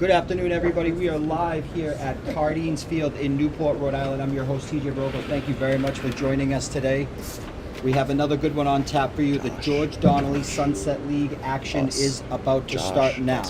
Good afternoon, everybody. We are live here at Cardines Field in Newport, Rhode Island. I'm your host, TJ BROGLE. Thank you very much for joining us today. We have another good one on tap for you. The George Donnelly Sunset League action is about to start now.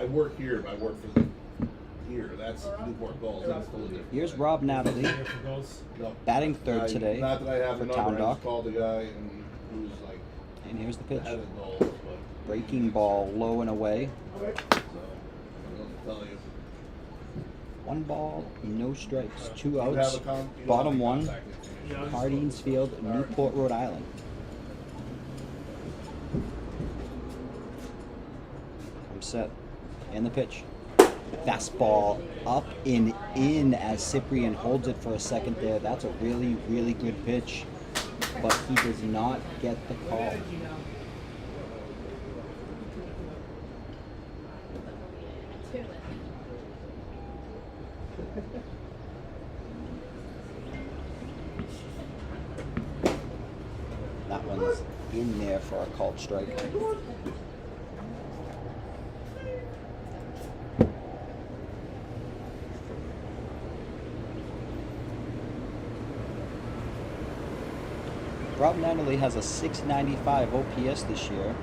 work here, but I work for here. That's Newport Gulls. That's totally different. Here's Rob Natalie, No, batting third today Not that I have for a number. I TOWNDOCK. just called the guy and he was like, And here's the pitch. I haven't Gulls, but Breaking ball low and away. so I don't tell you. 1 ball, no strikes, 2 You have outs. a Bottom one, contact information. Cardines Field, Newport, Rhode Island. I'm set. And the pitch. Fastball up and in as Cyprian holds it for a second there. That's a really, really good pitch. But he does not get the call. That one's in there for a called strike. Rob Natalie has a 695 OPS this year,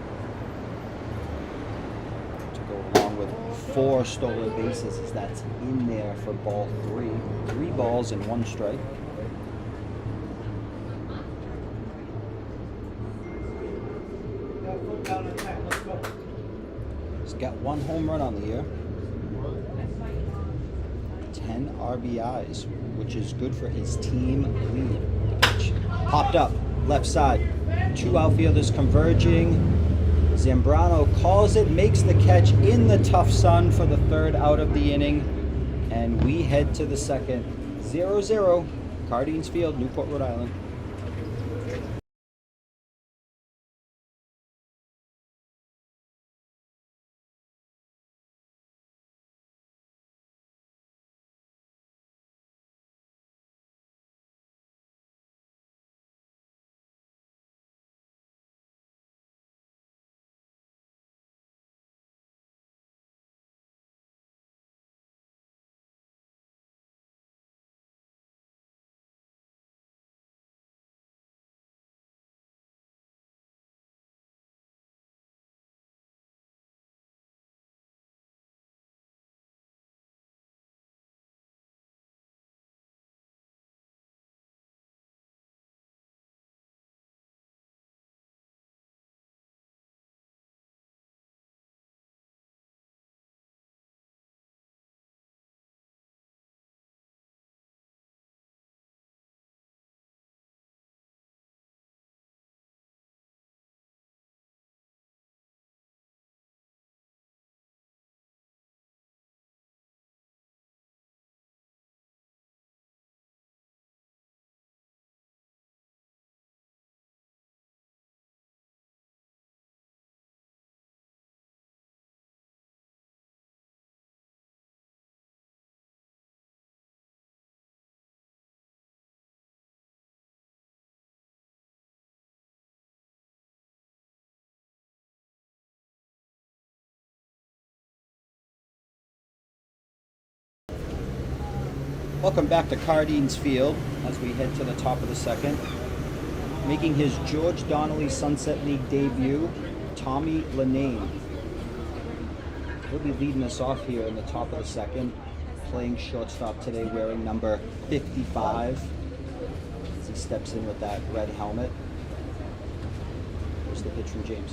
to go along with 4 stolen bases, as that's in there for ball 3. 3 balls and 1 strike. He's got 1 home run on the year. 10 RBIs, which is good for his team lead. The pitch popped up, left side. 2 outfielders converging. Zambrano calls it, makes the catch in the tough sun for the 3rd out of the inning. And we head to the 2nd. 0-0, Cardines Field, Newport, Rhode Island. Welcome back to Cardines Field as we head to the top of the 2nd. Making his George Donnelly Sunset League debut, Tommy Lenane. He'll be leading us off here in the top of the 2nd, playing shortstop today, wearing number 55 as he steps in with that red helmet. Here's the pitch from James.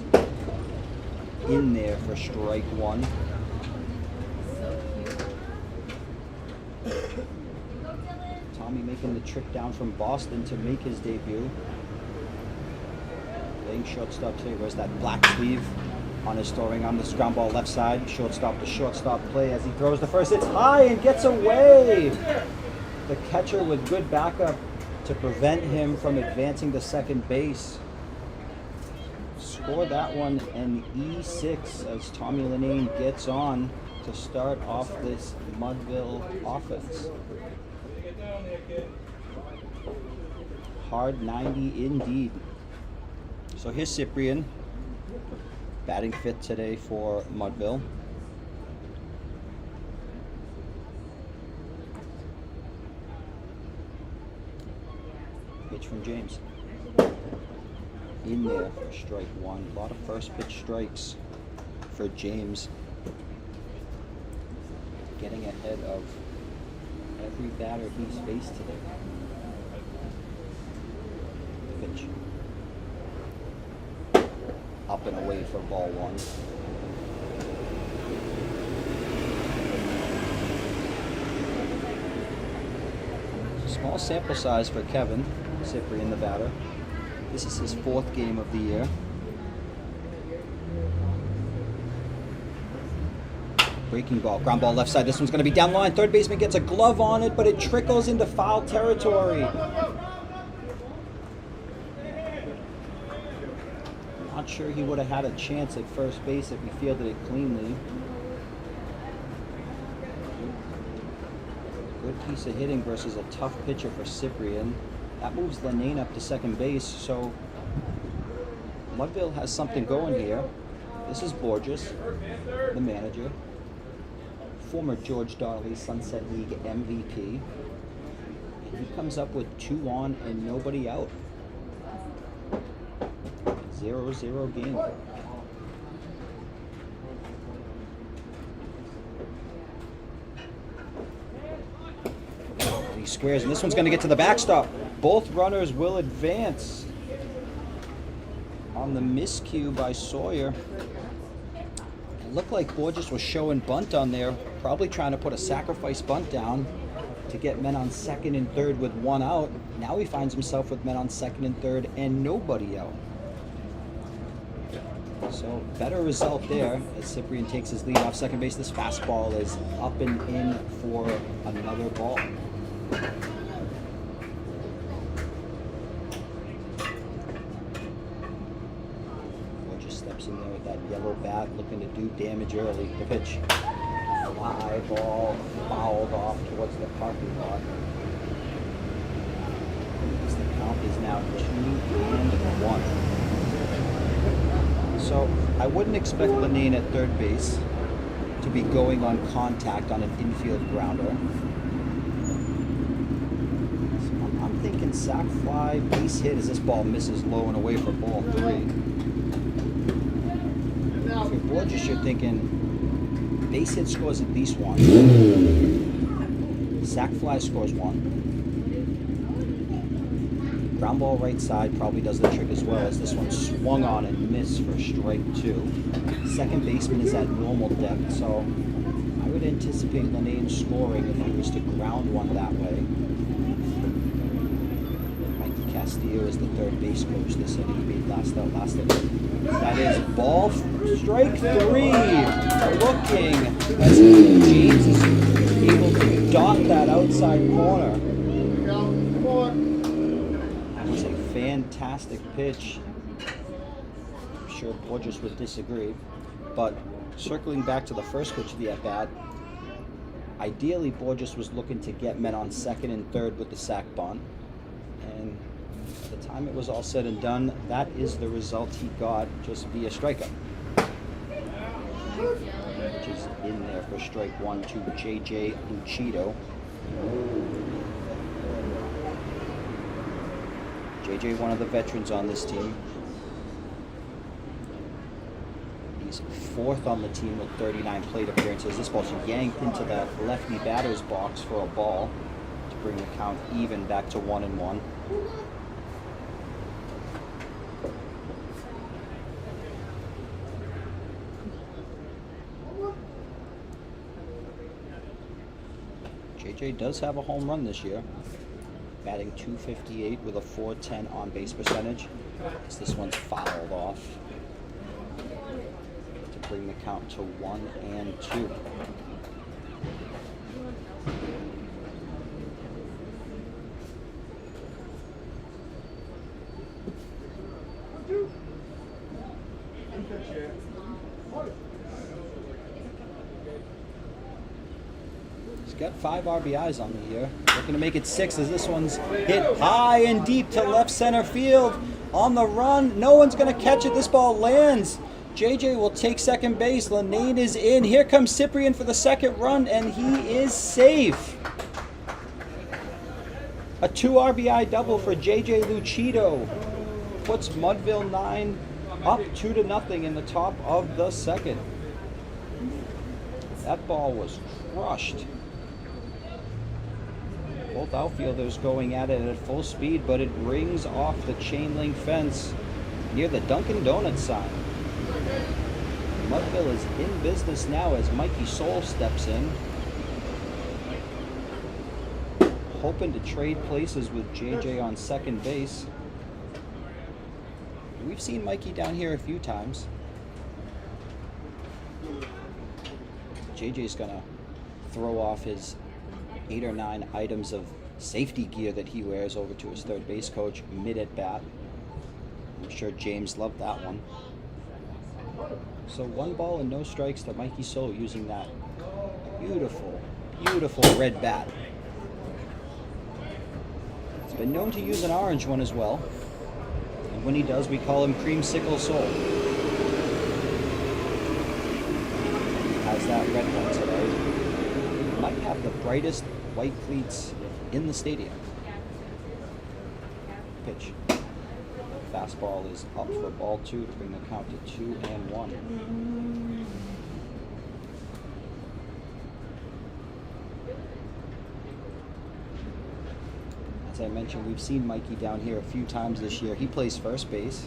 In there for strike 1. Tommy making the trip down from Boston to make his debut. Playing shortstop today. Where's that black sleeve on his throwing on the ground ball left side. Shortstop to shortstop play as he throws the first. It's high and gets away. The catcher with good backup to prevent him from advancing to second base. Score that one an E6 as Tommy Lenane gets on to start off this Mudville offense. Hard 90 indeed. So here's Cyprian, batting 5th today for Mudville. Pitch from James. In there for strike 1. A lot of first pitch strikes for James. getting ahead of every batter he's faced today. Pitch. Up and away for ball one. Small sample size for Kevin Cyprian, the batter. This is his 4th game of the year. Breaking ball, ground ball left side. This one's going to be down the line. Third baseman gets a glove on it, but it trickles into foul territory. Not sure he would have had a chance at first base if he fielded it cleanly. Good piece of hitting versus a tough pitcher for Cyprian. That moves Lenane up to second base, so Mudville has something going here. This is Borges, the manager, former George Donnelly Sunset League MVP. And he comes up with 2 on and nobody out. 0-0 game. He squares, and this one's going to get to the backstop. Both runners will advance on the miscue by Sawyer. It looked like Borges was showing bunt on there, probably trying to put a sacrifice bunt down to get men on second and third with 1 out. Now he finds himself with men on second and third and nobody out. So better result there as Cyprian takes his lead off second base. This fastball is up and in for another ball. Borges steps in there with that yellow bat, looking to do damage early. The pitch. Fly ball fouled off towards the parking lot. As the count is now 2-1. So I wouldn't expect Lenane at third base to be going on contact on an infield grounder. So I'm thinking sac fly, base hit as this ball misses low and away for ball 3. For Borges, you're thinking base hit scores at least 1. Sac fly scores 1. Ground ball right side probably does the trick as well, as this one swung on and missed for strike 2. Second baseman is at normal depth, so I would anticipate Lenane scoring if he was to ground one that way. Mikey Castillo is the third base coach. This inning he made last out last inning. That is ball strike 3. Looking as James is able to dot that outside corner. Fantastic pitch. I'm sure Borges would disagree, but circling back to the first pitch of the at-bat, ideally Borges was looking to get men on second and third with the sac bunt, and by the time it was all said and done, that is the result he got just via strikeout. Which is in there for strike 1 to JJ Lucido. JJ, one of the veterans on this team. He's 4th on the team with 39 plate appearances. This ball's yanked into the lefty batter's box for a ball to bring the count even back to 1-1. JJ does have a home run this year, batting .258 with a .410 on-base percentage. As this one's fouled off to bring the count to 1-2. He's got 5 RBIs on the year. Looking to make it 6 as this one's hit high and deep to left center field. On the run, no one's going to catch it. This ball lands. JJ will take second base. Lenane is in. Here comes Cyprian for the second run, and he is safe. A 2 RBI double for JJ Lucido puts Mudville 9 up 2-0 in the top of the second. That ball was crushed. Both outfielders going at it at full speed, but it rings off the chain link fence near the Dunkin' Donuts sign. Mudville is in business now as Mikey Soul steps in, hoping to trade places with JJ on second base. We've seen Mikey down here a few times. JJ's gonna throw off his 8 or 9 items of safety gear that he wears over to his third base coach mid at bat. I'm sure James loved that one. So 1 ball and no strikes to Mikey Soul using that beautiful, beautiful red bat. He's been known to use an orange one as well. And when he does, we call him Creamsicle Soul. He has that red one today. He might have the brightest white cleats in the stadium. Pitch. Fastball is up for ball 2 to bring the count to 2-1. As I mentioned, we've seen Mikey down here a few times this year. He plays first base,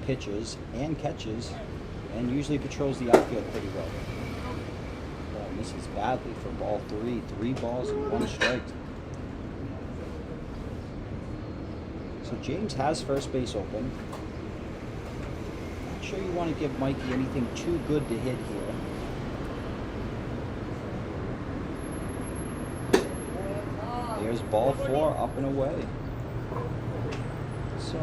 pitches, and catches, and usually patrols the outfield pretty well. Ball misses badly for ball 3. 3 balls and 1 strike. So James has first base open. Not sure you want to give Mikey anything too good to hit here. Here's ball 4, up and away. So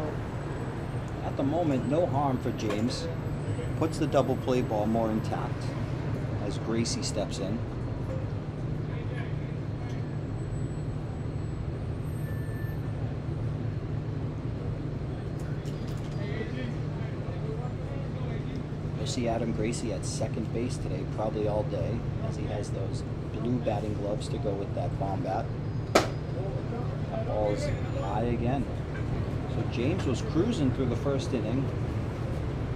at the moment, no harm for James. Puts the double play ball more intact as Gracie steps in. See Adam Gracie at second base today, probably all day, as he has those blue batting gloves to go with that bomb bat. That ball is high again. So James was cruising through the first inning,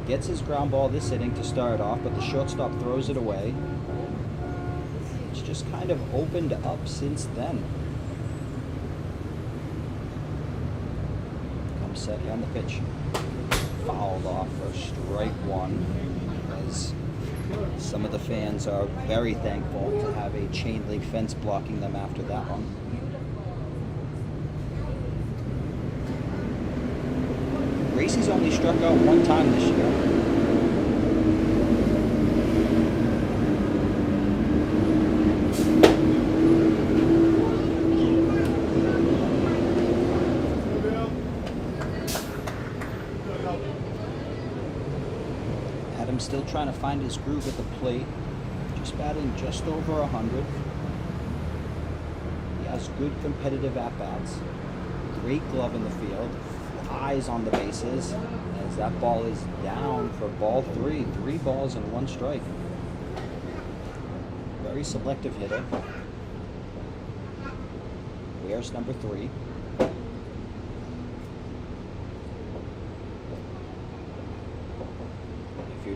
gets his ground ball this inning to start off, but the shortstop throws it away. It's just kind of opened up since then. Comes set and the pitch. Fouled off for strike 1. As some of the fans are very thankful to have a chain link fence blocking them after that one. Gracie's only struck out 1 time this year. Still trying to find his groove at the plate. Just batting just over 100. He has good competitive at-bats. Great glove in the field. Eyes on the bases. As that ball is down for ball 3. 3 balls and 1 strike. Very selective hitter. Where's number 3?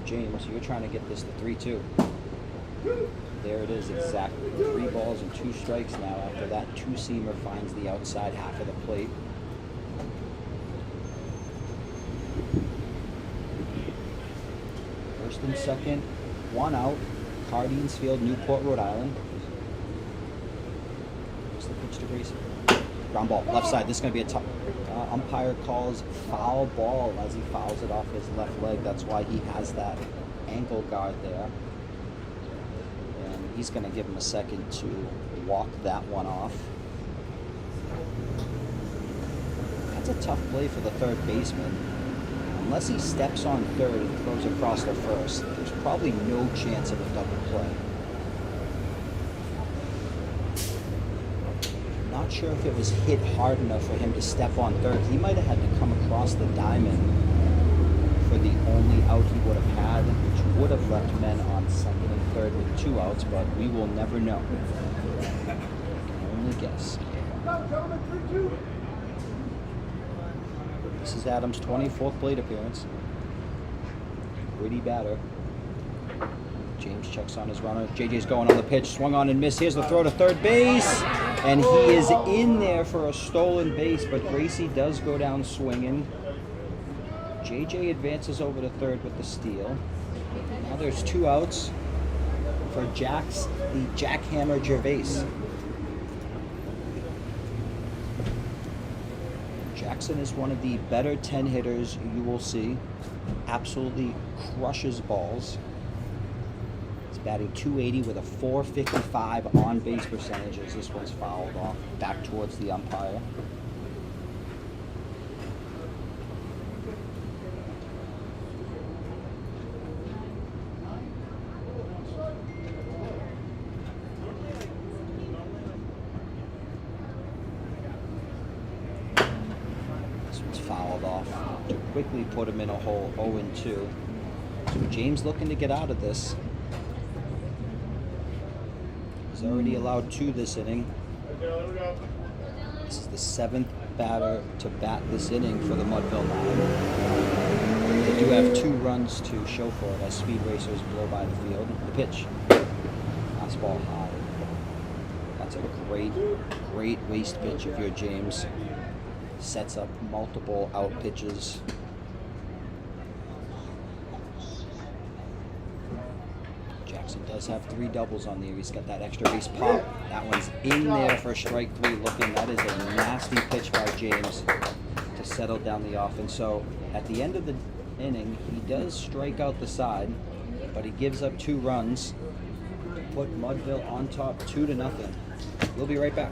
James, you're trying to get this to 3-2. There it is, exactly. 3 balls and 2 strikes now after that 2-seamer finds the outside half of the plate. First and second, 1 out. Cardeens Field, Newport, Rhode Island. Here's the pitch to Gracie. Ground ball, left side. This is going to be a tough. Umpire calls foul ball as he fouls it off his left leg. That's why he has that ankle guard there. And he's going to give him a second to walk that one off. That's a tough play for the third baseman. Unless he steps on third and throws across the first, there's probably no chance of a double play. Not sure if it was hit hard enough for him to step on third. He might have had to come across the diamond for the only out he would have had, which would have left men on second and third with 2 outs, but we will never know. We can only guess. This is Adams' 24th plate appearance. Gritty batter. James checks on his runner. JJ's going on the pitch, swung on and missed. Here's the throw to third base, and he is in there for a stolen base, but Gracie does go down swinging. JJ advances over to third with the steal. Now there's 2 outs for the Jackhammer Gervais. Jackson is one of the better 10 hitters you will see. Absolutely crushes balls. He's batting .280 with a .455 on base percentage as this one's fouled off back towards the umpire. Fouled off to quickly put him in a hole 0-2. So James looking to get out of this. He's already allowed 2 this inning. This is the 7th batter to bat this inning for the Mudville 9. They do have 2 runs to show for it as speed racers blow by the field. The pitch. Fastball high. That's a great waste pitch if you're James. Sets up multiple out pitches. Jackson does have 3 doubles on there. He's got that extra base pop. That one's in there for strike 3 looking. That is a nasty pitch by James to settle down the offense. So at the end of the inning, he does strike out the side, but he gives up 2 runs to put Mudville on top 2-0. We'll be right back.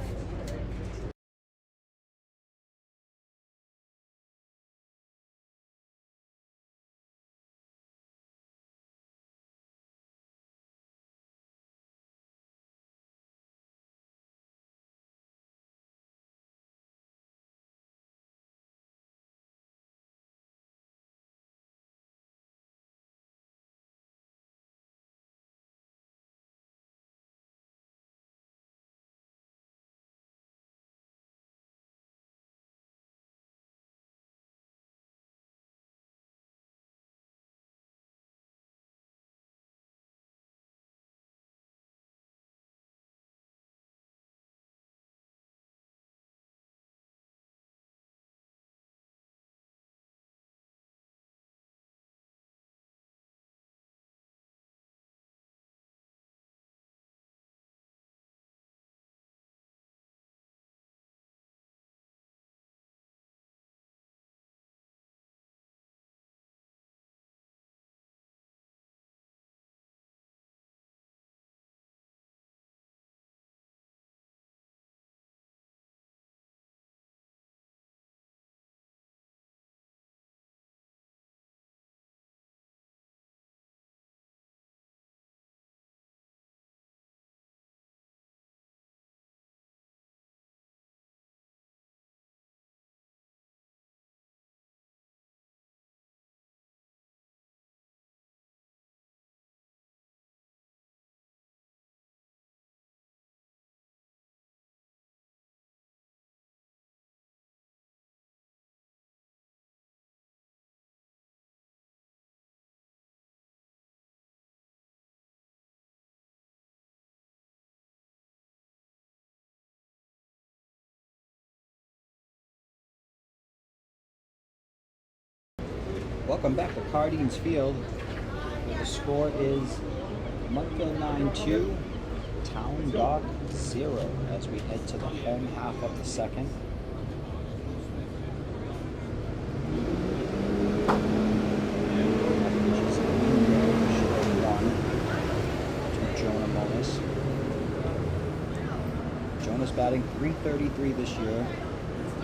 Welcome back to Cardines Field, where the score is Mudville 9-2, TOWNDOCK 0, as we head to the home half of the second. Jonah's batting .333 this year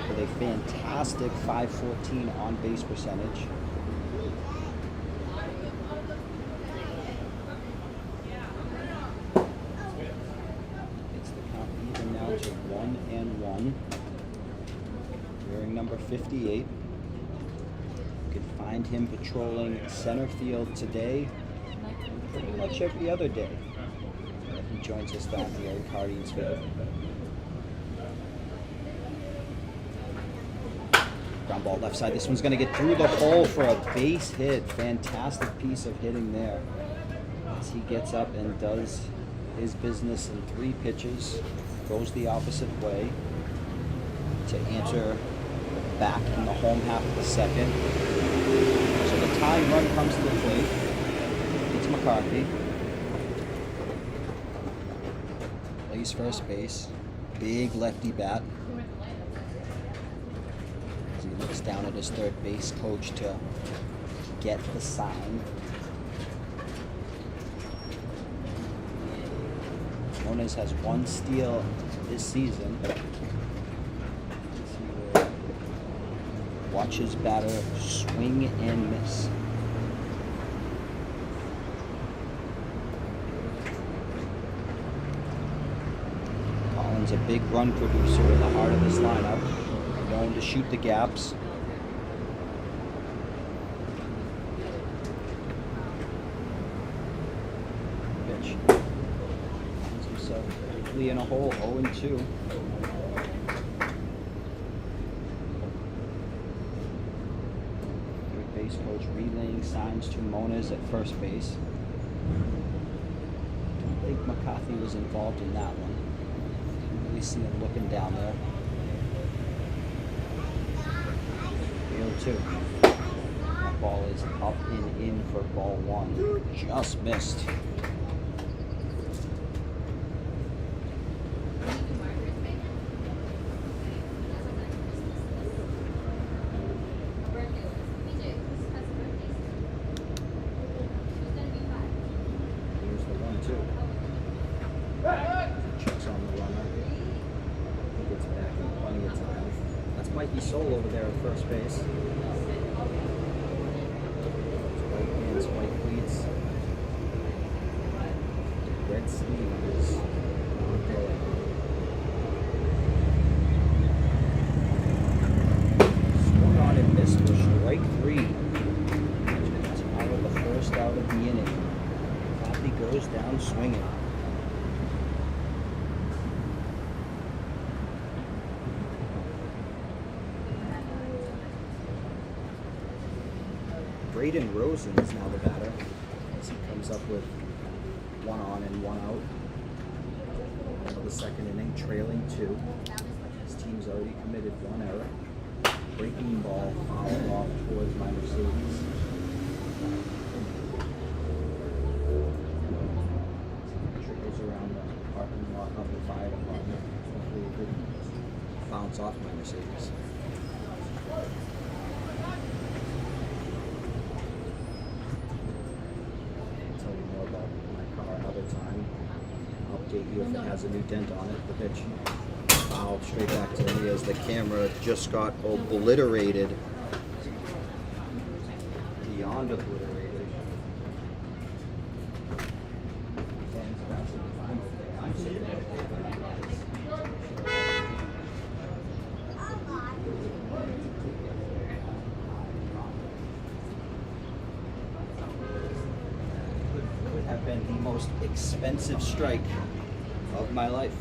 with a fantastic .514 on base percentage. It's the count even now to 1-1. Wearing number 58. You can find him patrolling center field today, pretty much every other day. He joins us down here at Cardines Field. Ground ball left side. This one's going to get through the hole for a base hit. Fantastic piece of hitting there. as he gets up and does his business in 3 pitches, goes the opposite way to answer back in the home half of the second. So the tying run comes to the plate. It's McCarthy. Plays first base. Big lefty bat. As he looks down at his third base coach to get the sign. Moniz has 1 steal this season. Watch his batter swing and miss. Collins, a big run producer in the heart of this lineup, known to shoot the gaps. Pitch. Finds himself quickly in a hole, 0-2. Base coach relaying signs to Moniz at first base. Don't think McCarthy was involved in that one. Didn't really see him looking down there. 0-2. That ball is up and in for ball 1. Just missed. Checks on the runner. He gets back in plenty of time. That's Mikey Soul over there at first base. White pants, white cleats. Red sleeves. Swung on and missed for strike 3. That's out of the first out of the inning. Coffey goes down swinging. Braden Rosen is now the batter as he comes up with 1 on and 1 out for the second inning, trailing 2. His team's already committed 1 error. Breaking ball fouling off towards my Mercedes. Trickles around the parking lot of the fire department. Hopefully it didn't bounce off my Mercedes. Time. I'll update you if it has a new dent on it. The pitch fouled straight back to me as the camera just got obliterated. Beyond obliterated. I'm sitting there. Have been the most expensive strike of my life.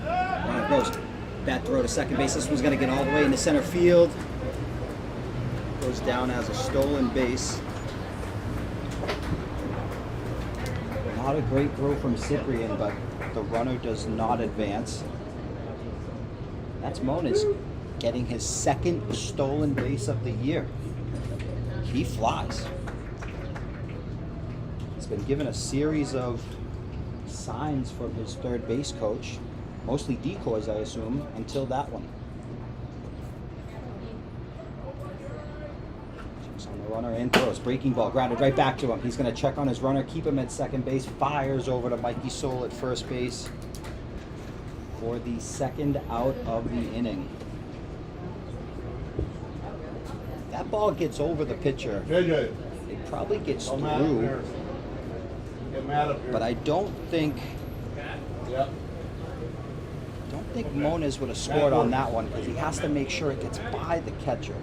Runner goes bat throw to second base. This one's going to get all the way into center field. Goes down as a stolen base. Not a great throw from Cyprian, but the runner does not advance. That's Moniz getting his 2nd stolen base of the year. He flies. Been given a series of signs from his third base coach, mostly decoys, I assume, until that one. Checks on the runner and throws. Breaking ball, grounded right back to him. He's going to check on his runner, keep him at second base, fires over to Mikey Soul at first base for the 2nd out of the inning. That ball gets over the pitcher. It probably gets through. But I don't think Moniz would have scored on that one because he has to make sure it gets by the catcher.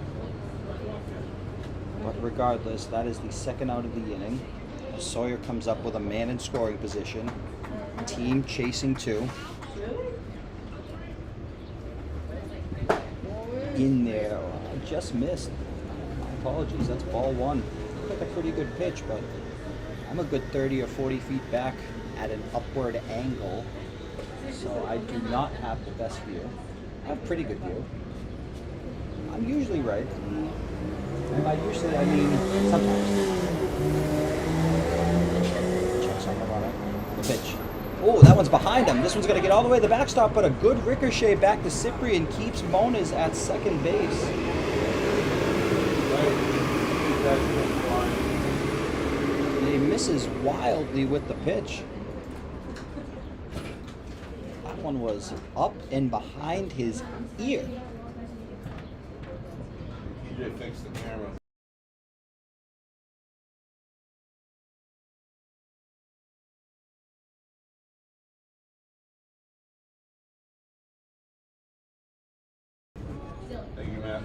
But regardless, that is the 2nd out of the inning. Sawyer comes up with a man in scoring position. Team chasing 2. In there, I just missed. My apologies, that's ball 1. Looked like a pretty good pitch, but I I'm a good 30 or 40 feet back at an upward angle, so I do not have the best view. I have pretty good view. I'm usually right. And by usually, I mean sometimes. Checks on the runner. The pitch. Oh, that one's behind him. This one's going to get all the way to the backstop, but a good ricochet back to Cyprian keeps Moniz at second base. He misses wildly with the pitch. That one was up and behind his ear. You did fix the camera. Thank you, Matt.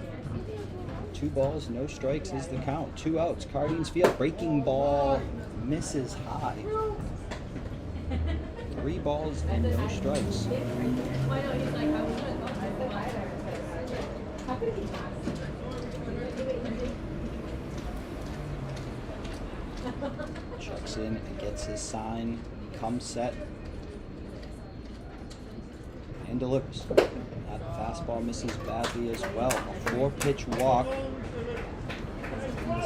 2 balls, no strikes is the count. 2 outs. Cardines Field. Breaking ball misses high. 3 balls and no strikes. Checks in and gets his sign. Comes set. And delivers. That fastball misses badly as well. A 4-pitch walk.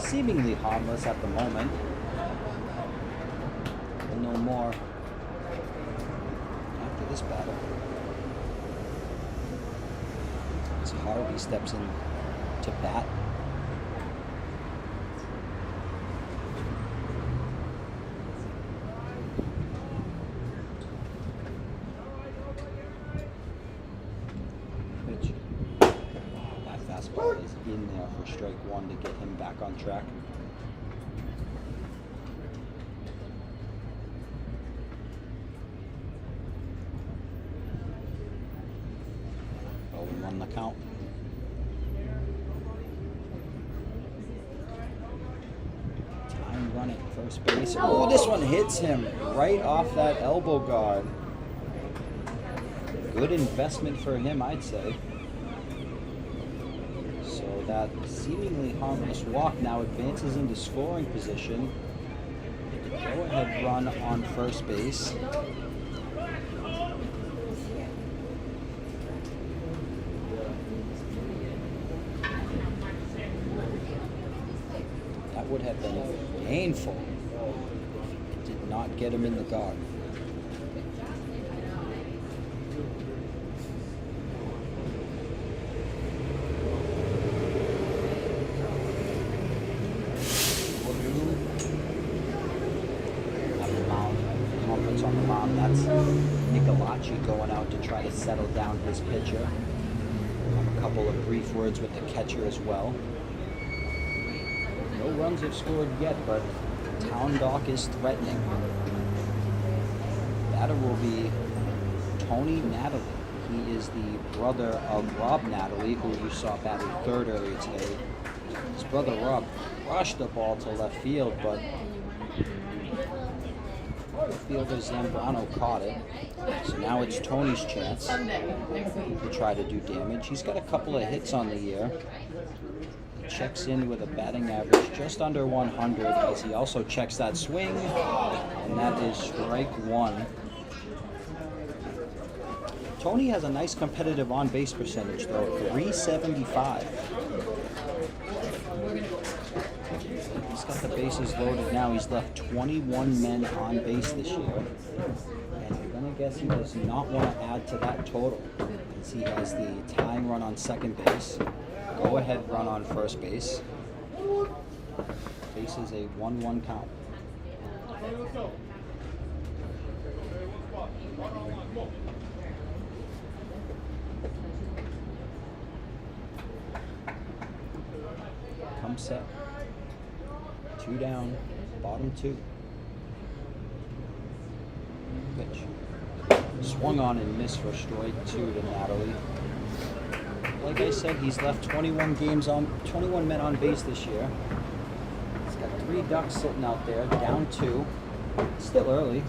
Seemingly harmless at the moment. We'll know more after this battle. As Harvey steps in to bat. Fastball is in there for strike 1 to get him back on track. Oh, we won the count. Time run at first base. Oh, this one hits him right off that elbow guard. Good investment for him, I'd say. That seemingly harmless walk now advances into scoring position. Go-ahead run on first base. That would have been painful if it did not get him in the guard. On the mound, that's Nicolachi going out to try to settle down his pitcher. A couple of brief words with the catcher as well. No runs have scored yet, but TOWNDOCK is threatening. Batter will be Tony Natalie. He is the brother of Rob Natalie, who you saw batting third earlier today. His brother Rob rushed the ball to left field, but fielder Zambrano caught it, so now it's Tony's chance to try to do damage. He's got a couple of hits on the year. He checks in with a batting average just under 100 as he also checks that swing, and that is strike 1. Tony has a nice competitive on-base percentage though, 375. He's got the bases loaded now. He's left 21 men on base this year. And you're going to guess he does not want to add to that total, as he has the tying run on second base, go-ahead run on first base. Faces a 1-1 count. Come set. 2 down, bottom 2. Pitch. Swung on and missed for strike 2 to Natalie. Like I said, he's left 21 men on base this year. He's got 3 ducks sitting out there, down 2. Still early.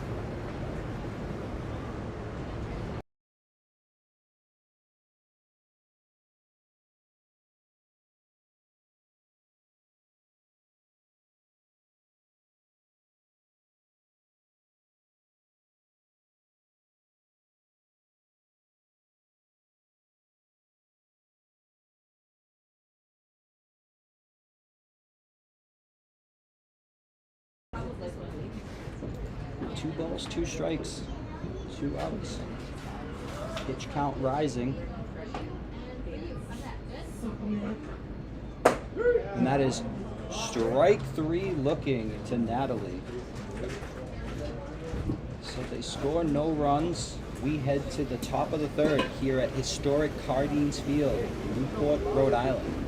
2 balls, 2 strikes, 2 outs. Pitch count rising. And that is strike 3 looking to Natalie. So they score no runs. We head to the top of the 3rd here at historic Cardines Field, Newport, Rhode Island.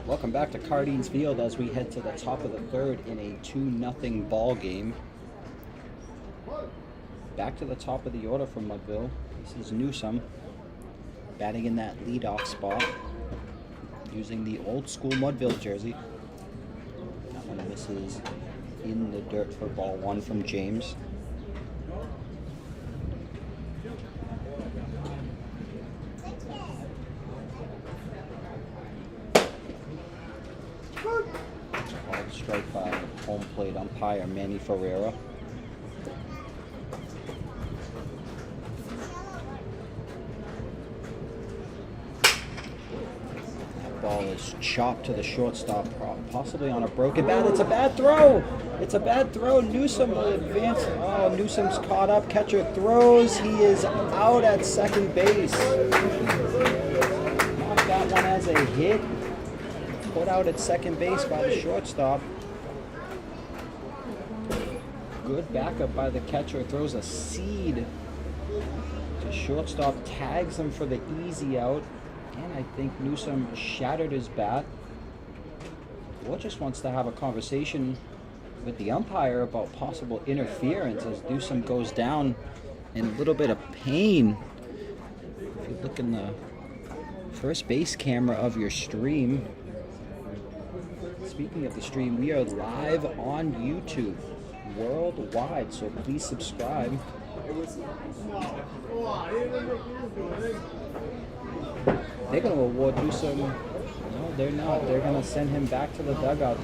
Welcome back to Cardines Field as we head to the top of the 3rd in a 2-0 ball game. Back to the top of the order from Mudville. This is Newsome batting in that leadoff spot using the old school Mudville jersey. That one misses in the dirt for ball 1 from James. Called strike by home plate umpire Manny Ferreira. That ball is chopped to the shortstop, possibly on a broken bat. It's a bad throw. It's a bad throw. Newsome will advance. Oh, Newsome's caught up. Catcher throws. He is out at second base. Mark that one as a hit. Put out at second base by the shortstop. Good backup by the catcher. Throws a seed to shortstop. Tags him for the easy out. And I think Newsome shattered his bat. Or just wants to have a conversation with the umpire about possible interference as Newsome goes down in a little bit of pain. If you look in the first base camera of your stream. Speaking of the stream, we are live on YouTube worldwide, so please subscribe. They're going to award Newsome. No, they're not. They're going to send him back to the dugout.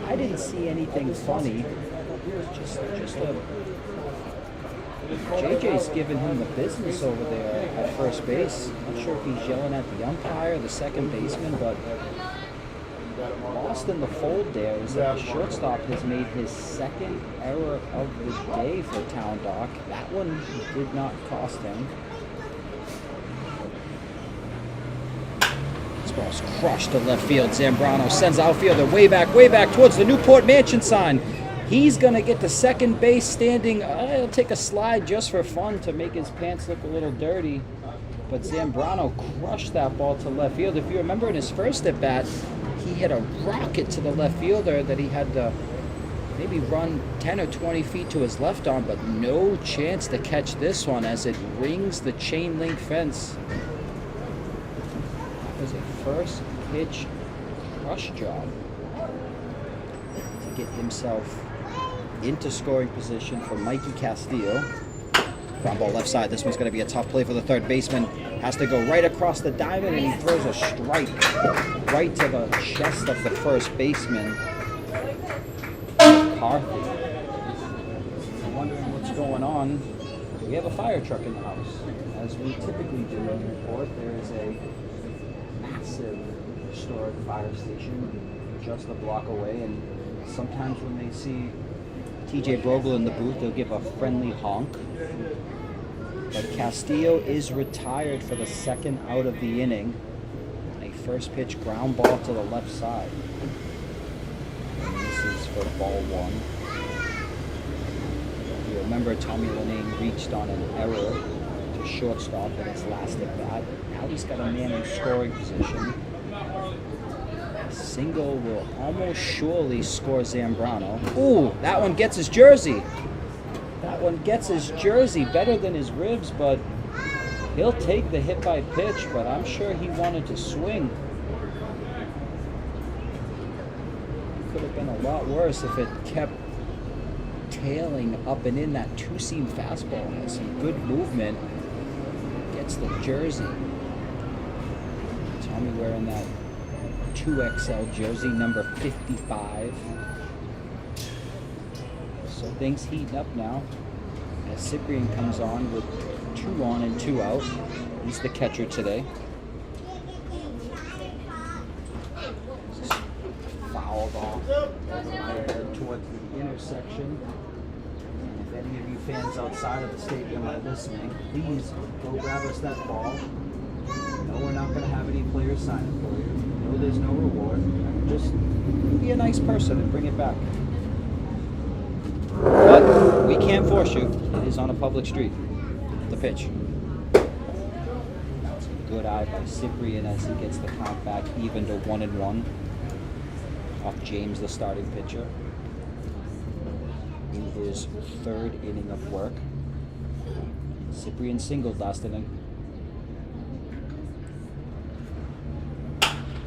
I didn't see anything funny. Just a JJ's giving him the business over there at first base. Not sure if he's yelling at the umpire or the second baseman, but lost in the fold there is that the shortstop has made his second error of the day for TOWNDOCK. That one did not cost him. This ball's crushed to left field. Zambrano sends outfielder way back towards the Newport Mansion sign. He's going to get to second base standing. He'll take a slide just for fun to make his pants look a little dirty. But Zambrano crushed that ball to left field. If you remember in his first at bat, he hit a rocket to the left fielder that he had to maybe run 10 or 20 feet to his left arm, but no chance to catch this one as it rings the chain link fence. That was a first pitch crush job to get himself into scoring position for Mikey Castillo. Ground ball left side. This one's going to be a tough play for the third baseman. Has to go right across the diamond, and he throws a strike right to the chest of the first baseman. McCarthy. I'm wondering what's going on. We have a fire truck in the house. As we typically do in the report, there is a massive historic fire station just a block away, and sometimes when they see TJ BROGLE in the booth, they'll give a friendly honk. But Castillo is retired for the second out of the inning. A first pitch ground ball to the left side. And this is for ball one. If you remember, Tommy Lenane reached on an error to shortstop in his last at bat. Now he's got a man in scoring position. Single will almost surely score Zambrano. Ooh, that one gets his jersey. That one gets his jersey, better than his ribs, but he'll take the hit by pitch, but I'm sure he wanted to swing. It could have been a lot worse if it kept tailing up and in. That two-seam fastball has some good movement. Gets the jersey. Tommy wearing that 2XL jersey, number 55. So things heating up now as Cyprian comes on with 2 on and 2 out. He's the catcher today. Fouled off towards the intersection. And if any of you fans outside of the stadium are listening, please go grab us that ball. No, we're not going to have any players sign it for you. No, there's no reward. Just be a nice person and bring it back. But we can't force you. It is on a public street. The pitch. That's a good eye by Cyprian as he gets the count back even to 1-1. Off James, the starting pitcher. In his third inning of work. Cyprian singled last inning.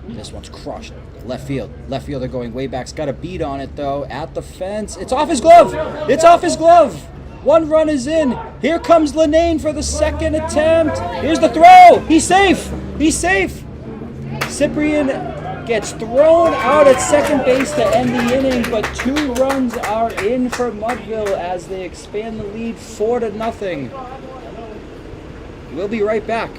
This one's crushed. Left field. Left fielder going way back's got a beat on it, though. At the fence. It's off his glove. It's off his glove. 1 run is in. Here comes Lenane for the second attempt. Here's the throw. He's safe. He's safe. Cyprian gets thrown out at second base to end the inning, but 2 runs are in for Mudville as they expand the lead 4-0. We'll be right back.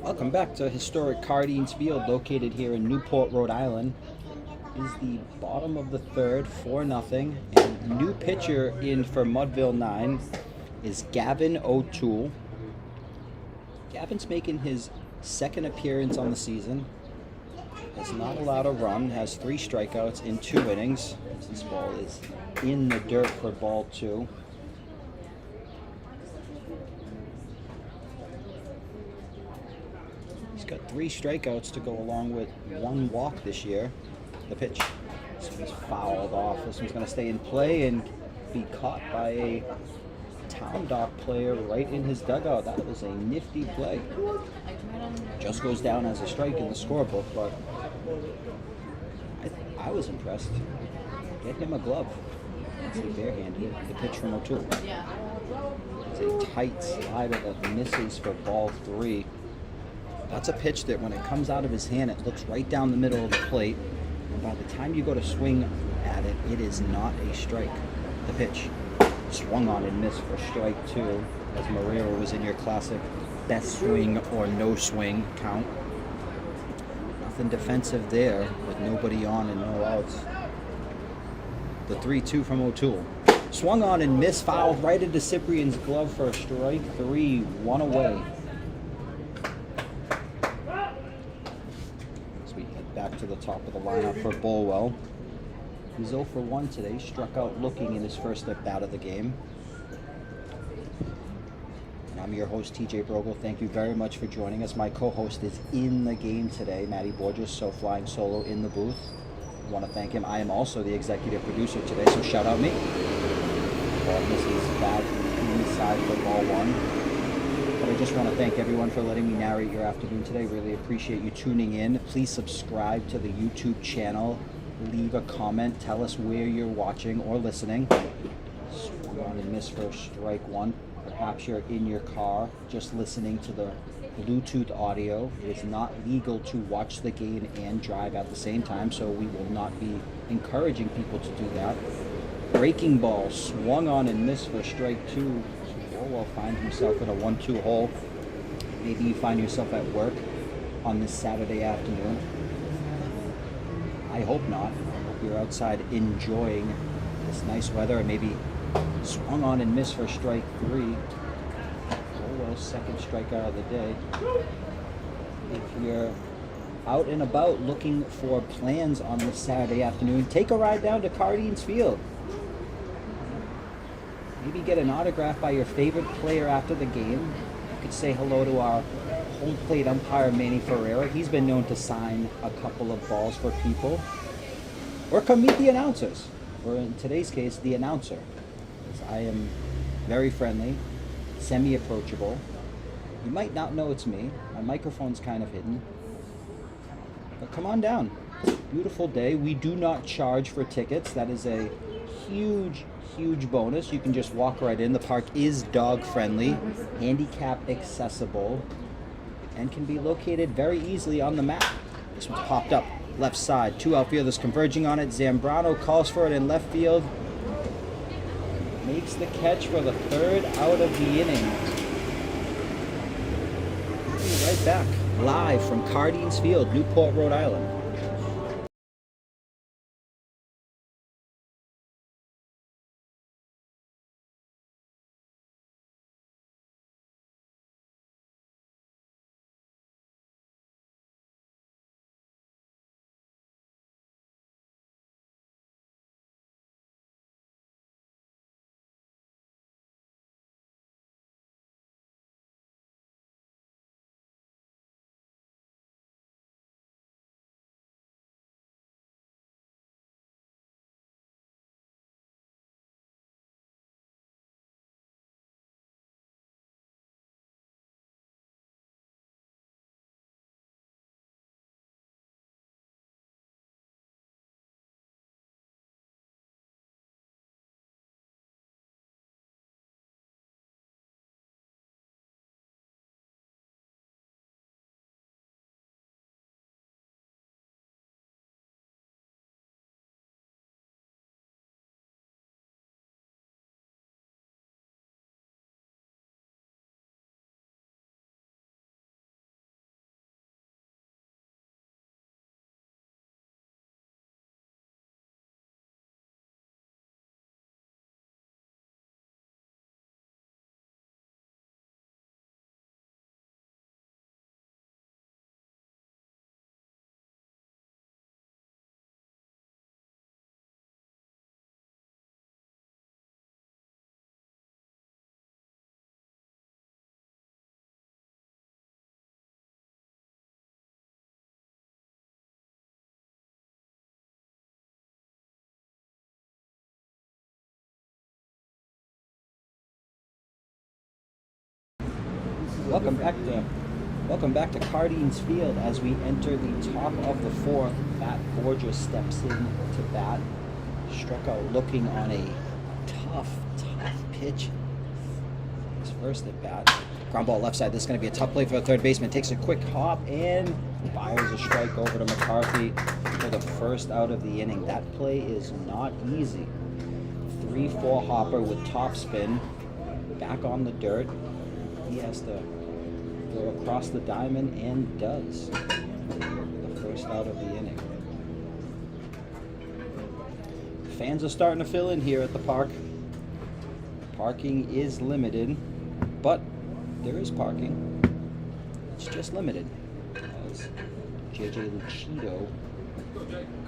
Welcome back to historic Cardines Field, located here in Newport, Rhode Island. Is the bottom of the third, 4-0. And new pitcher in for Mudville 9 is Gavin O'Toole. Gavin's making his second appearance on the season. Has not allowed a run, has 3 strikeouts in 2 innings. This ball is in the dirt for ball 2. He's got 3 strikeouts to go along with 1 walk this year. The pitch. This one's fouled off. This one's going to stay in play and be caught by a TOWNDOCK player right in his dugout. That was a nifty play. Just goes down as a strike in the scorebook, but I was impressed. Get him a glove. It's a barehanded. The pitch from O'Toole. It's a tight slider that misses for ball 3. That's a pitch that when it comes out of his hand, it looks right down the middle of the plate. And by the time you go to swing at it, it is not a strike. The pitch swung on and missed for strike 2, as Marrero was in your classic best swing or no swing count. Nothing defensive there with nobody on and no outs. The 3-2 from O'Toole. Swung on and missed, fouled right into Cyprian's glove for strike 3, 1 away. As we head back to the top of the lineup for Bulwell. He's 0 for 1 today, struck out looking in his first at bat of the game. And I'm your host, TJ Brogle. Thank you very much for joining us. My co-host is in the game today, Matty Borges, so flying solo in the booth. I want to thank him. I am also the executive producer today, so shout out me. Ball misses bad inside for ball 1. But I just want to thank everyone for letting me narrate your afternoon today. Really appreciate you tuning in. Please subscribe to the YouTube channel. Leave a comment. Tell us where you're watching or listening. Swung on and missed for strike 1. Perhaps you're in your car just listening to the Bluetooth audio. It is not legal to watch the game and drive at the same time, so we will not be encouraging people to do that. Breaking ball swung on and missed for strike 2. Orwell finds himself in a 1-2 hole. Maybe you find yourself at work on this Saturday afternoon. I hope not. I hope you're outside enjoying this nice weather, and maybe swung on and missed for strike 3. Orwell's second strikeout of the day. If you're out and about looking for plans on this Saturday afternoon, take a ride down to Cardines Field. Maybe get an autograph by your favorite player after the game. You could say hello to our home plate umpire, Manny Ferreira. He's been known to sign a couple of balls for people. Or come meet the announcers. Or in today's case, the announcer. Because I am very friendly, semi-approachable. You might not know it's me. My microphone's kind of hidden. But come on down. Beautiful day. We do not charge for tickets. That is a huge bonus. You can just walk right in. The park is dog friendly, handicap accessible, and can be located very easily on the map. This one's popped up left side. 2 outfielders converging on it. Zambrano calls for it in left field. Makes the catch for the 3rd out of the inning. We'll be right back live from Cardines Field, Newport, Rhode Island. Welcome back to Cardines Field as we enter the top of the fourth. Matt Borger steps in to bat. Struck out looking on a tough pitch. His first at bat. Ground ball left side. This is going to be a tough play for the third baseman. Takes a quick hop and fires a strike over to McCarthy for the first out of the inning. That play is not easy. 3-4 hopper with top spin. Back on the dirt. He has to go across the diamond and does. The first out of the inning. Fans are starting to fill in here at the park. Parking is limited, but there is parking. It's just limited. As JJ Lucido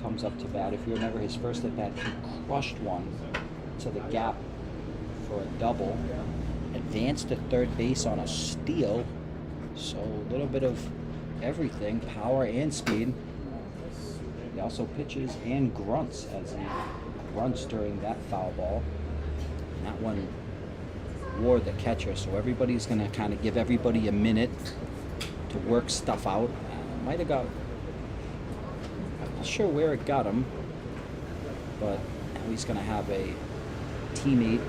comes up to bat. If you remember his first at bat, he crushed one to the gap for a double. Advanced to third base on a steal. So a little bit of everything, power and speed. He also pitches and grunts as he grunts during that foul ball. And that one wore the catcher, so everybody's going to kind of give everybody a minute to work stuff out. Might have got, I'm not sure where it got him, but now he's going to have a teammate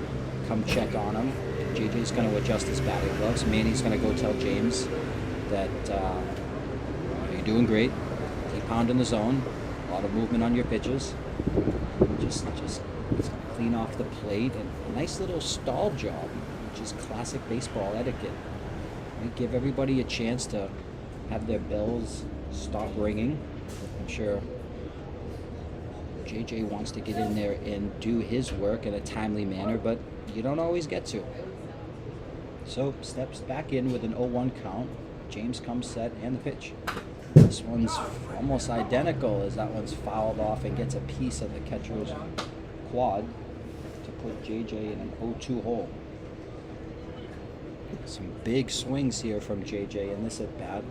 come check on him. JJ's going to adjust his batting gloves. Manny's going to go tell James that you're doing great. Keep pounding the zone. A lot of movement on your pitches. Just clean off the plate, and a nice little stall job, which is classic baseball etiquette. We give everybody a chance to have their bells stop ringing. I'm sure JJ wants to get in there and do his work in a timely manner, but you don't always get to. So steps back in with an 0-1 count. James comes set and the pitch. This one's almost identical as that one's fouled off and gets a piece of the catcher's quad to put JJ in an 0-2 hole. Some big swings here from JJ in this at bat.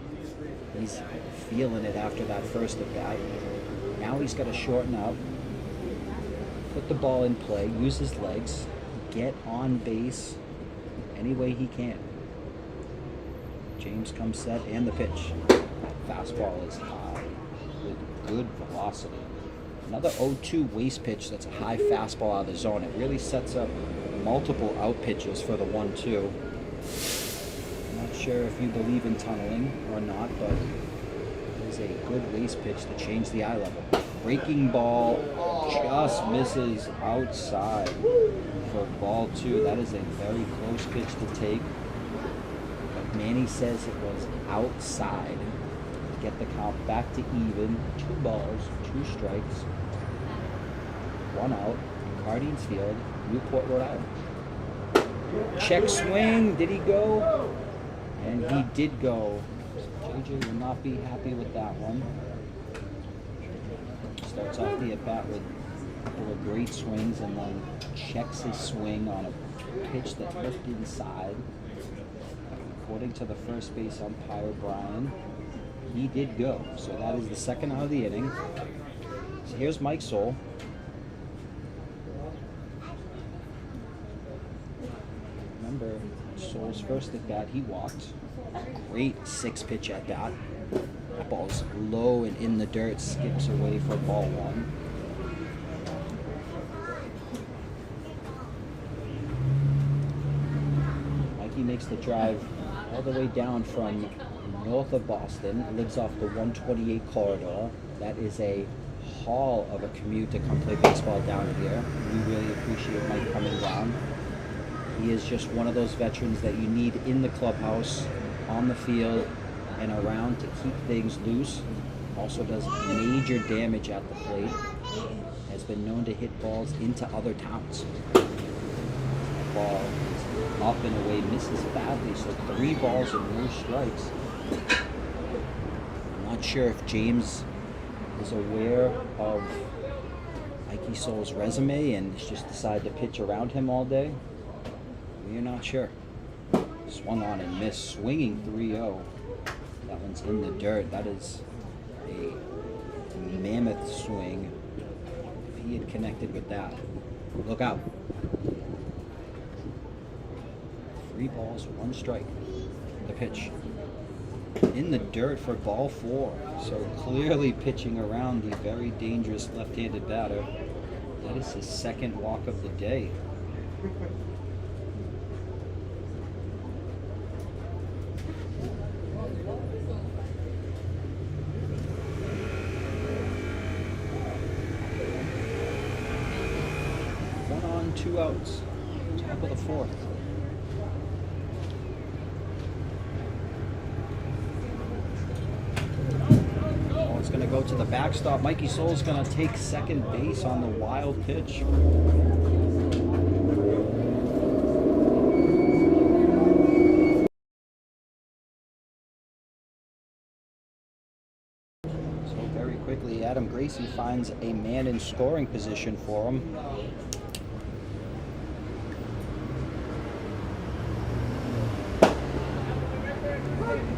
He's feeling it after that first at bat. Now he's got to shorten up, put the ball in play, use his legs, get on base any way he can. James comes set and the pitch. Fastball is high with good velocity. Another 0-2 waste pitch that's a high fastball out of the zone. It really sets up multiple out pitches for the 1-2. I'm not sure if you believe in tunneling or not, but it is a good waste pitch to change the eye level. Breaking ball just misses outside for ball 2. That is a very close pitch to take. But Manny says it was outside. Get the count back to even. 2 balls, 2 strikes, 1 out. Cardines Field, Newport, Rhode Island. Check swing. Did he go? And he did go. JJ will not be happy with that one. Starts off the at-bat with a couple of great swings and then checks his swing on a pitch that looked inside. According to the first base umpire, Brian, he did go. So that is the second out of the inning. So here's Mike Soul. Remember, Soul's first at bat, he walked. Great 6-pitch at bat. That ball's low and in the dirt, skips away for ball 1. Mikey makes the drive all the way down from north of Boston. Lives off the 128 corridor. That is a haul of a commute to come play baseball down here. We really appreciate Mike coming down. He is just one of those veterans that you need in the clubhouse, on the field, and around to keep things loose. Also does major damage at the plate. Has been known to hit balls into other towns. Ball is up and away, misses badly, so 3 balls and no strikes. I'm not sure if James is aware of Mikey Soul's resume and just decided to pitch around him all day. We're not sure. Swung on and missed, swinging 3-0. That one's in the dirt. That is a mammoth swing. If he had connected with that, look out. 3 balls, 1 strike. The pitch. In the dirt for ball 4. So clearly pitching around the very dangerous left-handed batter. That is his second walk of the day. One on, 2 outs. Top of the 4th. It's going to go to the backstop. Mikey Soul's going to take second base on the wild pitch. So very quickly, Adam Gracie finds a man in scoring position for him.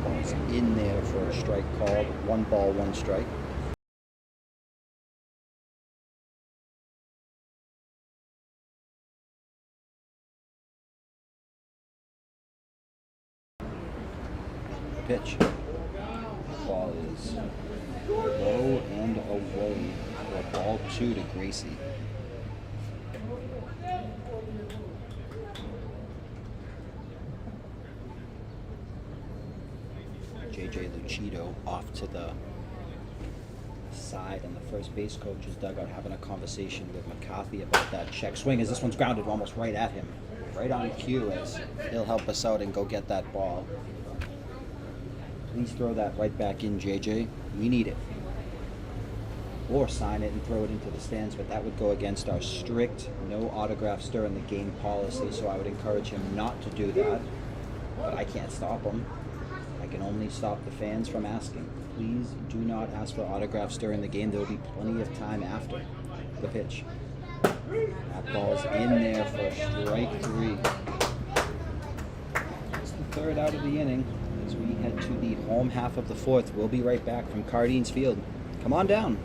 Ball's in there for a strike called. 1 ball, 1 strike. Pitch. Ball is low and away for ball 2 to Gracie. JJ Lucido off to the side, and the first base coach's dugout having a conversation with McCarthy about that check swing, as this one's grounded almost right at him. Right on cue, as he'll help us out and go get that ball. Please throw that right back in, JJ. We need it. Or sign it and throw it into the stands, but that would go against our strict no autographs during the game policy, so I would encourage him not to do that. But I can't stop him. I can only stop the fans from asking. Please do not ask for autographs during the game. There will be plenty of time after the pitch. That ball's in there for strike 3. It's the 3rd out of the inning as we head to the home half of the 4th. We'll be right back from Cardines Field. Come on down.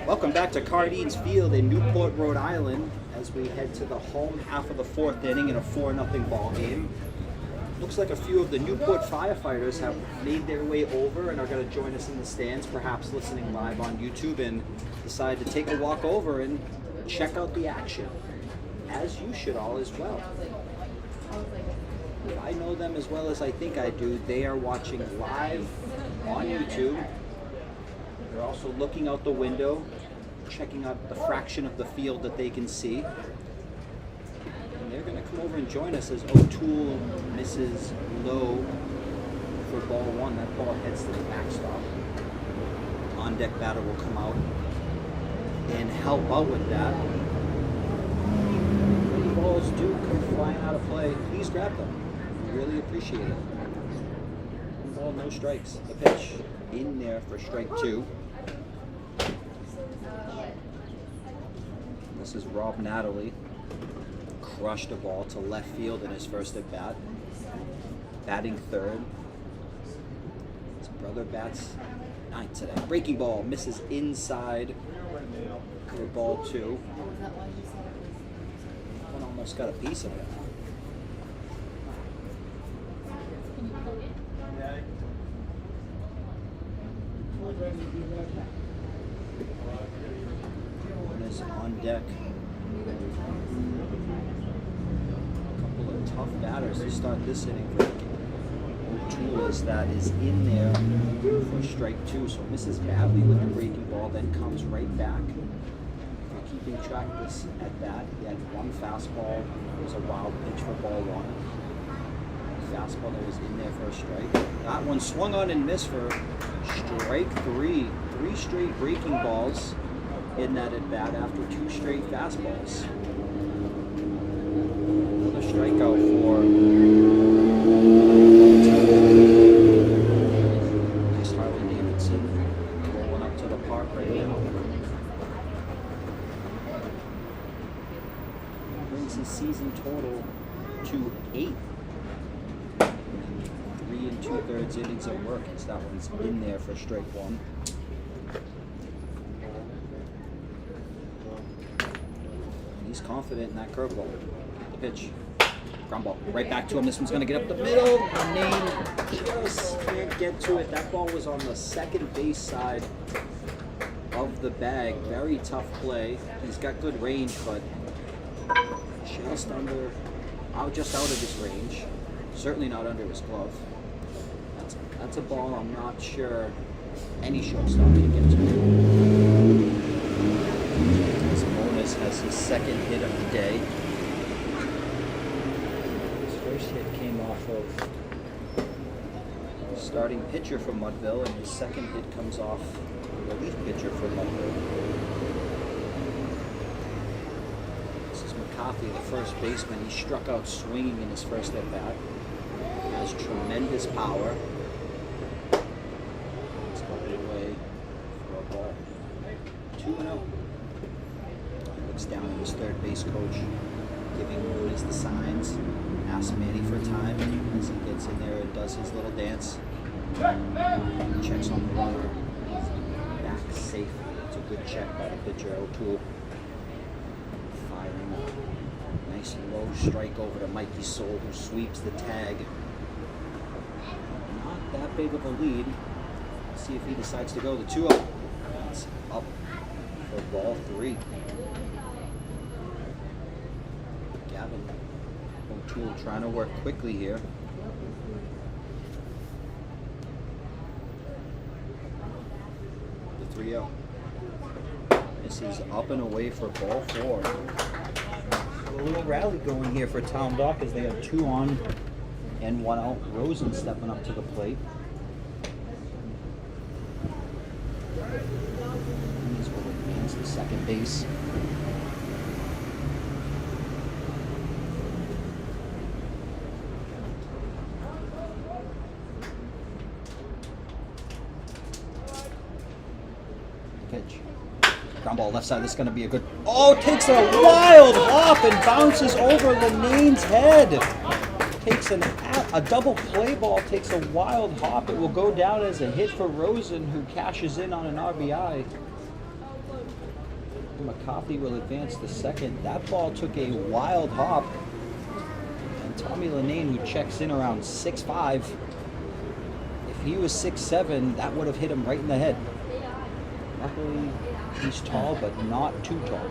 Welcome back to Cardines Field in Newport, Rhode Island, as we head to the home half of the 4th inning in a 4-0 ball game. Looks like a few of the Newport firefighters have made their way over and are going to join us in the stands, perhaps listening live on YouTube, and decide to take a walk over and check out the action, as you should all as well. If I know them as well as I think I do, they are watching live on YouTube. They're also looking out the window, checking out the fraction of the field that they can see. They're going to come over and join us as O'Toole misses low for ball one. That ball heads to the backstop. On deck batter will come out and help out with that. Any balls do come flying out of play, please grab them. We really appreciate it. One ball, no strikes. The pitch in there for strike two. This is Rob Natalie. Crushed a ball to left field in his first at bat. Batting third. His brother bats ninth today. Breaking ball misses inside for ball two. One almost got a piece of it. One is on deck. Tough batters to start this inning for O'Toole, as that is in there for strike two. So misses badly with the breaking ball, then comes right back. We're keeping track of this at bat. He had one fastball. It was a wild pitch for ball one. Fastball that was in there for a strike. That one swung on and missed for strike three. 3 straight breaking balls in that at bat after 2 straight fastballs. Strikeout for nice Harley Davidson, rolling up to the park right now. Brings his season total to 8. 3 2/3 innings of work, as that one's in there for strike one. And he's confident in that curveball. The pitch. Ground ball right back to him. This one's going to get up the middle. Name just can't get to it. That ball was on the second base side of the bag. Very tough play. He's got good range, but just under, just out of his range. Certainly not under his glove. That's a ball I'm not sure any shortstop can get to. This bonus has his second hit of the day. First hit came off of the starting pitcher for Mudville, and his second hit comes off the relief pitcher for Mudville. This is McCarthy, the first baseman. He struck out swinging in his first at bat. He has tremendous power. Let's go away for a ball. 2-0. He looks down at his third base coach, giving Moody's the signs. Asks Manny for time as he gets in there and does his little dance. Checks on the runner. Back safely. It's a good check by the pitcher, O'Toole. Firing a nice low strike over to Mikey Soul, who sweeps the tag. Not that big of a lead. Let's see if he decides to go. The 2-0. It's up for ball 3. Gavin O'Toole trying to work quickly here. The 3-0. This is up and away for ball 4. A little rally going here for TOWNDOCK as they have 2 on and 1 out. Rosen stepping up to the plate. And he's going to advance to second base. Pitch. Ground ball left side. This is going to be a good. Oh, takes a wild hop and bounces over Lenane's head. Takes a double play ball. Takes a wild hop. It will go down as a hit for Rosen, who cashes in on an RBI. McCarthy will advance to second. That ball took a wild hop. And Tommy Linane, who checks in around 6'5", if he was 6'7", that would have hit him right in the head. Luckily, he's tall, but not too tall.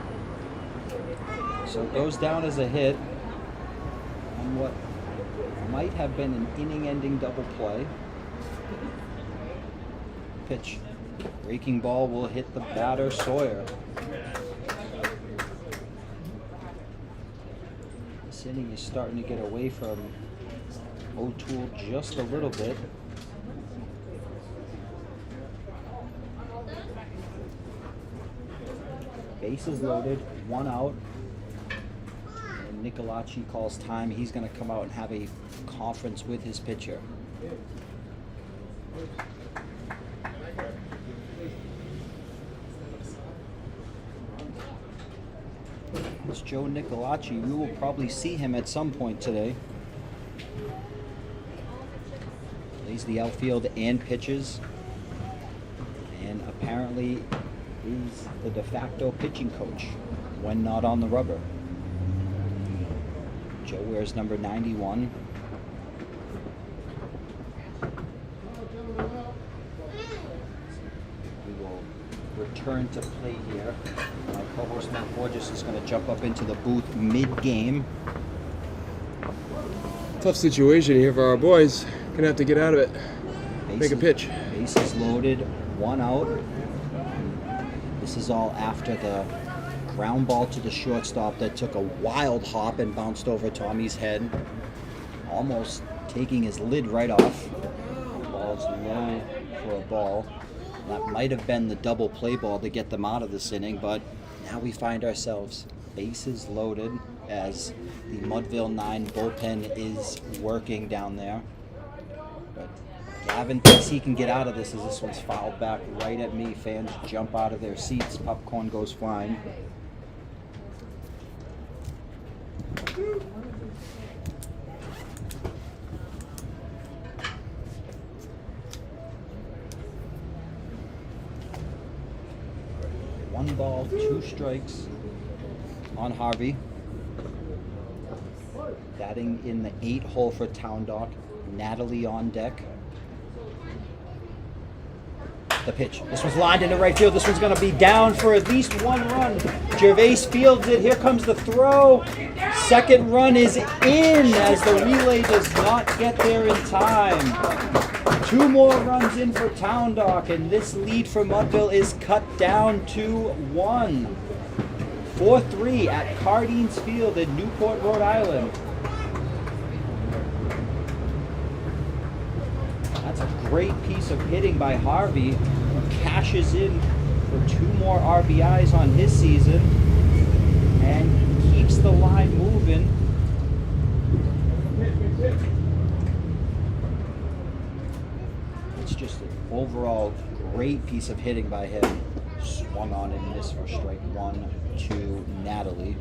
So it goes down as a hit on what might have been an inning-ending double play. Pitch. Breaking ball will hit the batter, Sawyer. This inning is starting to get away from O'Toole just a little bit. Bases loaded, 1 out. And Nicolaci calls time. He's going to come out and have a conference with his pitcher. It's Joe Nicolaci. We will probably see him at some point today. Plays the outfield and pitches. And apparently is the de facto pitching coach when not on the rubber. Joe wears number 91. We will return to play here. My co-host Matt Borges is going to jump up into the booth mid-game. Tough situation here for our boys. Gonna have to get out of it. Make a pitch. Bases loaded, 1 out. This is all after the ground ball to the shortstop that took a wild hop and bounced over Tommy's head, almost taking his lid right off. Ball's low for a ball. That might have been the double play ball to get them out of this inning, but now we find ourselves bases loaded as the MUDVILLE 9 bullpen is working down there. But Gavin thinks he can get out of this as this one's fouled back right at me. Fans jump out of their seats. Popcorn goes flying. One ball, 2 strikes on Harvey. Batting in the 8 hole for TOWNDOCK. Natalie on deck. The pitch. This one's lined into right field. This one's going to be down for at least 1 run. Gervais fields it. Here comes the throw. Second run is in as the relay does not get there in time. 2 more runs in for TOWNDOCK, and this lead for MUDVILLE is cut down to 1. 4-3 at Cardines Field in Newport, Rhode Island. That's a great piece of hitting by Harvey, who cashes in for 2 more RBIs on his season and keeps the line moving. It's just an overall great piece of hitting by him. Swung on and missed for strike 1 to Natalie.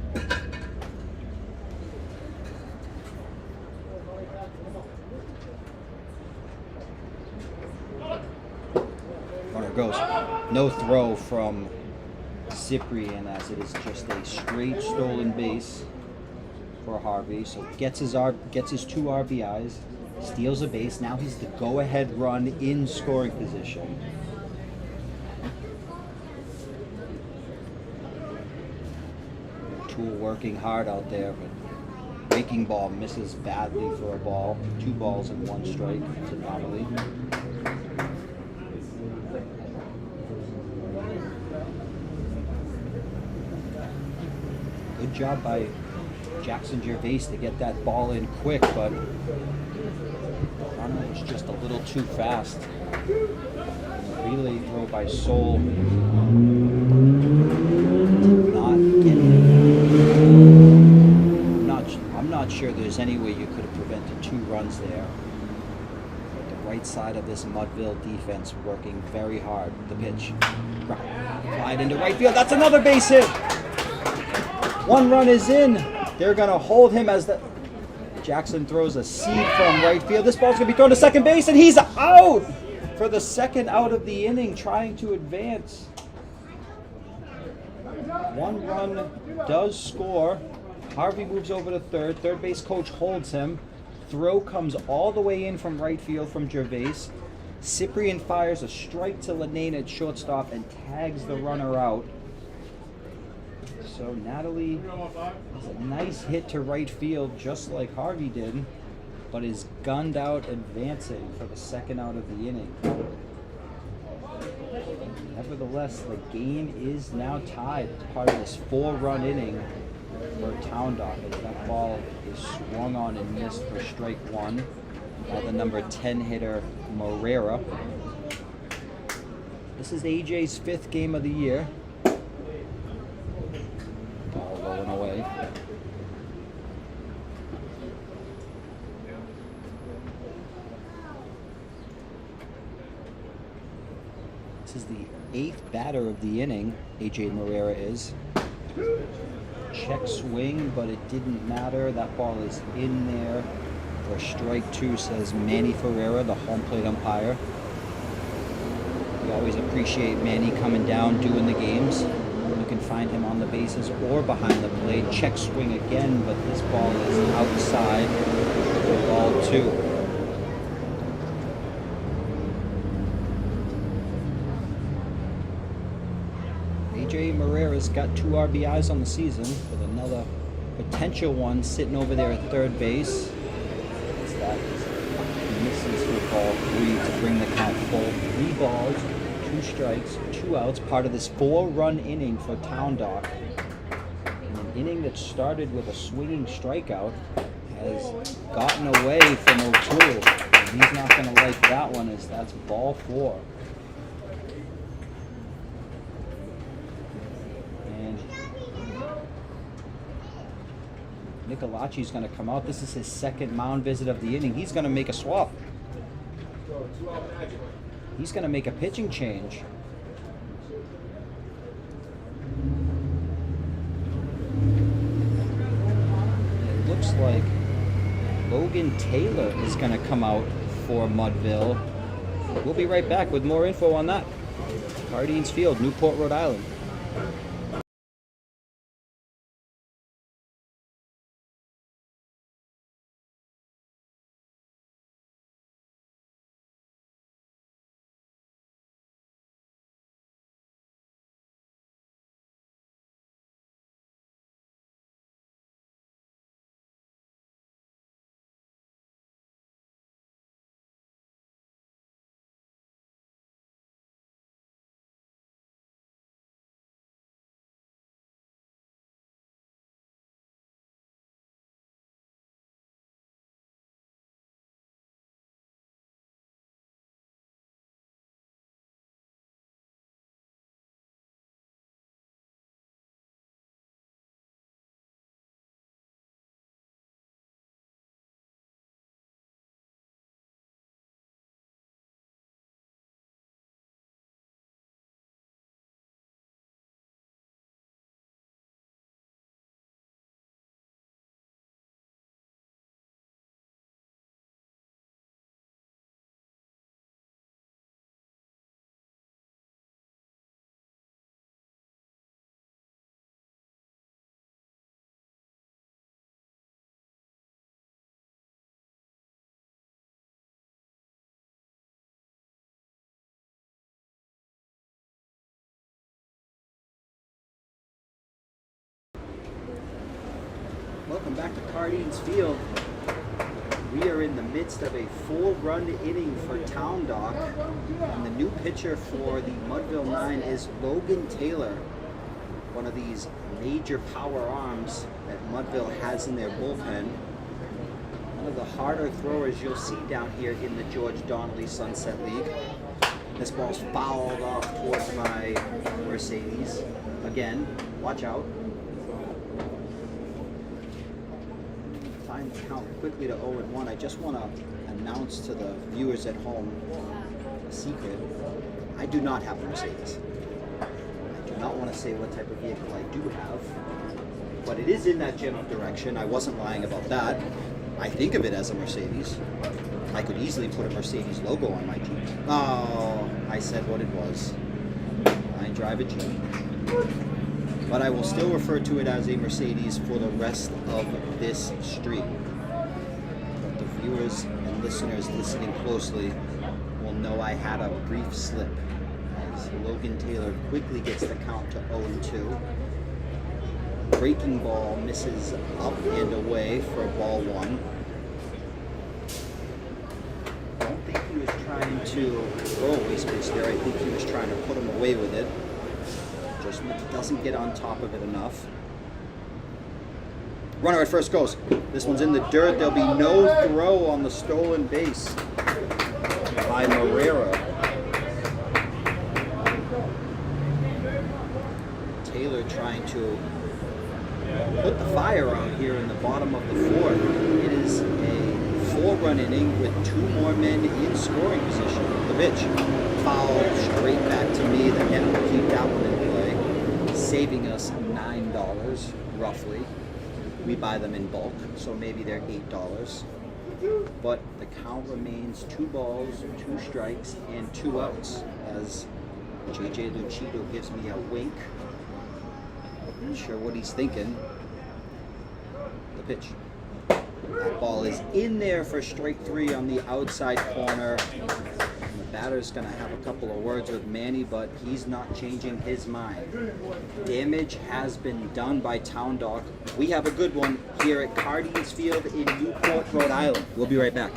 Runner goes. No throw from Cyprian as it is just a straight stolen base for Harvey. So gets his 2 RBIs, steals a base. Now he's the go-ahead run in scoring position. O'Toole working hard out there, but breaking ball misses badly for a ball. 2 balls and 1 strike to Natalie. Good job by Jackson Gervais to get that ball in quick, but runner was just a little too fast. Relay throw by Soul did not get it. I'm not sure there's any way you could have prevented 2 runs there. But the right side of this MUDVILLE defense working very hard. The pitch. Flied into right field. That's another base hit. 1 run is in. They're going to hold him as the Jackson throws a seed from right field. This ball's going to be thrown to second base, and he's out for the 2nd out of the inning, trying to advance. 1 run does score. Harvey moves over to third. Third base coach holds him. Throw comes all the way in from right field from Gervais. Cyprian fires a strike to Lenane at shortstop and tags the runner out. So Natalie has a nice hit to right field just like Harvey did, but is gunned out advancing for the second out of the inning. Nevertheless, the game is now tied as part of this 4-run inning for TOWNDOCK as that ball is swung on and missed for strike one by the number 10 hitter Morera. This is AJ's 5th game of the year. Ball rolling away. This is the 8th batter of the inning, AJ Morera is. Check swing, but it didn't matter. That ball is in there for strike two, says Manny Ferreira, the home plate umpire. We always appreciate Manny coming down, doing the games. You can find him on the bases or behind the plate. Check swing again, but this ball is outside for ball two. AJ Morera's got 2 RBIs on the season with another potential one sitting over there at third base. That misses for ball 3 to bring the count full. 3 balls, 2 strikes, 2 outs, part of this 4-run inning for TOWNDOCK. And an inning that started with a swinging strikeout has gotten away from O'Toole. And he's not going to like that one as that's ball 4. Nicolachi's going to come out. This is his 2nd mound visit of the inning. He's going to make a swap. He's going to make a pitching change. It looks like Logan Taylor is going to come out for Mudville. We'll be right back with more info on that. Cardines Field, Newport, Rhode Island. Welcome back to Cardines Field. We are in the midst of a 4-run inning for TOWNDOCK, and the new pitcher for the Mudville 9 is Logan Taylor, one of these major power arms that Mudville has in their bullpen. One of the harder throwers you'll see down here in the George Donnelly Sunset League. This ball's fouled off towards my Mercedes. Again, watch out. Find the count quickly to 0-1. I just want to announce to the viewers at home a secret. I do not have a Mercedes. I do not want to say what type of vehicle I do have, but it is in that general direction. I wasn't lying about that. I think of it as a Mercedes. I could easily put a Mercedes logo on my Jeep. Oh, I said what it was. I drive a Jeep. but I will still refer to it as a Mercedes for the rest of this stream. But the viewers and listeners listening closely will know I had a brief slip as Logan Taylor quickly gets the count to 0-2. Breaking ball misses up and away for ball one. I don't think he was trying to throw a waste pitch there. I think he was trying to put him away with it. Just doesn't get on top of it enough. Runner at first goes. This one's in the dirt. There'll be no throw on the stolen base by Morera. Taylor trying to put the fire out here in the bottom of the fourth. It is a 4-run inning with 2 more men in scoring position. The pitch foul straight back to me. The net will keep that one in play, saving us $9 roughly. We buy them in bulk, so maybe they're $8. But the count remains 2 balls, 2 strikes, and 2 outs as JJ Lucido gives me a wink. Not sure what he's thinking. The pitch. That ball is in there for strike 3 on the outside corner. And the batter's going to have a couple of words with Manny, but he's not changing his mind. Damage has been done by TOWNDOCK. We have a good one here at Cardines Field in Newport, Rhode Island. We'll be right back.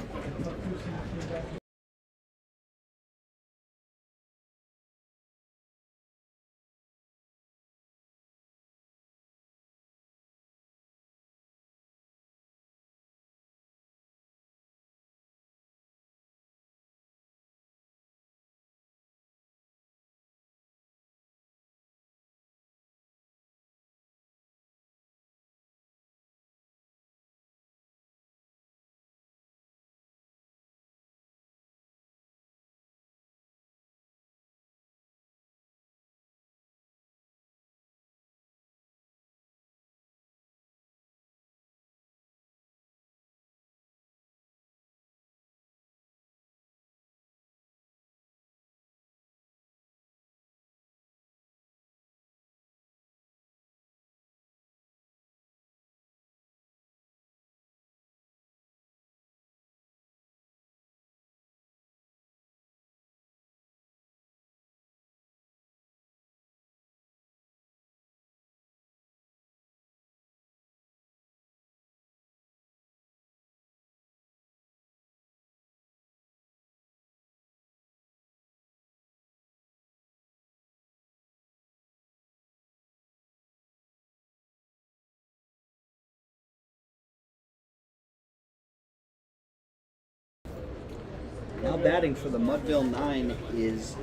Now batting for the Mudville 9 is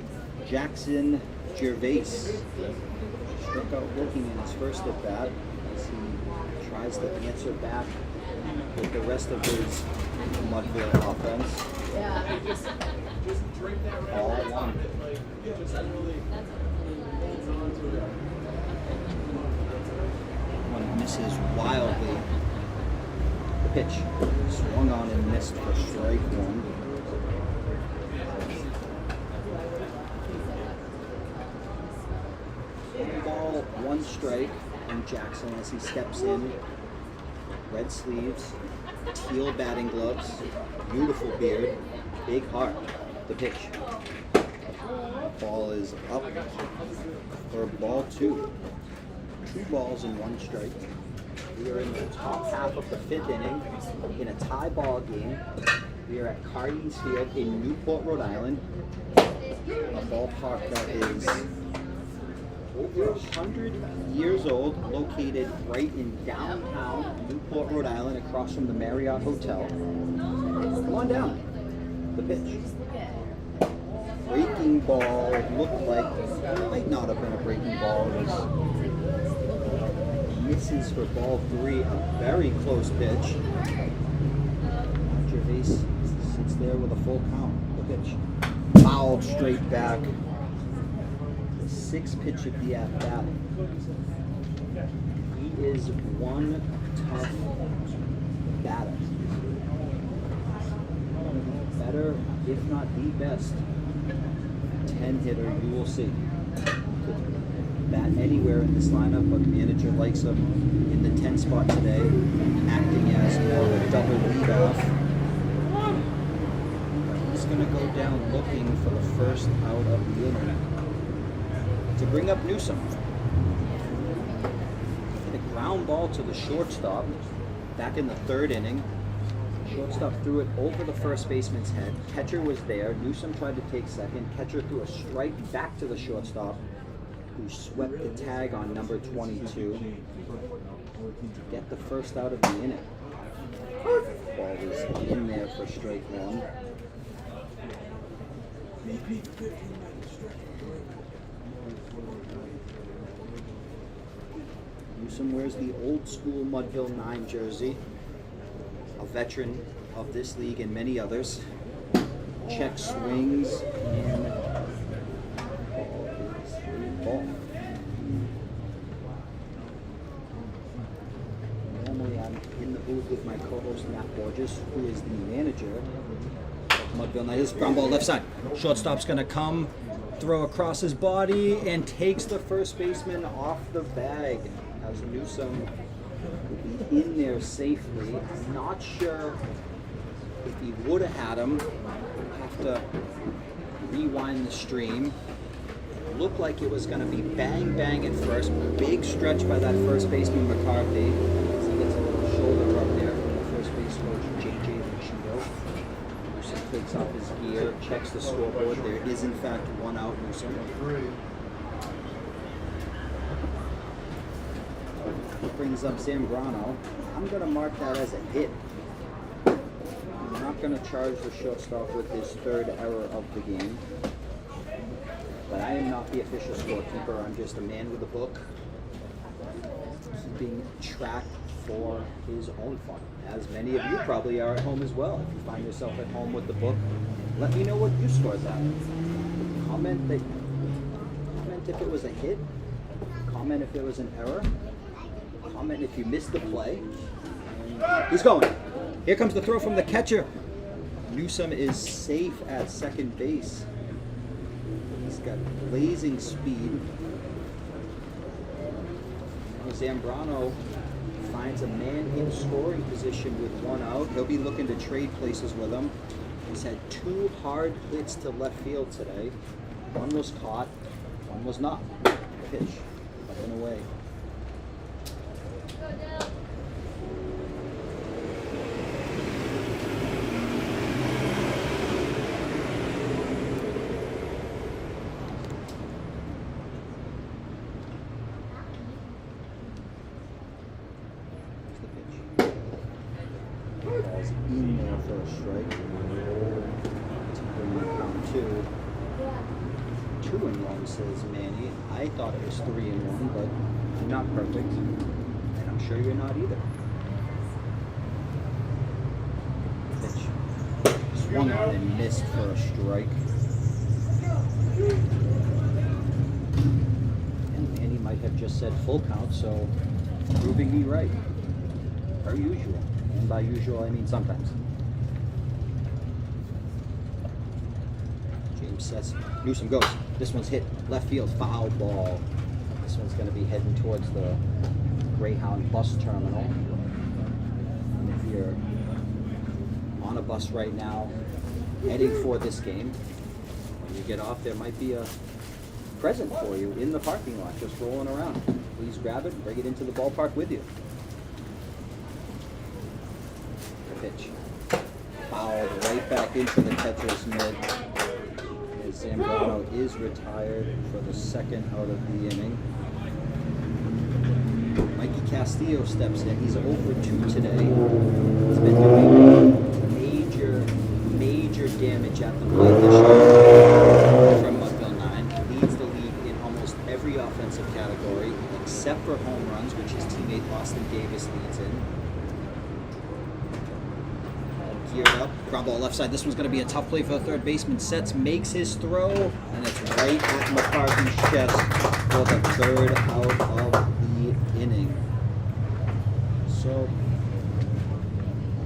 Jackson Gervais. Struck out looking in his first at bat as he tries to answer back with the rest of his Mudville offense. All one. One misses wildly. The pitch swung on and missed for strike 1. Ball, 1 strike from Jackson as he steps in. Red sleeves, teal batting gloves, beautiful beard, big heart. The pitch. Ball is up for ball 2. 2 balls and 1 strike. We are in the top half of the 5th inning in a tie ball game. We are at Cardines Field in Newport, Rhode Island. A ballpark that is over 100 years old, located right in downtown Newport, Rhode Island, across from the Marriott Hotel. Come on down. The pitch. Breaking ball looked like it might not have been a breaking ball. It was misses for ball 3, a very close pitch. Gervais sits there with a full count. The pitch. Fouled straight back. 6th pitch of the at-bat. He is one tough batter. Better, if not the best, 10 hitter you will see. bat anywhere in this lineup, but manager likes him in the 10 spot today, acting as more of a double leadoff. He's going to go down looking for the first out of the inning to bring up Newsom. Hit a ground ball to the shortstop back in the 3rd inning. Shortstop threw it over the first baseman's head. Catcher was there. Newsom tried to take second. Catcher threw a strike back to the shortstop, who swept the tag on number 22 to get the first out of the inning. Ball was in there for strike 1. Newsom wears the old school Mudville 9 jersey. A veteran of this league and many others. Check swings and ball. Normally I'm in the booth with my co-host Matt Borges, who is the manager of Mudville. Now his ground ball left side. Shortstop's gonna come, throw across his body, and takes the first baseman off the bag as Newsom will be in there safely. I'm not sure if he would have had him. We'll have to rewind the stream. It looked like it was going to be bang bang at first. Big stretch by that first baseman McCarthy. As he gets a little shoulder rub there from the first base coach JJ Lucido. Newsom takes off his gear, checks the scoreboard. There is in fact one out. Newsom. Brings up Zambrano. I'm going to mark that as a hit. I'm not going to charge the shortstop with his 3rd error of the game. But I am not the official scorekeeper. I'm just a man with a book, keeping track for his own fun, as many of you probably are at home as well. If you find yourself at home with the book, let me know what you scored that. Comment if it was a hit. Comment if it was an error. Comment if you missed the play. He's going. Here comes the throw from the catcher. Newsom is safe at second base. He's got blazing speed. Zambrano finds a man in scoring position with 1 out. He'll be looking to trade places with him. He's had 2 hard hits to left field today. One was caught, one was not. Pitch, up and away. Ball's in there for a strike. To bring it down 2. 2-1, says Manny. I thought it was 3-1, but I'm not perfect. And I'm sure you're not either. Pitch. Swung on and missed for a strike. And Manny might have just said full count, so proving me right. Per usual. And by usual, I mean sometimes. James says, Newsom goes. This one's hit left field, foul ball. This one's going to be heading towards the Greyhound bus terminal. And if you're on a bus right now, heading for this game, when you get off, there might be a present for you in the parking lot, just rolling around. Please grab it and bring it into the ballpark with you. Pitch. Fouled right back into the catcher's mitt. As Zambrano is retired for the 2nd out of the inning. Mikey Castillo steps in. He's 0-for-2 today. He's been doing major damage at the plate this year from Mudville 9. Leads the league in almost every offensive category except for home runs, which his teammate Austin Davis leads in. Geared up, ground ball left side. This one's going to be a tough play for the 3rd baseman. Sets, makes his throw, and it's right at McCarthy's chest for the 3rd out of the inning. So,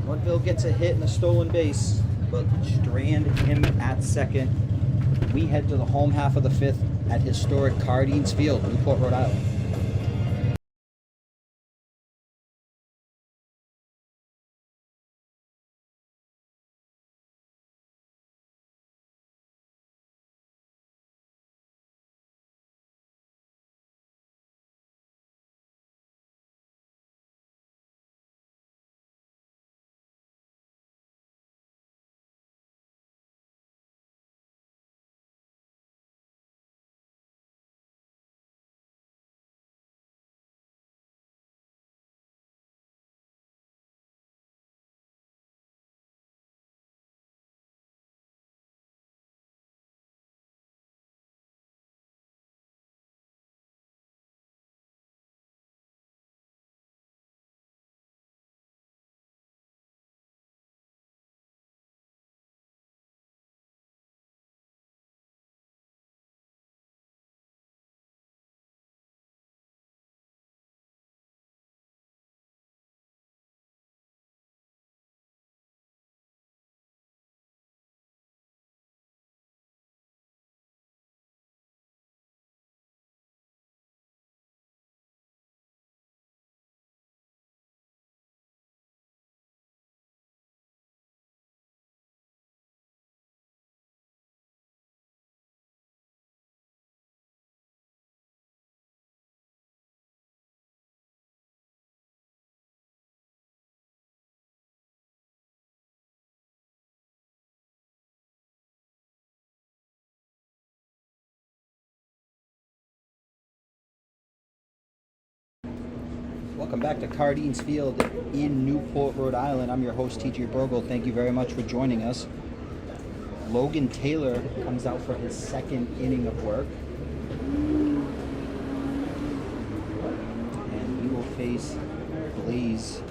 Mudville gets a hit and a stolen base, but strand him at second. We head to the home half of the 5th. at historic Cardines Field, Newport, Rhode Island. Welcome back to Cardines Field in Newport, Rhode Island. I'm your host, TJ BROGLE. Thank you very much for joining us. Logan Taylor comes out for his second inning of work. And he will face Blaze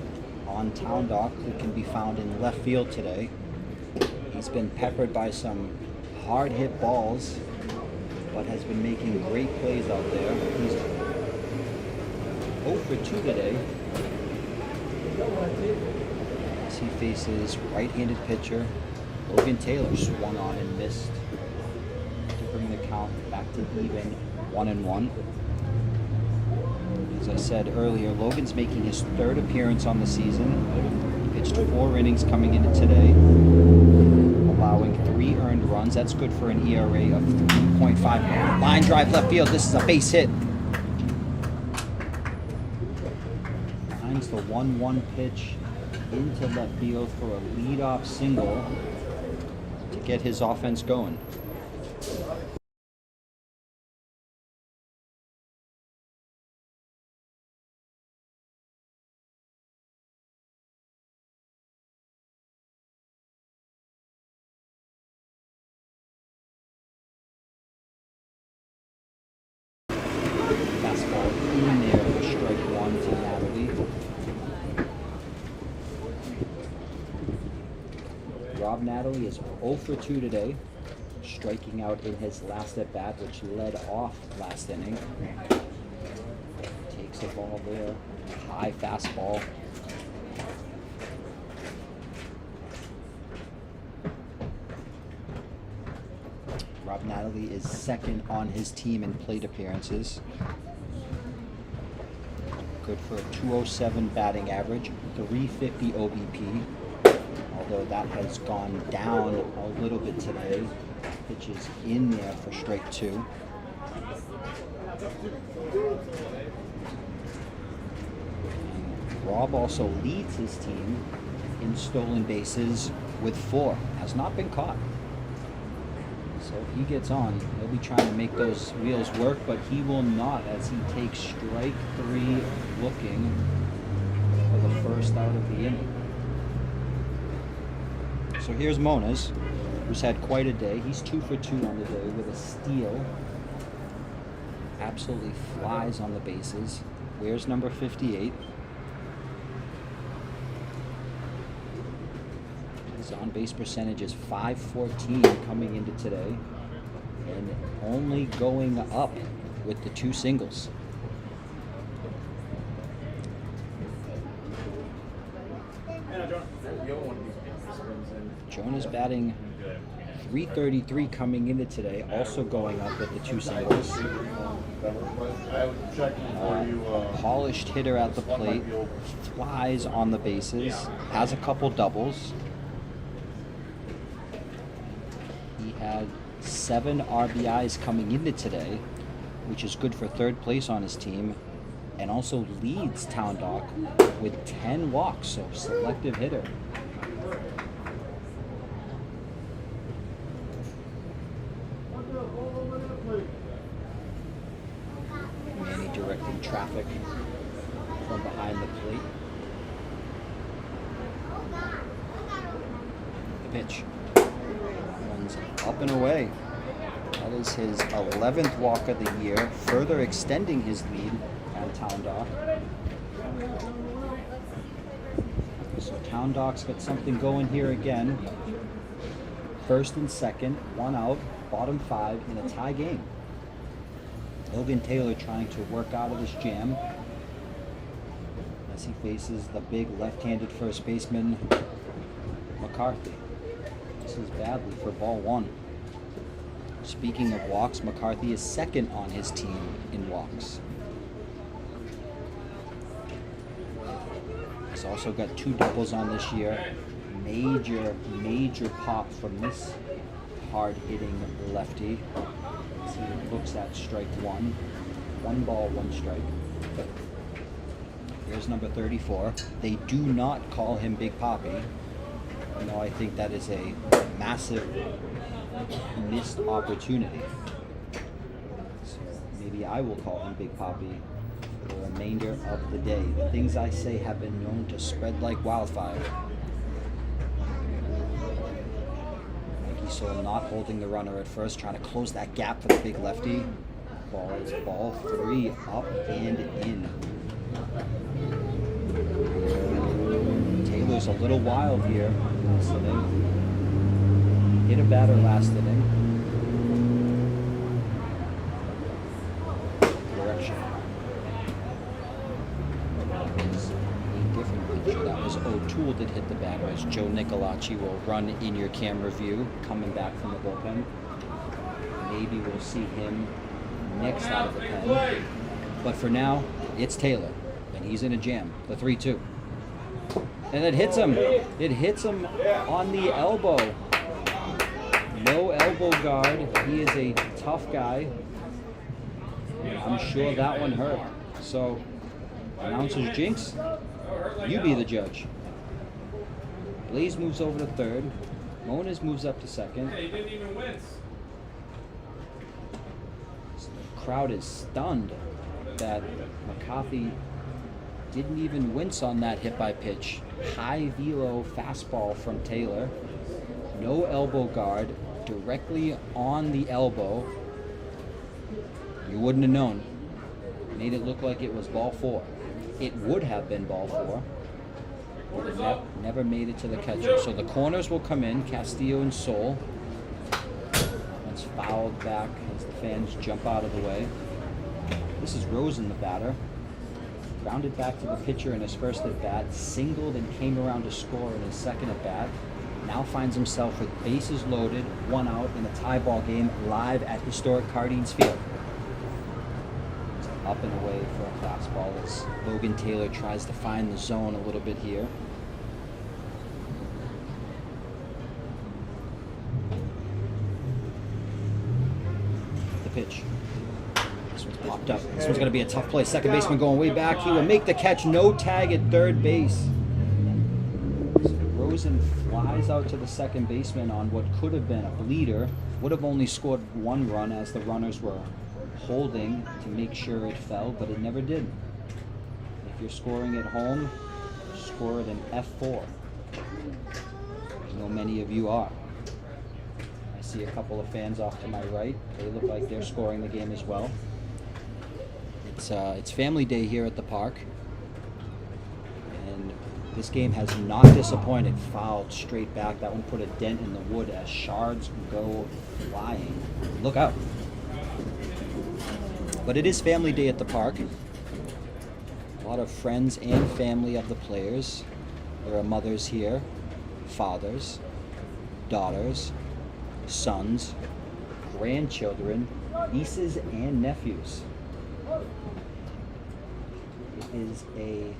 on TOWNDOCK, who can be found in left field today. He's been peppered by some hard hit balls, but has been making great plays out there. He's 0 for 2 today as he faces right-handed pitcher Logan Taylor. Swung on and missed to bring the count back to even 1-1. As I said earlier, Logan's making his third appearance on the season. He pitched 4 innings coming into today, allowing 3 earned runs. That's good for an ERA of 3.5. Line drive left field. This is a base hit. The 1-1 pitch into left field for a leadoff single to get his offense going. Fastball in there for strike 1 to Natalie. Rob Natalie is 0 for 2 today, striking out in his last at bat, which led off last inning. Takes a ball there, high fastball. Rob Natalie is second on his team in plate appearances. Good for a 207 batting average, 350 OBP. Although that has gone down a little bit today. Pitches in there for strike 2. Rob also leads his team in stolen bases with 4. Has not been caught. So if he gets on, he'll be trying to make those wheels work, but he will not as he takes strike 3 looking for the first out of the inning. So here's Moniz, who's had quite a day. He's 2 for 2 on the day with a steal. Absolutely flies on the bases. Wears number 58. His on-base percentage is .514 coming into today, and only going up with the 2 singles. Jonah's batting 333 coming into today, also going up with the 2 singles. I was checking for you. Polished hitter at the plate, flies on the bases, has a couple doubles. He had 7 RBIs coming into today, which is good for 3rd place on his team, and also leads TOWNDOCK with 10 walks, so selective hitter. Manny directing traffic from behind the plate. The pitch. One's up and away. That is his 11th walk of the year, further extending his lead on TOWNDOCK. So TOWNDOCK's got something going here again. 1st and 2nd, 1 out, bottom 5 in a tie game. Logan Taylor trying to work out of this jam as he faces the big left-handed first baseman, McCarthy. This is badly for ball 1. Speaking of walks, McCarthy is 2nd on his team in walks. He's also got 2 doubles on this year. Major pop from this hard-hitting lefty. As he looks at strike 1. 1 ball, 1 strike. Here's number 34. They do not call him Big Papi. No, I think that is a massive missed opportunity. So maybe I will call him Big Papi for the remainder of the day. The things I say have been known to spread like wildfire. Mikey Soul not holding the runner at first, trying to close that gap for the big lefty. Ball is ball 3, up and in. Taylor's a little wild here this inning. Hit a batter last inning. Correction. That was a different pitcher. That was O'Toole that hit the batter, as Joe Nicolacci will run in your camera view coming back from the bullpen. Maybe we'll see him next out of the pen. But for now, it's Taylor, and he's in a jam. The 3-2. And it hits him. It hits him on the elbow. No elbow guard. He is a tough guy. I'm sure that one hurt. So, announcers Jinx, you be the judge. Blaze moves over to 3rd. Moniz moves up to 2nd. He didn't even wince. The crowd is stunned that McCarthy didn't even wince on that hit by pitch. High velo fastball from Taylor. No elbow guard, directly on the elbow. You wouldn't have known. Made it look like it was ball 4. It would have been ball 4. But it never made it to the catcher. So the corners will come in, Castillo and Soul. It's fouled back as the fans jump out of the way. This is Rosen, the batter. Grounded back to the pitcher in his first at-bat, singled and came around to score in his second at-bat. Now finds himself with bases loaded, 1 out in a tie ball game live at historic Cardines Field. It's up and away for a fastball as Logan Taylor tries to find the zone a little bit here. The pitch. This one's popped up. This one's going to be a tough play. Second baseman going way back. He will make the catch. No tag at 3rd base. So Rosen flies out to the second baseman on what could have been a bleeder. Would have only scored 1 run as the runners were holding to make sure it fell, but it never did. If you're scoring at home, score it in F4. I know many of you are. I see a couple of fans off to my right. They look like they're scoring the game as well. It's family day here at the park, and this game has not disappointed. Fouled straight back. That one put a dent in the wood as shards go flying. Look out. But it is family day at the park. A lot of friends and family of the players. There are mothers here, fathers, daughters, sons, grandchildren, nieces, and nephews. It is a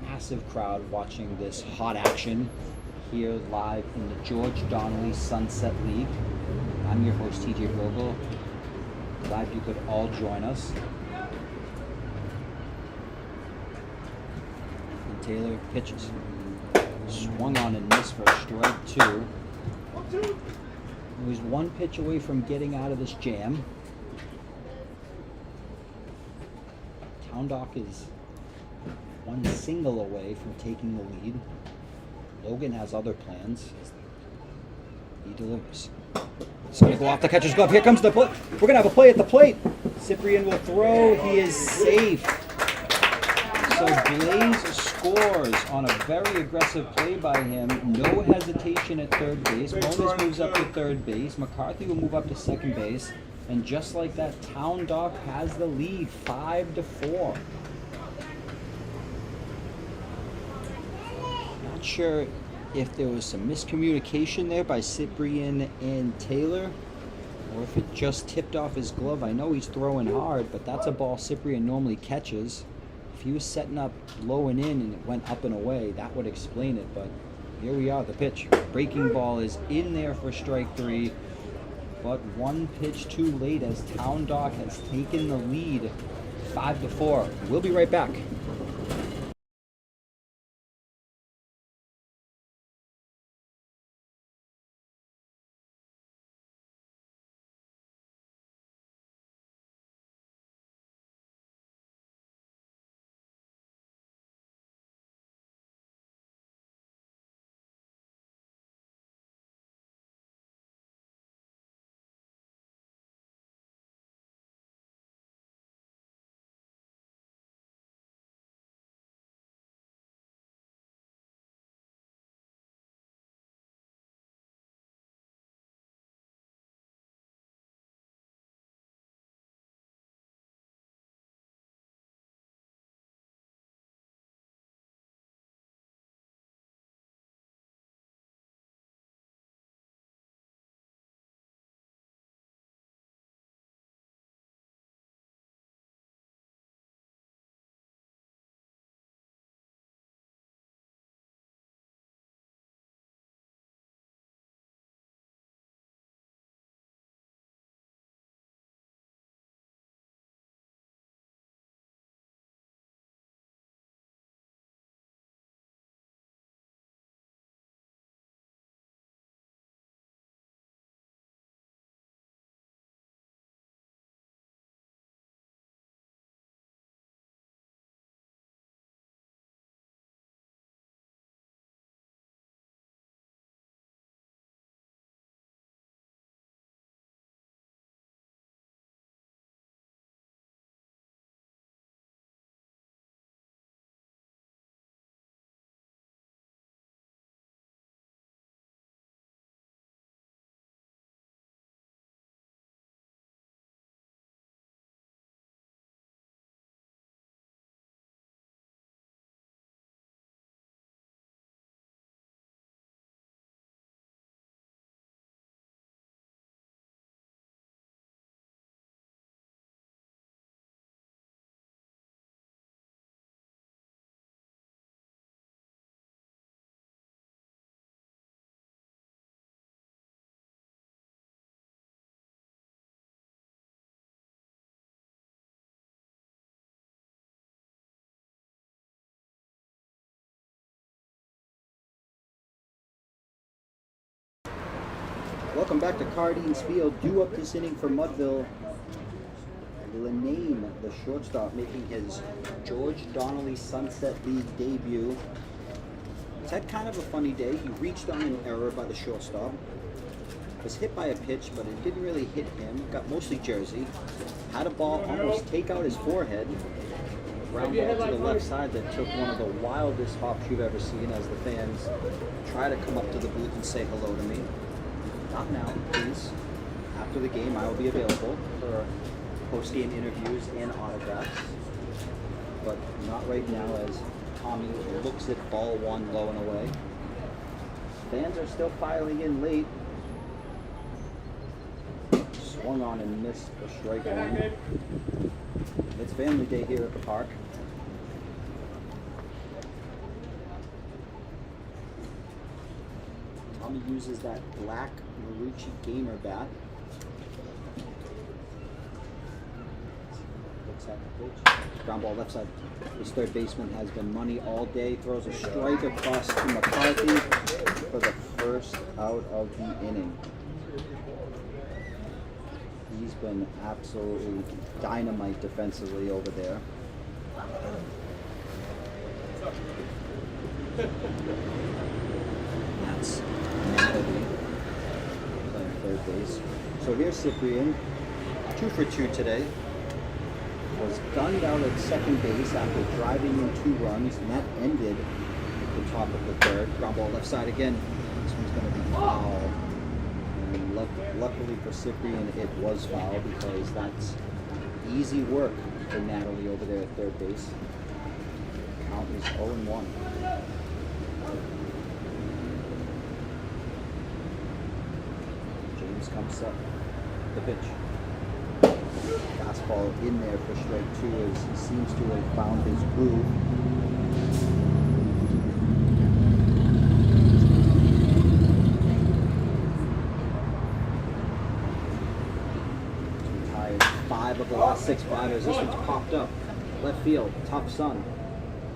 massive crowd watching this hot action here live in the George Donnelly Sunset League. I'm your host, TJ BROGLE. Glad you could all join us. And Taylor pitches. Swung on and missed for strike 2. He was one pitch away from getting out of this jam. TOWNDOCK is one single away from taking the lead. Logan has other plans. He delivers. It's going to go off the catcher's glove. Here comes the play. We're going to have a play at the plate. Cyprian will throw. He is safe. So Blaze scores on a very aggressive play by him. No hesitation at third base. Bonus moves up to third base. McCarthy will move up to second base. And just like that, TOWNDOCK has the lead, 5-4. Not sure if there was some miscommunication there by Cyprian and Taylor, or if it just tipped off his glove. I know he's throwing hard, but that's a ball Cyprian normally catches. If he was setting up low and in and it went up and away, that would explain it. But here we are, the pitch. Breaking ball is in there for strike 3, but one pitch too late as TOWNDOCK has taken the lead, 5-4. We'll be right back. Welcome back to Cardines Field. Due up this inning for Mudville, Lenane, the shortstop, making his George Donnelly Sunset League debut. He's had kind of a funny day. He reached on an error by the shortstop. Was hit by a pitch, but it didn't really hit him. Got mostly jersey. Had a ball almost take out his forehead. Ground ball to the left side that took one of the wildest hops you've ever seen as the fans try to come up to the booth and say hello to me. Not now, please. After the game, I will be available for post-game interviews and autographs. But not right now as Tommy looks at ball 1 low and away. Fans are still filing in late. Swung on and missed for strike one. It's family day here at the park. Tommy uses that black Marucci Gamer bat. Looks at the pitch. Ground ball left side. His third baseman has been money all day. Throws a strike across to McCarthy for the first out of the inning. He's been absolutely dynamite defensively over there. That's Natalie playing third base. So here's Cyprian, 2 for 2 today. Was gunned out at second base after driving in 2 runs, and that ended at the top of the third. Ground ball left side again. This one's going to be foul. And luckily for Cyprian, it was foul because that's easy work for Natalie over there at third base. Count is 0-1. James comes up. The pitch. Fastball in there for strike 2 as he seems to have found his groove. He's retired 5 of the last 6 batters. This one's popped up. Left field, tough sun.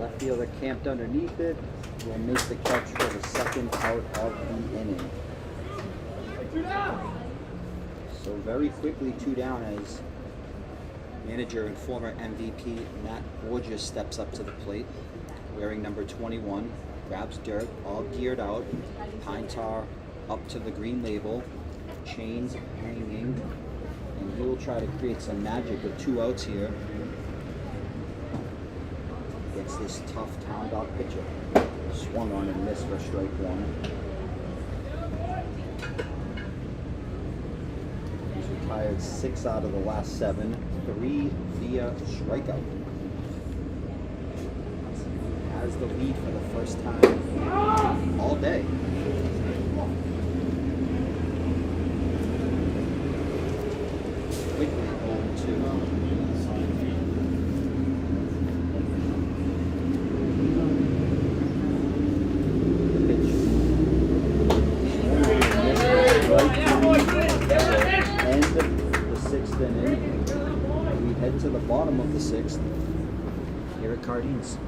Left fielder camped underneath it. Will make the catch for the second out of the inning. So very quickly 2 down as manager and former MVP Matt Borges steps up to the plate, wearing number 21, grabs dirt, all geared out, pine tar up to the green label, chains hanging, and he will try to create some magic with 2 outs here against this tough TOWNDOCK pitcher. Swung on and missed for strike 1. Retired 6 out of the last 7, 3 via strikeout. Has the lead for the first time all day. Quickly 0-2. We head to the bottom of the 6th here at Cardines.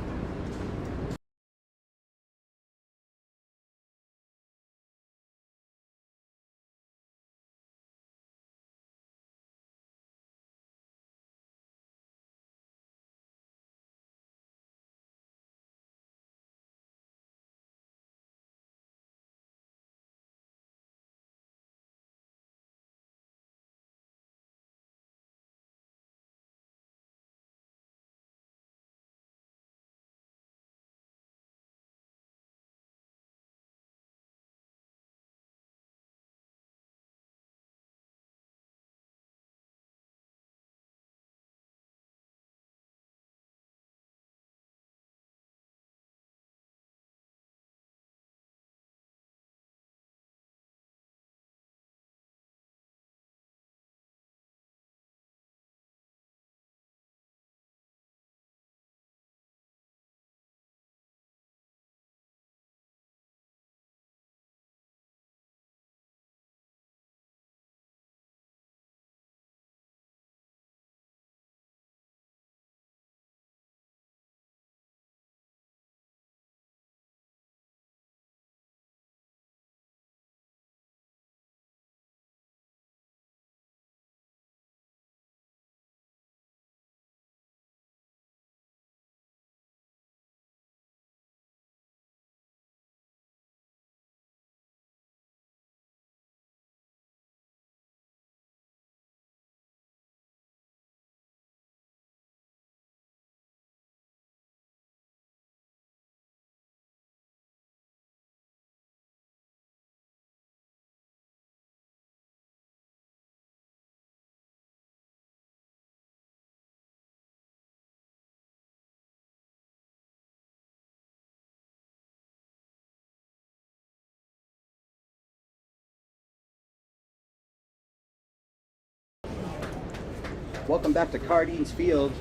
Welcome back to Cardines Field.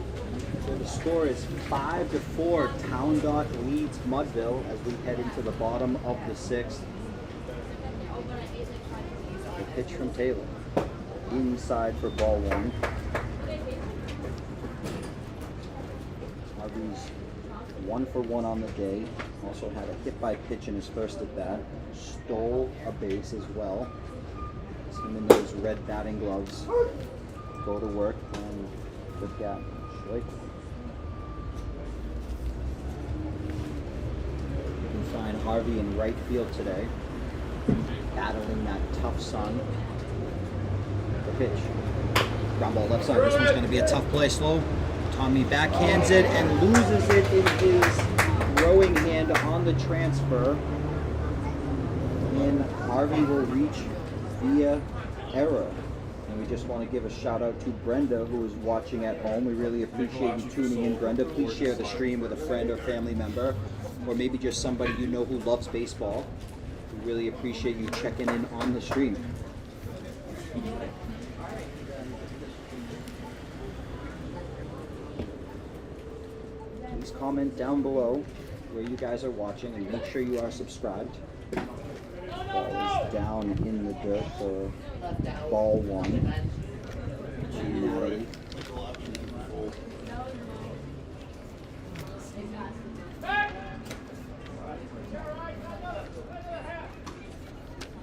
So the score is 5-4. TOWNDOCK leads Mudville as we head into the bottom of the 6th. The pitch from Taylor. Inside for ball 1. Harvey's 1 for 1 on the day. Also had a hit by pitch in his first at bat. Stole a base as well. Him in those red batting gloves. Go to work and good gap. Strike. You can find Harvey in right field today, battling that tough sun. The pitch. Ground ball left side. This one's going to be a tough play. Slow. Tommy backhands it and loses it in his throwing hand on the transfer. And Harvey will reach via error. And we just want to give a shout out to Brenda, who is watching at home. We really appreciate you tuning in, Brenda. Please share the stream with a friend or family member, or maybe just somebody you know who loves baseball. We really appreciate you checking in on the stream. Please comment down below where you guys are watching and make sure you are subscribed. Ball is down in the dirt for ball 1. Natalie.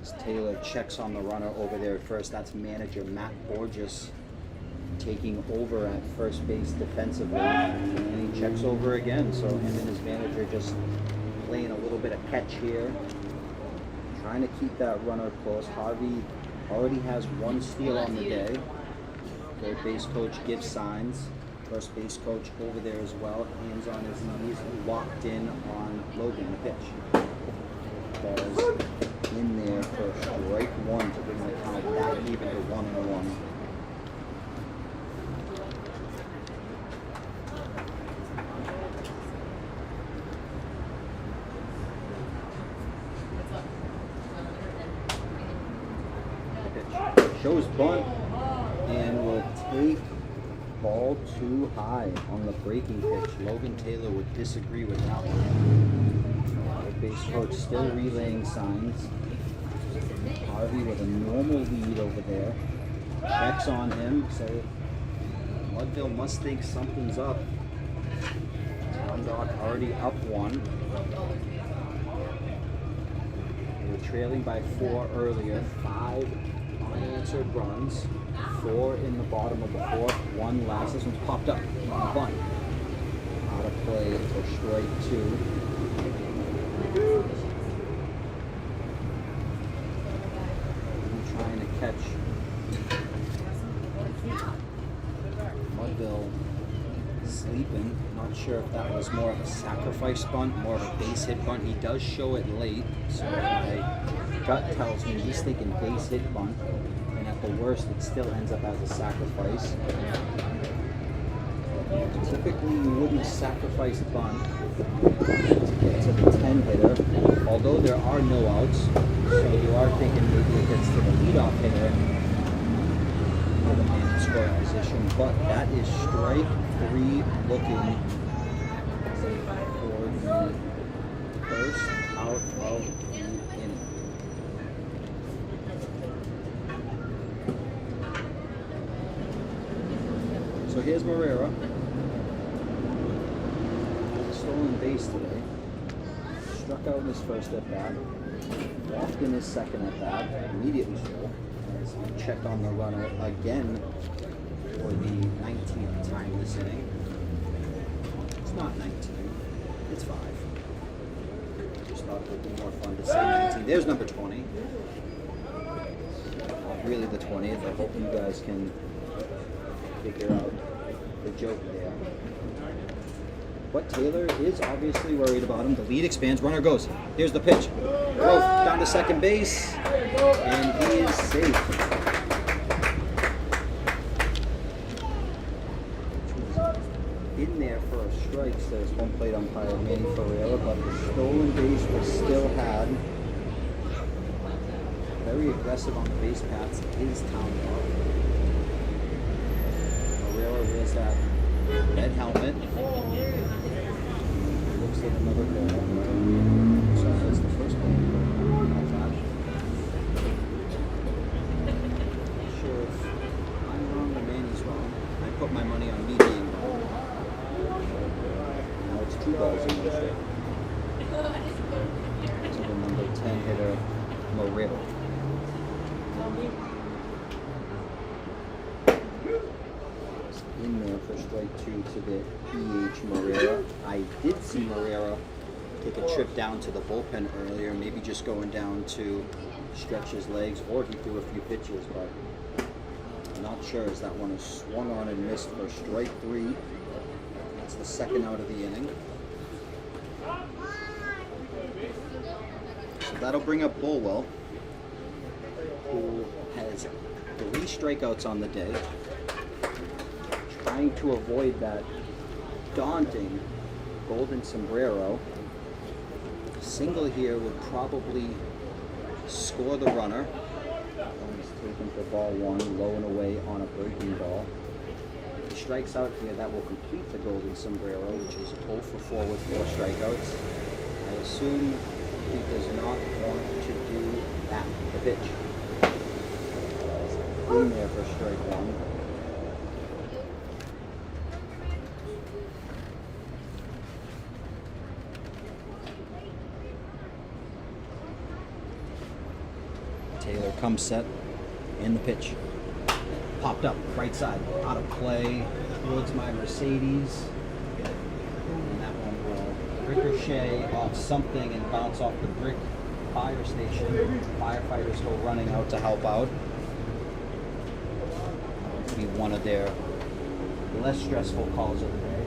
As Taylor checks on the runner over there at first. That's manager Matt Borges taking over at first base defensively. And he checks over again. So him and his manager just playing a little bit of catch here. Trying to keep that runner close. Harvey already has 1 steal on the day. Third base coach gives signs. First base coach over there as well. Hands on his knees, locked in on Logan, the pitch. Ball's in there for strike 1 to bring the count back even to 1-1. Shows bunt and will take ball 2 high on the breaking pitch. Logan Taylor would disagree with that one. The base coach still relaying signs. Harvey with a normal lead over there. Checks on him, so Mudville must think something's up. TOWNDOCK already up 1. They were trailing by 4 earlier. 5 unanswered runs, 4 in the bottom of the 4th, 1 last. This one's popped up on the bunt. Out of play for strike 2. Trying to catch Mudville sleeping. Not sure if that was more of a sacrifice bunt, more of a base hit bunt. He does show it late, so my gut tells me he's thinking base hit bunt, and at the worst it still ends up as a sacrifice. Typically you wouldn't sacrifice a bunt to get to the 10 hitter, although there are no outs, so you are thinking maybe it gets to the leadoff hitter for the man in scoring position, but that is strike 3 looking for the first out of the inning. So here's Marrera. Stolen base today. Struck out in his first at bat. Walked in his second at bat. Immediately so. As he checked on the runner again for the 19th time this inning. It's not 19. It's 5. Just thought it would be more fun to say 19. There's number 20. Really the 20th. I hope you guys can figure out the joke there. But Taylor is obviously worried about him. The lead expands. Runner goes. Here's the pitch. Grove down to second base. And he is safe. In there for a strike, says home plate umpire Manny Ferreira, but the stolen base was still had. Very aggressive on the base paths is TOWNDOCK. there's that red helmet. Looks like another ball. So that's the first ball. Not sure if I'm wrong or Manny's wrong. I put my money on me being wrong. Now it's 2 balls in one strike. To the number 10 hitter, Moreno. In there for strike 2 to the EH Morera. I did see Morera take a trip down to the bullpen earlier, maybe just going down to stretch his legs, or he threw a few pitches, but I'm not sure as that one is swung on and missed for strike 3. That's the second out of the inning. So that'll bring up Bulwell, who has 3 strikeouts on the day. Trying to avoid that daunting golden sombrero. Single here would probably score the runner. He's taken for ball 1, low and away on a breaking ball. If he strikes out here, that will complete the golden sombrero, which is 0 for 4 with 4 strikeouts. I assume he does not want to do that, the pitch. In there for strike 1. Taylor comes set in the pitch. Popped up, right side, out of play towards my Mercedes. And that one will ricochet off something and bounce off the brick fire station. Firefighters go running out to help out. That'll be one of their less stressful calls of the day.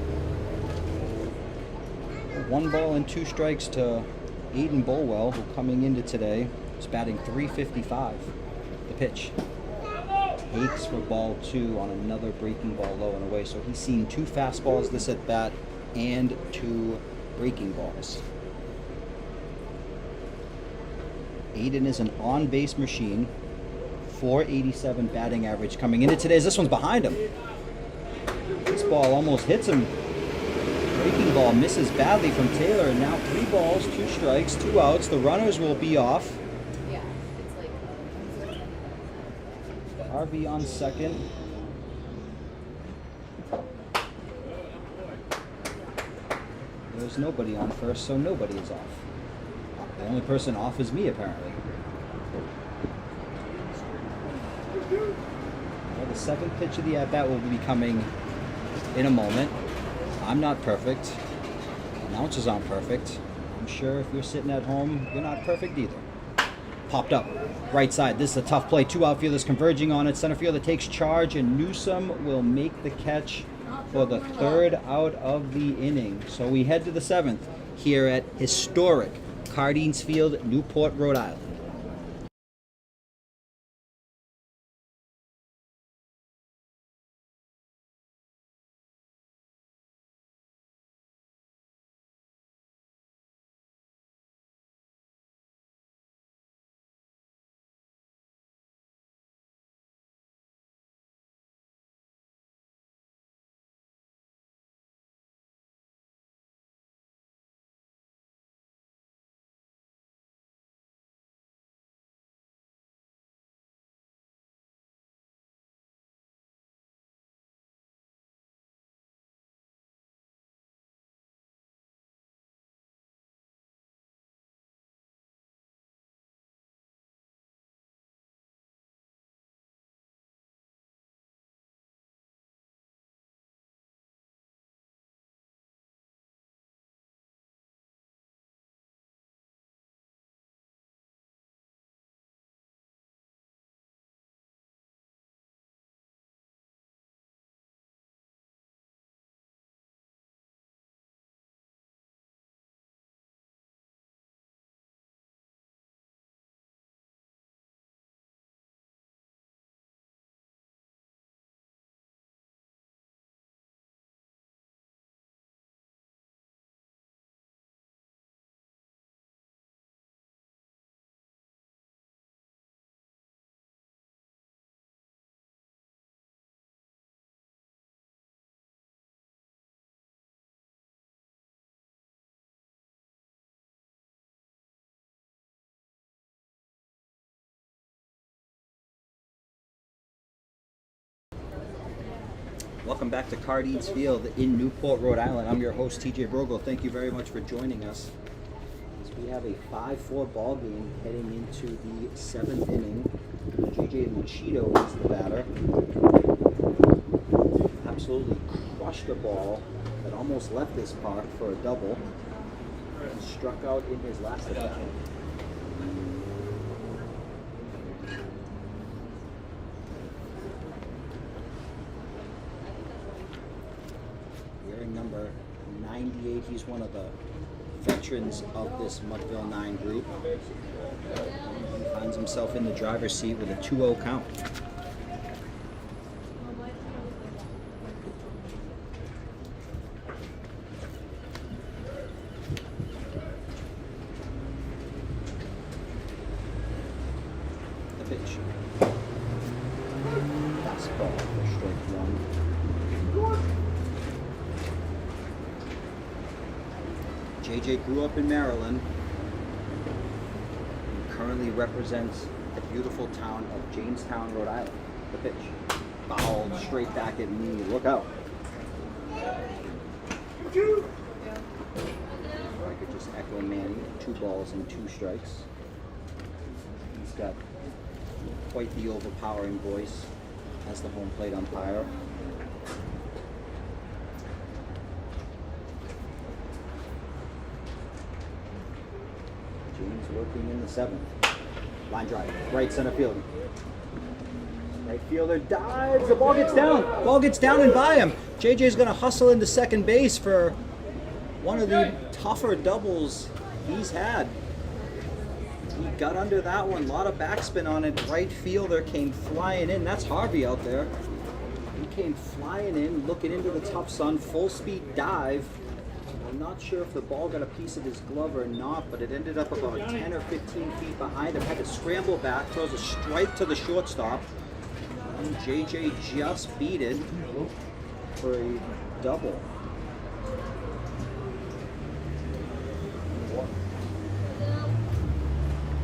1 ball and 2 strikes to Aiden Bulwell, who coming into today is batting .355. The pitch. Takes for ball 2 on another breaking ball low and away. So he's seen 2 fastballs this at bat and 2 breaking balls. Aiden is an on-base machine. .487 batting average coming into today. This one's behind him. This ball almost hits him. Breaking ball misses badly from Taylor, and now 3 balls, 2 strikes, 2 outs. The runners will be off. Yeah, it's like RB on second. There's nobody on first, so nobody is off. The only person off is me, apparently. Well, the 7th pitch of the at-bat will be coming in a moment. I'm not perfect. Announcers aren't perfect. I'm sure if you're sitting at home, you're not perfect either. Popped up, right side. This is a tough play. 2 outfielders converging on it. Center fielder takes charge, and Newsome will make the catch for the 3rd out of the inning. So we head to the 7th here at historic Cardines Field, Newport, Rhode Island. Welcome back to Cardines Field in Newport, Rhode Island. I'm your host, TJ Brogle. Thank you very much for joining us. As we have a 5-4 ball game heading into the 7th inning. JJ Lucido is the batter. Absolutely crushed the ball that almost left this park for a double. He struck out in his last at bat. Wearing number 98, he's one of the veterans of this MUDVILLE 9 group. He finds himself in the driver's seat with a 2-0 count. The pitch. Fastball for strike one. JJ grew up in Maryland and currently represents the beautiful town of Jamestown, Rhode Island. The pitch. Fouled straight back at me. Look out. I could just echo Manny. 2 balls and 2 strikes. He's got quite the overpowering voice as the home plate umpire. James working in the 7th. Line drive, right center field. Right fielder dives, the ball gets down. Ball gets down and by him. JJ's gonna hustle into second base for one of the tougher doubles he's had. He got under that one, a lot of backspin on it. Right fielder came flying in. That's Harvey out there. He came flying in, looking into the tough sun, full speed dive. I'm not sure if the ball got a piece of his glove or not, but it ended up about 10 or 15 feet behind him. Had to scramble back, throws a strike to the shortstop. And JJ just beat it for a double.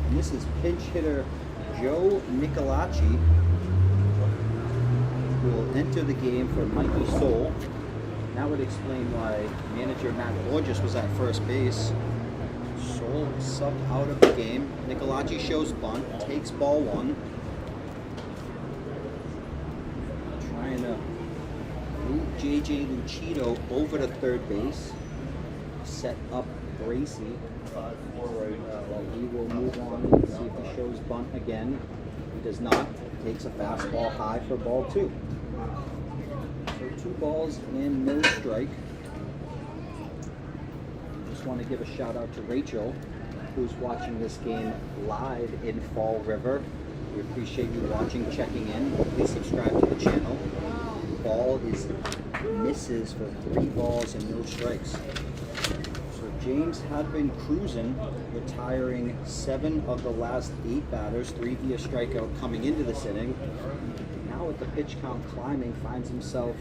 And this is pinch hitter Joe Nicolacci, who will enter the game for Mikey Soul. That would explain why manager Matt Borges was at first base. Soul subbed out of the game. Nicolacci shows bunt, takes ball 1. Trying to move JJ Lucido over to third base. Set up Gracie. He will move on and see if he shows bunt again. He does not. Takes a fastball high for ball 2. So 2 balls and no strike. Just want to give a shout out to Rachel, who's watching this game live in Fall River. We appreciate you watching, checking in. Please subscribe to the channel. Ball is misses for 3 balls and no strikes. So James had been cruising, retiring 7 of the last 8 batters, 3 via strikeout coming into this inning. Now with the pitch count climbing, finds himself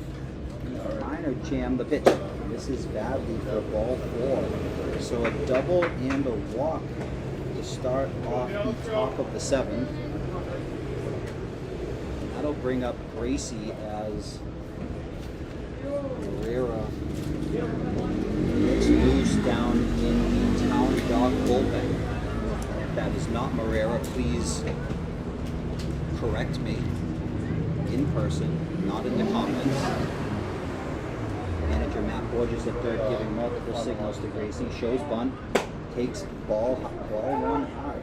in a minor jam. The pitch misses badly for ball 4. So a double and a walk to start off the top of the 7th. That'll bring up Gracie as Herrera gets loose down in the TOWNDOCK bullpen. If that is not Herrera, please correct me in person, not in the comments. Manager Matt Borges at third, giving multiple signals to Gracie. Shows bunt, takes ball 1 high.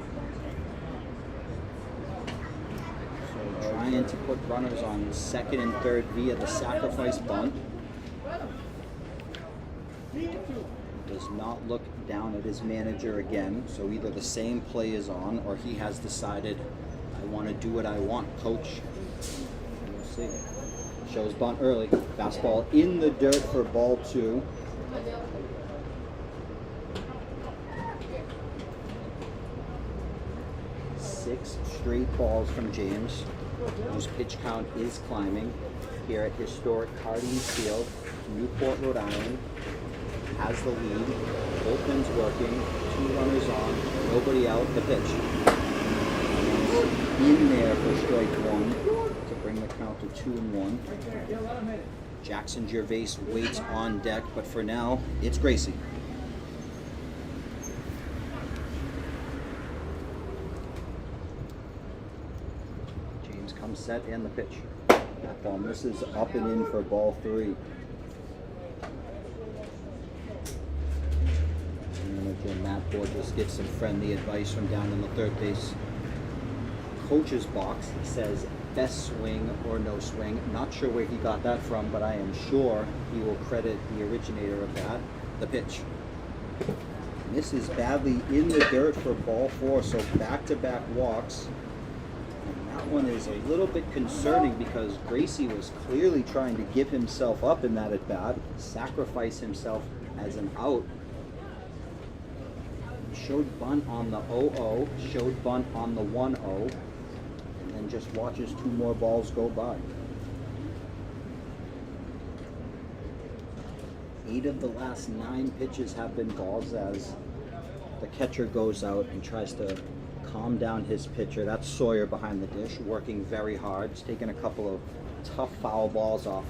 So trying to put runners on second and third via the sacrifice bunt. Does not look down at his manager again. So either the same play is on, or he has decided, I want to do what I want, coach. We'll see. Shows bunt early. Fastball in the dirt for ball 2. Six straight balls from James, whose pitch count is climbing here at historic Cardines Field, Newport, Rhode Island. Has the lead. Bullpen's working. 2 runners on. Nobody out. The pitch. In there for strike 1 to bring the count to 2-1. Jackson Gervais waits on deck, but for now, it's Gracie. James comes set and the pitch. That ball misses up and in for ball 3. And Matt Borges gets some friendly advice from down in the third base coach's box. He says best swing or no swing. Not sure where he got that from, but I am sure he will credit the originator of that. The pitch. Misses badly in the dirt for ball 4, so back-to-back walks. And that one is a little bit concerning because Gracie was clearly trying to give himself up in that at-bat, sacrifice himself as an out. Showed bunt on the 0-0, showed bunt on the 1-0, and then just watches 2 more balls go by. 8 of the last 9 pitches have been balls as the catcher goes out and tries to calm down his pitcher. That's Sawyer behind the dish, working very hard. He's taken a couple of tough foul balls off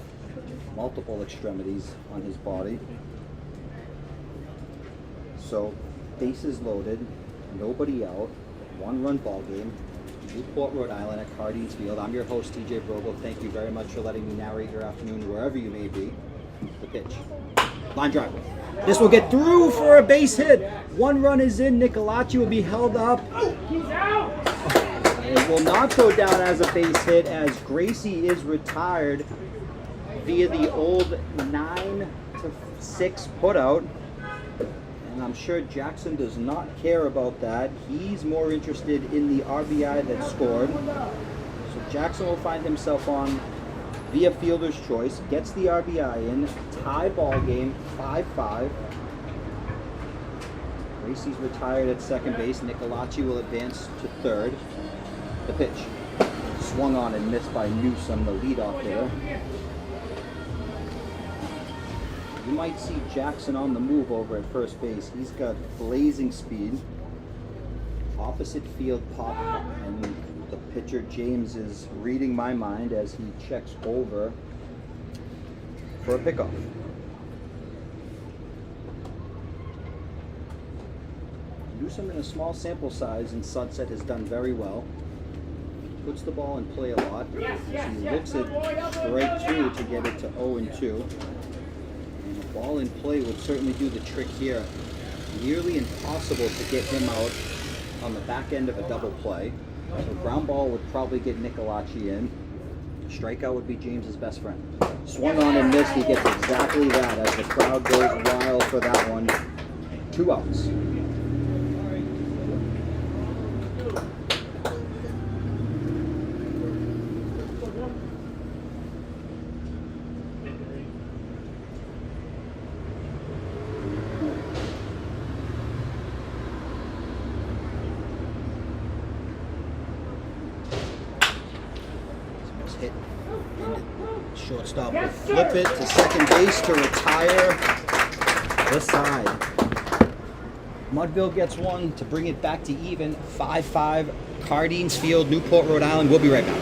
multiple extremities on his body. So, bases loaded, nobody out, 1-run ball game, Newport, Rhode Island at Cardines Field. I'm your host, TJ Brogle. Thank you very much for letting me narrate your afternoon wherever you may be. The pitch. Line drive. This will get through for a base hit. 1 run is in. Nicolacci will be held up. He's out. It will not go down as a base hit as Gracie is retired via the old 9-6 putout. And I'm sure Jackson does not care about that. He's more interested in the RBI that scored. So Jackson will find himself on via fielder's choice, gets the RBI in, tie ball game, 5-5. Gracie's retired at second base. Nicolacci will advance to third. The pitch. Swung on and missed by Newsom, the leadoff hitter. You might see Jackson on the move over at first base. He's got blazing speed. Opposite field pop, and the pitcher James is reading my mind as he checks over for a pickoff. Newsom in a small sample size in Sunset has done very well. Puts the ball in play a lot. He looks at strike 2 to get it to 0-2. Ball in play would certainly do the trick here. Nearly impossible to get him out on the back end of a double play. So ground ball would probably get Nicolacci in. Strikeout would be James's best friend. Swung on and missed. He gets exactly that as the crowd goes wild for that one. 2 outs. Hit and shortstop will flip it to second base to retire the side. Mudville gets one to bring it back to even. 5-5, Cardines Field, Newport, Rhode Island. We'll be right back.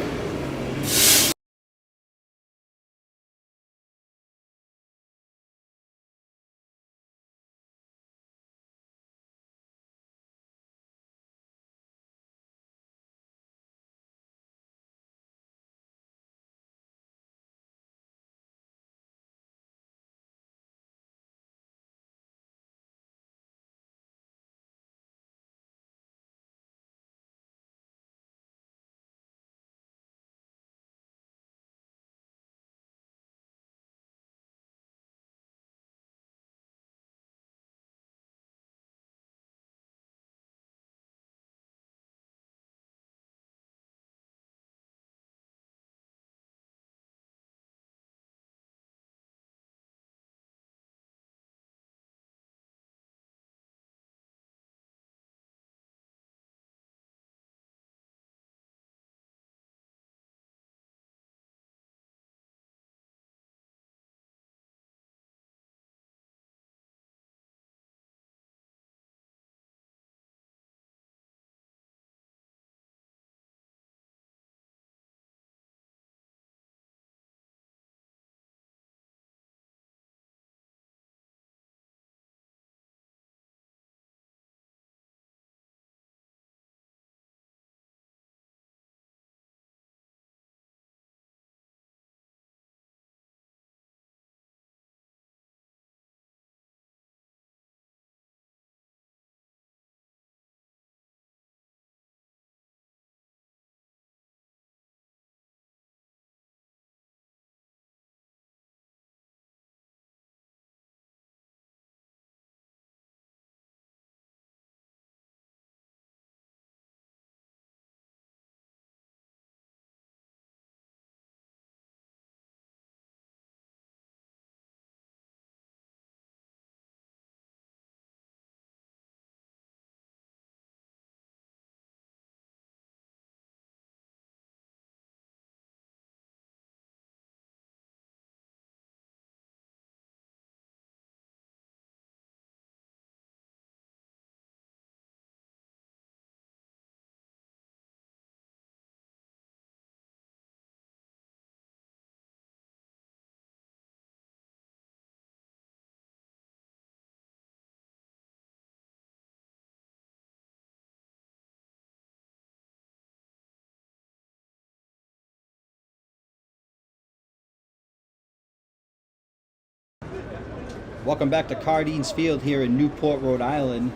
Welcome back to Cardines Field here in Newport, Rhode Island.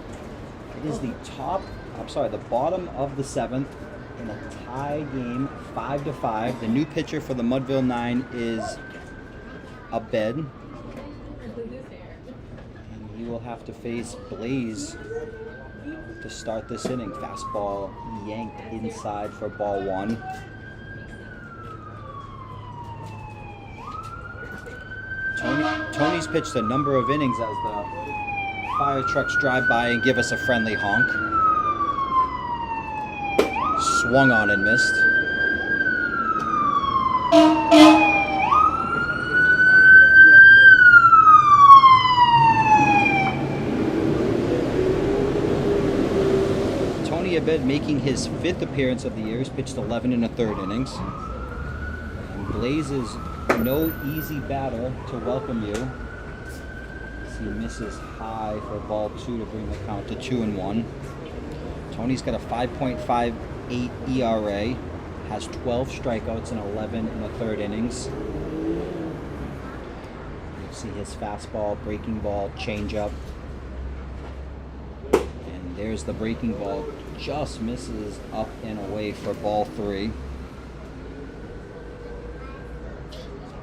It is the bottom of the 7th in a tie game, 5-5. The new pitcher for the Mudville 9 is Abed. And he will have to face Blaze to start this inning. Fastball yanked inside for ball 1. Tony's pitched a number of innings as the fire trucks drive by and give us a friendly honk. Swung on and missed. Tony Abed making his 5th appearance of the year. He's pitched 11 1/3 innings. And Blaze is no easy batter to welcome you. As he misses high for ball 2 to bring the count to 2-1. Tony's got a 5.58 ERA, has 12 strikeouts in 11 1/3 innings. You'll see his fastball, breaking ball, changeup. And there's the breaking ball, just misses up and away for ball 3.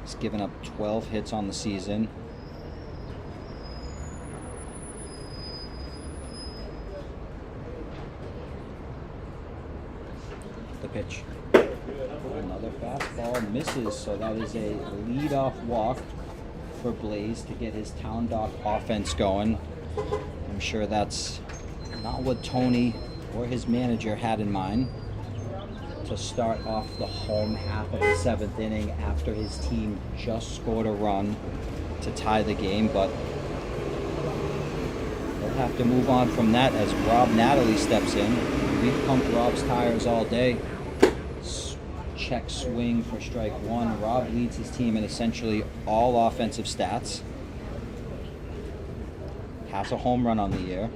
He's given up 12 hits on the season. The pitch. Another fastball misses, so that is a leadoff walk for Blaze to get his TOWNDOCK offense going. I'm sure that's not what Tony or his manager had in mind to start off the home half of the 7th inning after his team just scored a run to tie the game, but they'll have to move on from that as Rob Natalie steps in. We've pumped Rob's tires all day. Check swing for strike 1. Rob leads his team in essentially all offensive stats. Has a home run on the year.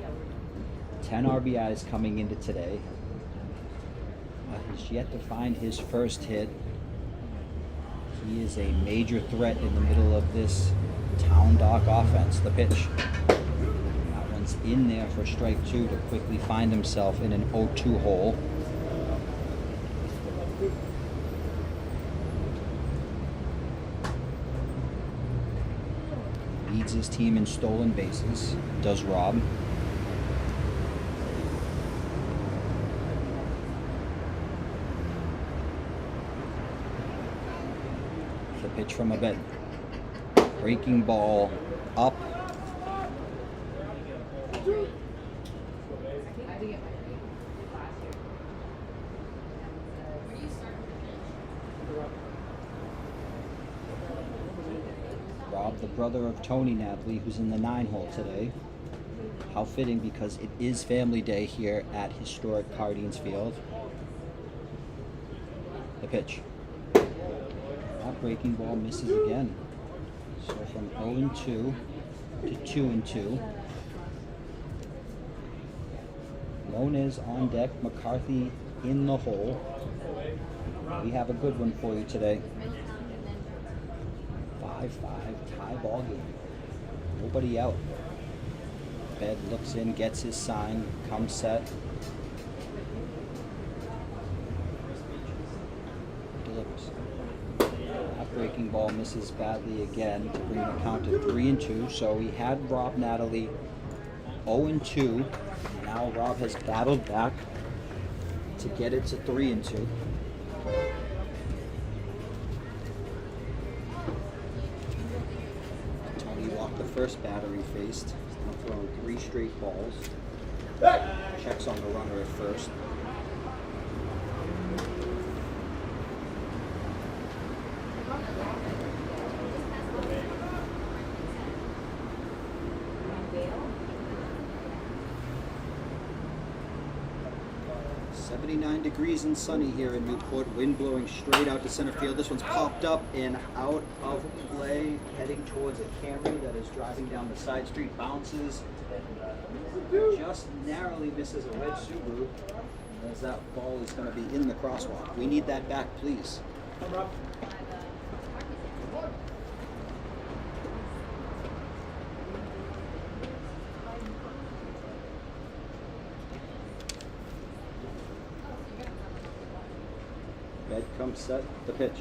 10 RBIs coming into today. He's yet to find his first hit. He is a major threat in the middle of this TOWNDOCK offense. The pitch. That one's in there for strike 2 to quickly find himself in an 0-2 hole. Leads his team in stolen bases, does Rob. The pitch from Abed. Breaking ball up. Rob, the brother of Tony Natalie, who's in the 9 hole today. How fitting, because it is family day here at historic Cardines Field. The pitch. That breaking ball misses again. So from 0-2 to 2-2. Moniz on deck, McCarthy in the hole. We have a good one for you today. 5-5 tie ball game. Nobody out. Bed looks in, gets his sign, comes set. Delivers. That breaking ball misses badly again to bring the count to 3-2. So we had Rob Natalie 0-2. Now Rob has battled back to get it to 3-2. The first batter he faced, throwing 3 straight balls. Checks on the runner at first. .79 degrees and sunny here in Newport. Wind blowing straight out to center field. This one's popped up and out of play, heading towards a Camry that is driving down the side street. Bounces, just narrowly misses a red Subaru, as that ball is going to be in the crosswalk. We need that back, please. Bed comes set, the pitch.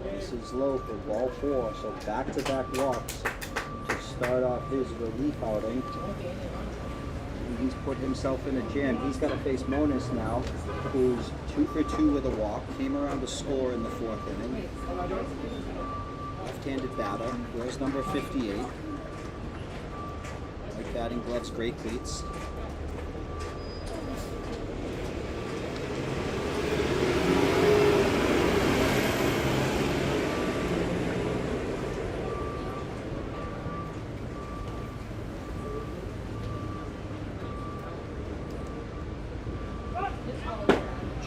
This is low for ball 4, so back-to-back walks to start off his relief outing. And he's put himself in a jam. He's got to face Monis now, who's 2 for 2 with a walk. Came around to score in the 4th inning. Left-handed batter. Wears number 58. Like batting gloves, great cleats.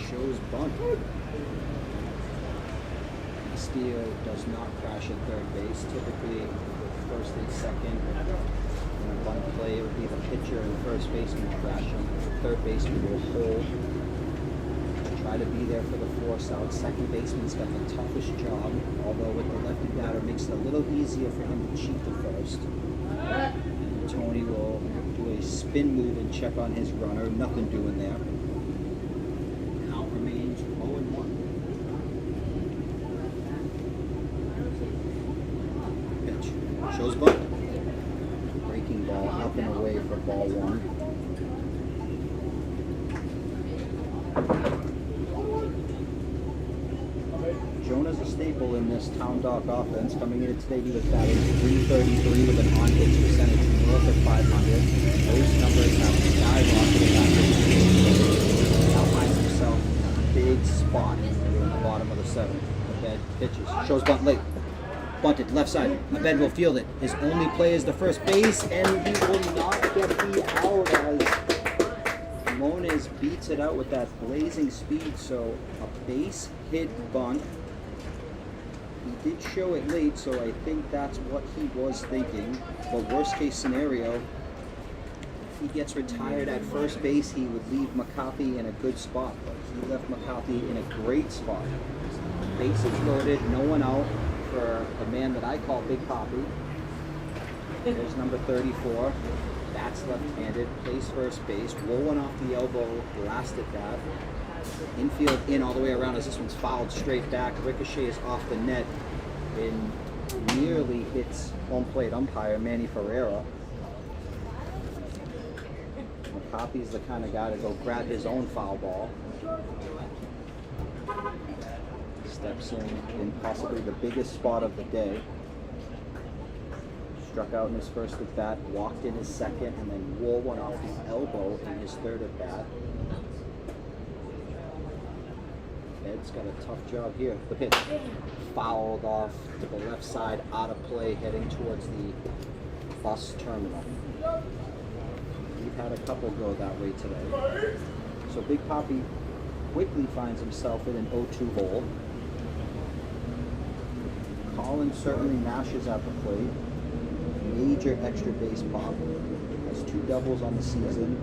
Shows bunt. Castillo does not crash at third base. Typically, first and second. In a bunt play, it would be the pitcher and first baseman crashing. Third baseman will hold. Try to be there for the force out. Second baseman's got the toughest job, although with the lefty batter, it makes it a little easier for him to cheat the first. And Tony will do a spin move and check on his runner. Nothing doing there. Remains 0-1. Pitch. Shows bunt. Breaking ball up and away for ball 1. Jonah's a staple in this TOWNDOCK offense. Coming in today, he was batting .333 with an on-base percentage north of 500. Those numbers have skyrocketed after the now finds himself big spot in the bottom of the 7th. Abed pitches. Shows bunt late. Bunted, left side. Abed will field it. His only play is the first base, and he will not get the out as Moniz beats it out with that blazing speed. So a base hit bunt. He did show it late, so I think that's what he was thinking. But worst case scenario, if he gets retired at first base, he would leave McCarthy in a good spot. But he left McCarthy in a great spot. Bases loaded, no one out for the man that I call Big Poppy. There's number 34. That's left-handed, plays first base. Roll one off the elbow, last at that. Infield in all the way around as this one's fouled straight back. Ricochets off the net and nearly hits home plate umpire Manny Ferreira. McCarthy's the kind of guy to go grab his own foul ball. Steps in possibly the biggest spot of the day. Struck out in his first at bat, walked in his second, and then wore one off the elbow in his third at bat. Ed's got a tough job here. The pitch fouled off to the left side, out of play, heading towards the bus terminal. We've had a couple go that way today. So Big Poppy quickly finds himself in an 0-2 hole. Collins certainly mashes at the plate. Major extra base pop. Has 2 doubles on the season.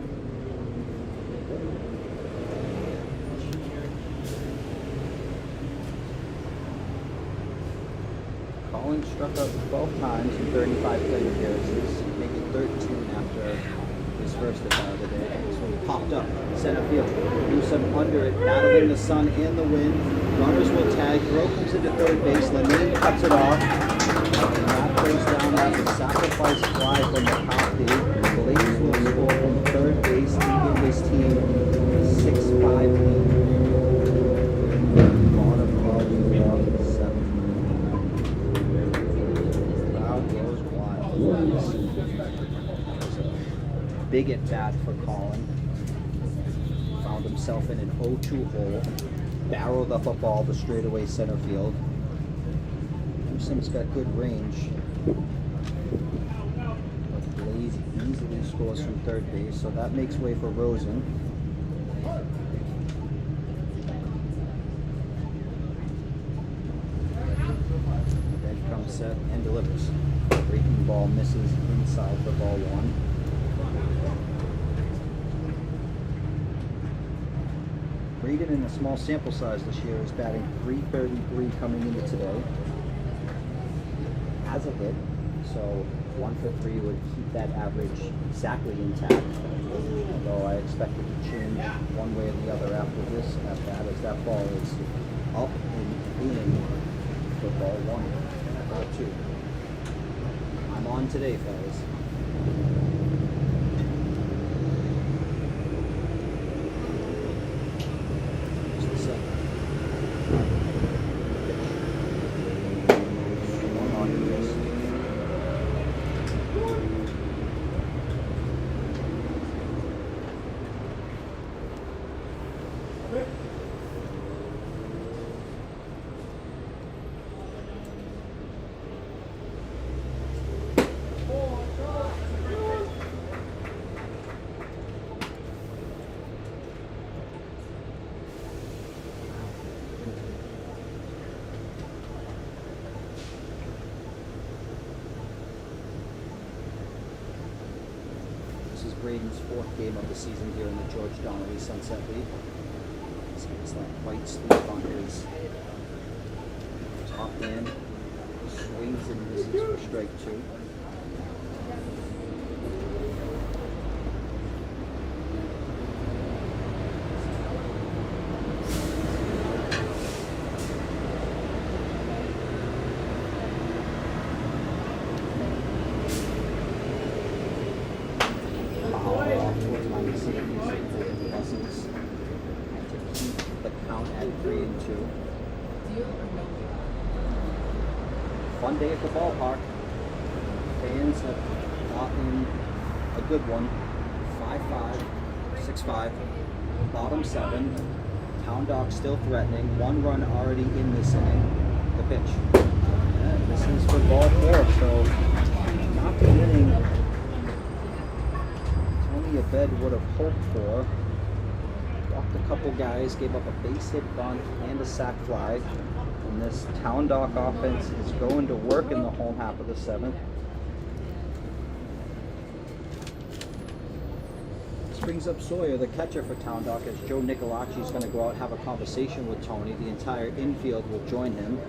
Collins struck out 12 times in 35 plate appearances, making 13 after his first at bat of the day. So he popped up, center field, Newsom under it, battling the sun and the wind. Runners will tag, throw comes into third base, Lemay cuts it off, and that goes down as a sacrifice fly from McCarthy. Blaze will score from third base to give his team a 6-5 lead. Bottom of the 7th. Crowd goes wild. Big at bat for Colin. Found himself in an 0-2 hole. Barreled up a ball to straightaway center field. Newsom's got good range. But Blaze easily scores from third base, so that makes way for Rosen. Then comes set and delivers. Breaking ball misses inside for ball 1. Braden, in a small sample size this year, is batting .333 coming into today. Has a hit, so 1 for 3 would keep that average exactly intact. Although I expect it to change one way or the other after this at bat, as That ball is up and in for ball one. Ball two. I'm on today, fellas. Just a second. One on this. This is Braden's fourth game of the season here in the George Donnelly Sunset League. So it's that white sleeve on his top end. Swings and misses for strike two. The count at 3-2. Fun day at the ballpark. Fans have gotten a good one. 5-5, 6-5, bottom seven. TOWNDOCK still threatening. 1 run already in this inning. The pitch. And this is for ball four, so not the inning Tony Abed would have hoped for. Walked a couple guys, gave up a base hit bunt and a sac fly. And this TOWNDOCK offense is going to work in the home half of the seventh. This brings up Sawyer, the catcher for TOWNDOCK, as Joe Nicolacci is going to go out and have a conversation with Tony. The entire infield will join him.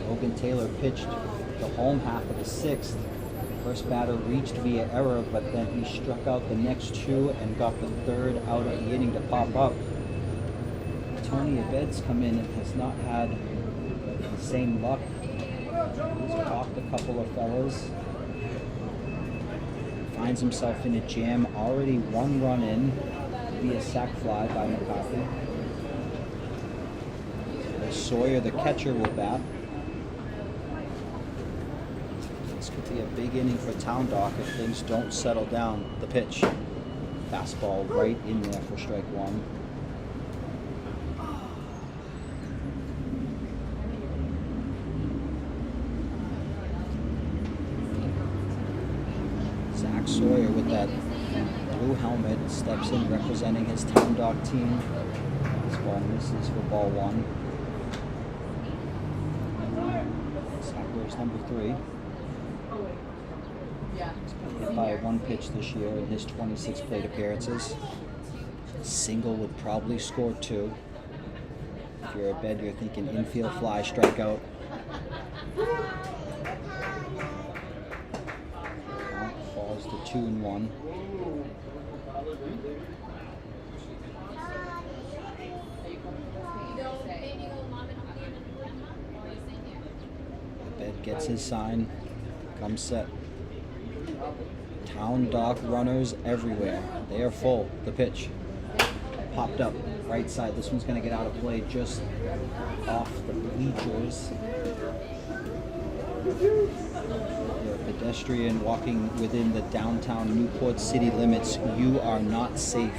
Logan Taylor pitched the home half of the sixth. First batter reached via error, but then he struck out the next two and got the third out of the inning to pop up. Tony Abed's come in and has not had the same luck. He's walked a couple of fellas. Finds himself in a jam, already 1 run in via sac fly by McCarthy. Sawyer, the catcher, will bat. This could be a big inning for TOWNDOCK if things don't settle down. The pitch. Fastball right in there for strike one. Zach Sawyer with that blue helmet steps in representing his TOWNDOCK team. This ball misses for ball one. Sackler's number 3. He's been hit by 1 pitch this year in his 26 plate appearances. Single would probably score 2. If you're a bed, you're thinking infield fly, strikeout. Count falls to 2-1. Bed gets his sign, comes set. TOWNDOCK runners everywhere. They are full. The pitch. Popped up right side. This one's going to get out of play just off the bleachers. You're a pedestrian walking within the downtown Newport City limits. You are not safe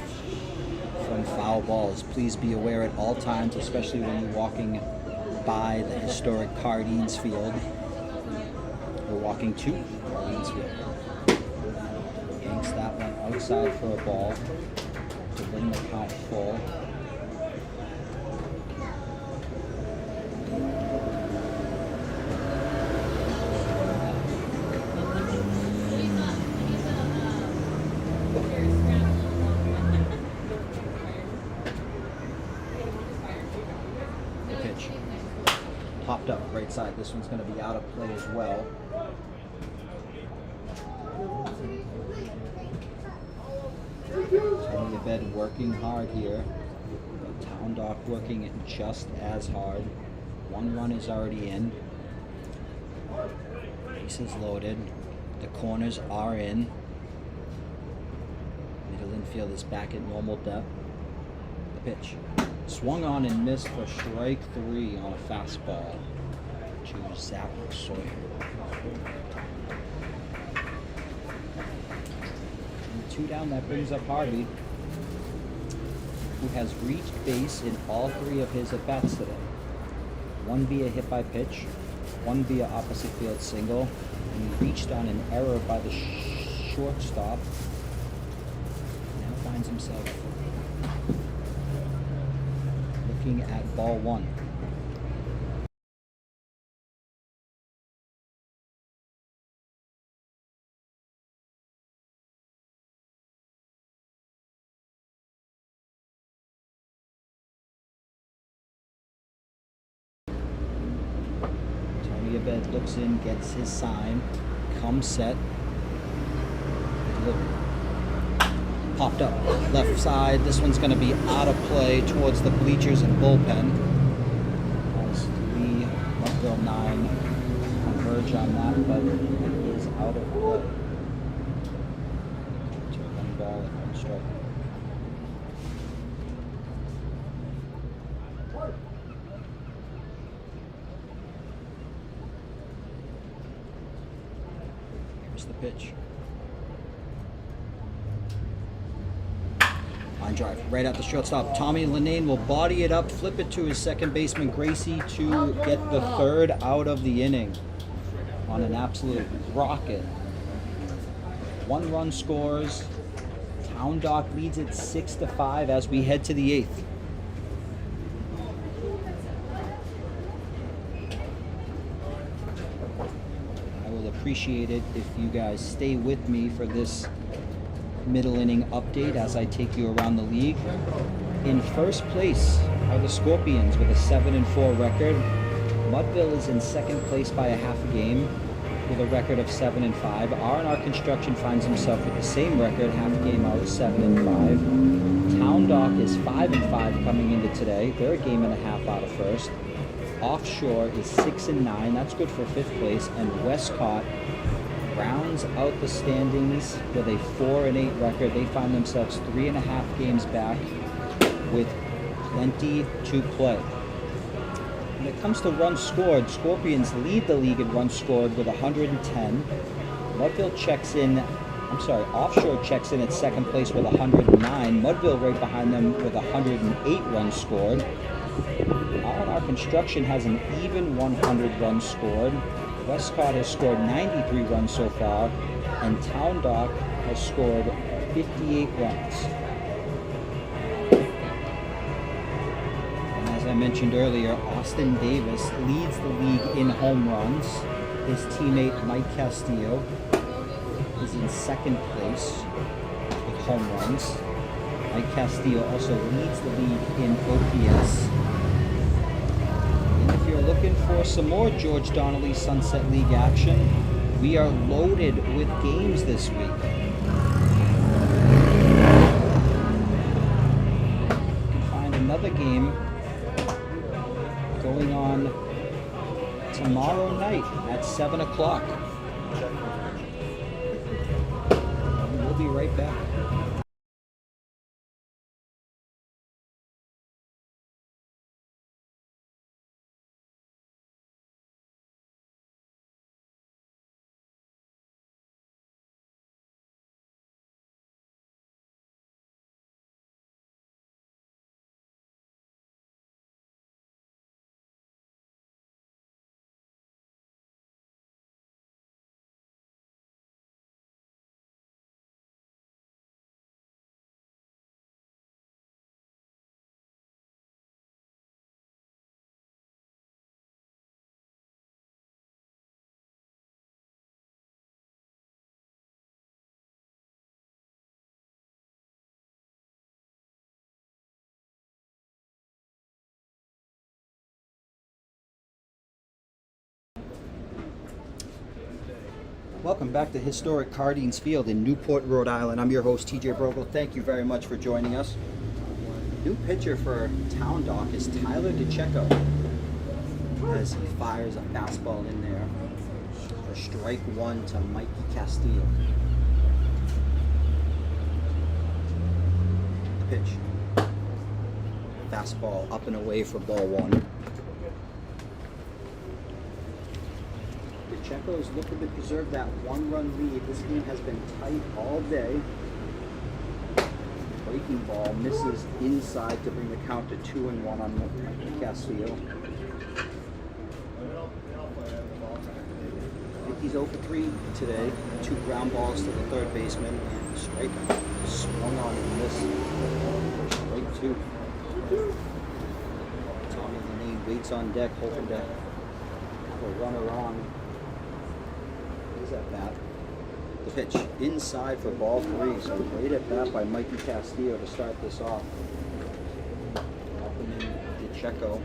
from foul balls. Please be aware at all times, especially when you're walking by the historic Cardines Field. We're walking to Cardines Field. Yanks that one outside for a ball to bring the count full. The pitch. Popped up right right side. This one's going to be out of play as well. Tony Abed working hard here. But TOWNDOCK working it just as hard. One run is already in. Bases loaded. The corners are in. Middle infield is back at normal depth. The pitch. Swung on and missed for strike 3 on a fastball to Zach Sawyer. And 2 down, that brings up Harvey, who has reached base in all 3 of his at-bats today. 1 via hit by pitch, 1 via opposite field single, and he reached on an error by the shortstop. Now finds himself looking at ball 1. Tony Abed looks in, gets his sign, comes set. Popped up left side. This one's going to be out of play towards the bleachers and bullpen. As 3, MUDVILLE 9 converge on that, but it is out of play. To 1 ball and 1 strike. Here's the pitch. Line drive right at the shortstop. Tommy Linane will body it up, flip it to his second baseman Gracie to get the 3rd out of the inning on an absolute rocket. 1 run scores. TOWNDOCK leads it 6-5 as we head to the 8th. I will appreciate it if you guys stay with me for this middle inning update as I take you around the league. In first place are the Scorpions with a 7-4 record. MUDVILLE is in second place by a half a game with a record of 7-5. R&R Construction finds himself with the same record, half a game out, 7-5. TOWNDOCK is 5-5 coming into today. They're a game and a half out of first. Offshore is 6-9. That's good for 5th place. And Westcott rounds out the standings with a 4-8 record. They find themselves 3.5 games back with plenty to play. When it comes to runs scored, Scorpions lead the league in runs scored with 110. MUDVILLE checks in, Offshore checks in at second place with 109. MUDVILLE right behind them with 108 runs scored. R&R Construction has an even 100 runs scored. Westcott has scored 93 runs so far, and TOWNDOCK has scored 58 runs. And as I mentioned earlier, Austin Davis leads the league in home runs. His teammate Mike Castillo is in second place with home runs. Mike Castillo also leads the league in OPS. If you're looking for some more George Donnelly Sunset League action, we are loaded with games this week. You can find another game going on tomorrow night at 7 o'clock. We'll be right back. Welcome back to historic Cardines Field in Newport, Rhode Island. I'm your host, TJ Brogle. Thank you very much for joining us. New pitcher for TOWNDOCK is Tyler DeCecco as he fires a fastball in there for strike one to Mikey Castillo. The pitch. Fastball up and away for ball one. DeCecco is looking to preserve that one-run lead. This game has been tight all day. Breaking ball misses inside to bring the count to 2-1 on Castillo. He's 0 for 3 today. 2 ground balls to the third baseman and a strikeout. Swung on and missed. Strike 2. Tommy Lanane waits on deck, hoping to have a runner on. At bat. The pitch inside for ball 3. So great at bat by Mikey Castillo to start this off. Opening DeCecco.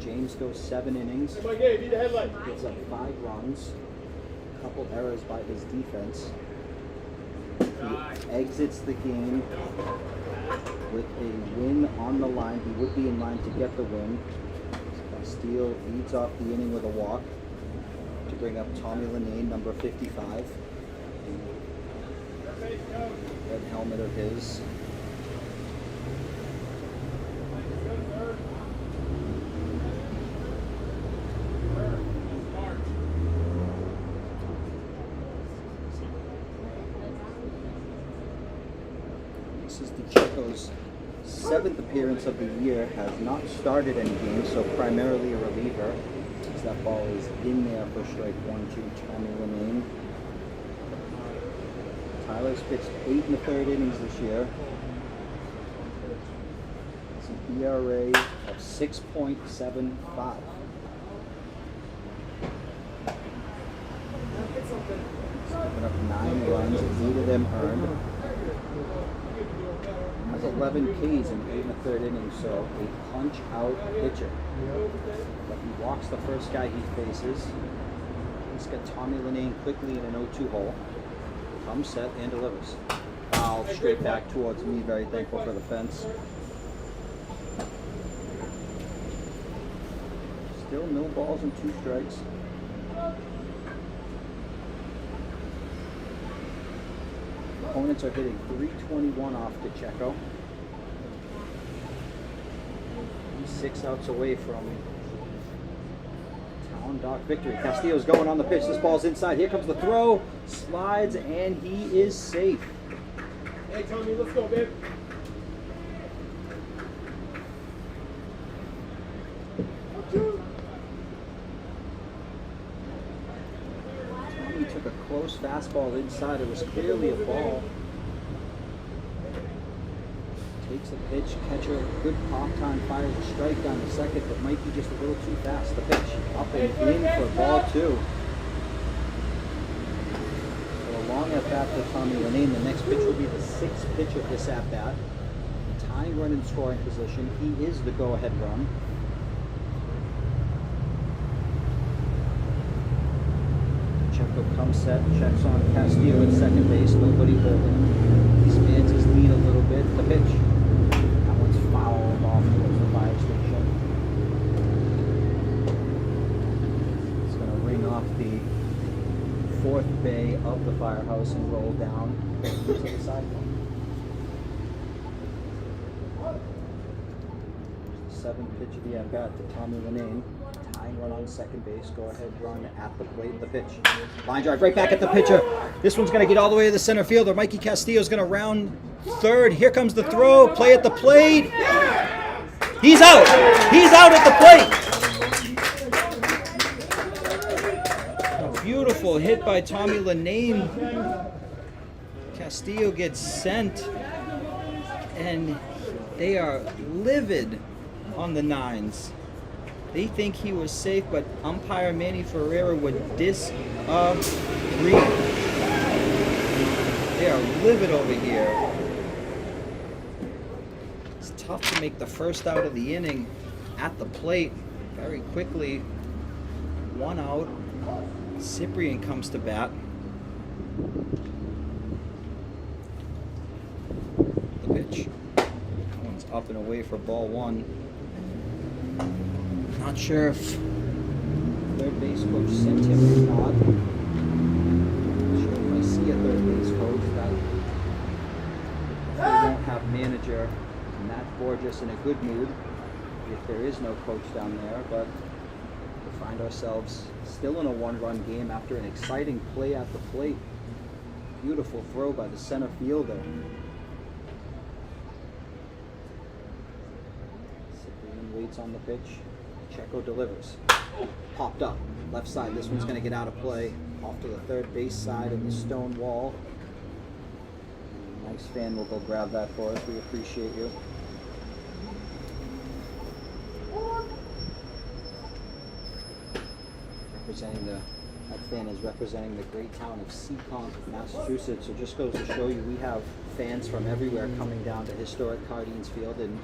James goes 7 innings. Gets up 5 runs. A couple errors by his defense. He exits the game with a win on the line. He would be in line to get the win. Steele leads off the inning with a walk to bring up Tommy Lanane, number 55. Red helmet of his. This is DeCecco's 7th appearance of the year, has not started any games, so primarily a reliever. As that ball is in there for strike 1 to Tommy Lanane. Tyler's pitched 8 1/3 innings this year. It's an ERA of 6.75. He's given up 9 runs, 8 of them earned. Has 11 Ks in 8 1/3 innings, so a punch-out pitcher. But he walks the first guy he faces. He's got Tommy Lanane quickly in an 0-2 hole. Comes set and delivers. Foul straight back towards me. Very thankful for the fence. Still no balls and 2 strikes. Opponents are hitting 321 off DeCecco. He's 6 outs away from TOWNDOCK victory. Castillo's going on the pitch. This ball's inside. Here comes the throw. Slides, and he is safe. Hey, Tommy, let's go, babe. Tommy took a close fastball inside. It was clearly a ball. Takes the pitch. Catcher, good pop time. Fires a strike down the second, but Mikey just a little too fast. The pitch up and in for ball 2. So a long at bat for Tommy Lanane. The next pitch will be the 6th pitch of this at bat. Tying run in scoring position. He is the go-ahead run. Checo comes set, checks on Castillo at second base, nobody holding. He spans his lead a little bit. The pitch. That one's fouled off towards the fire station. It's going to ring off the 4th bay of the firehouse and roll down to the sidewalk. 7th pitch of the at-bat to Tommy Lanane. Tying run on second base. Go ahead run at the plate. The pitch. Line drive right back at the pitcher. This one's going to get all the way to the center fielder. Mikey Castillo's going to round third. Here comes the throw. Play at the plate. He's out. He's out at the plate. A beautiful hit by Tommy Lanane. Castillo gets sent, and they are livid on the 9s. They think he was safe, but umpire Manny Ferreira would disagree. They are livid over here. It's tough to make the first out of the inning at the plate very quickly. 1 out. Cyprian comes to bat. The pitch. That one's up and away for ball 1. Not sure if third base coach sent him or not. Not sure if I see a third base coach. That we won't have manager Matt Borges in a good mood if there is no coach down there, but we find ourselves still in a 1-run game after an exciting play at the plate. Beautiful throw by the center fielder. Cyprian waits on the pitch. Checo delivers. Popped up. Left side. This one's going to get out of play. Off to the third base side of the stone wall. Nice fan will go grab that for us. We appreciate you. That fan is representing the great town of Seekonk, Massachusetts. So just goes to show you we have fans from everywhere coming down to historic Cardines Field in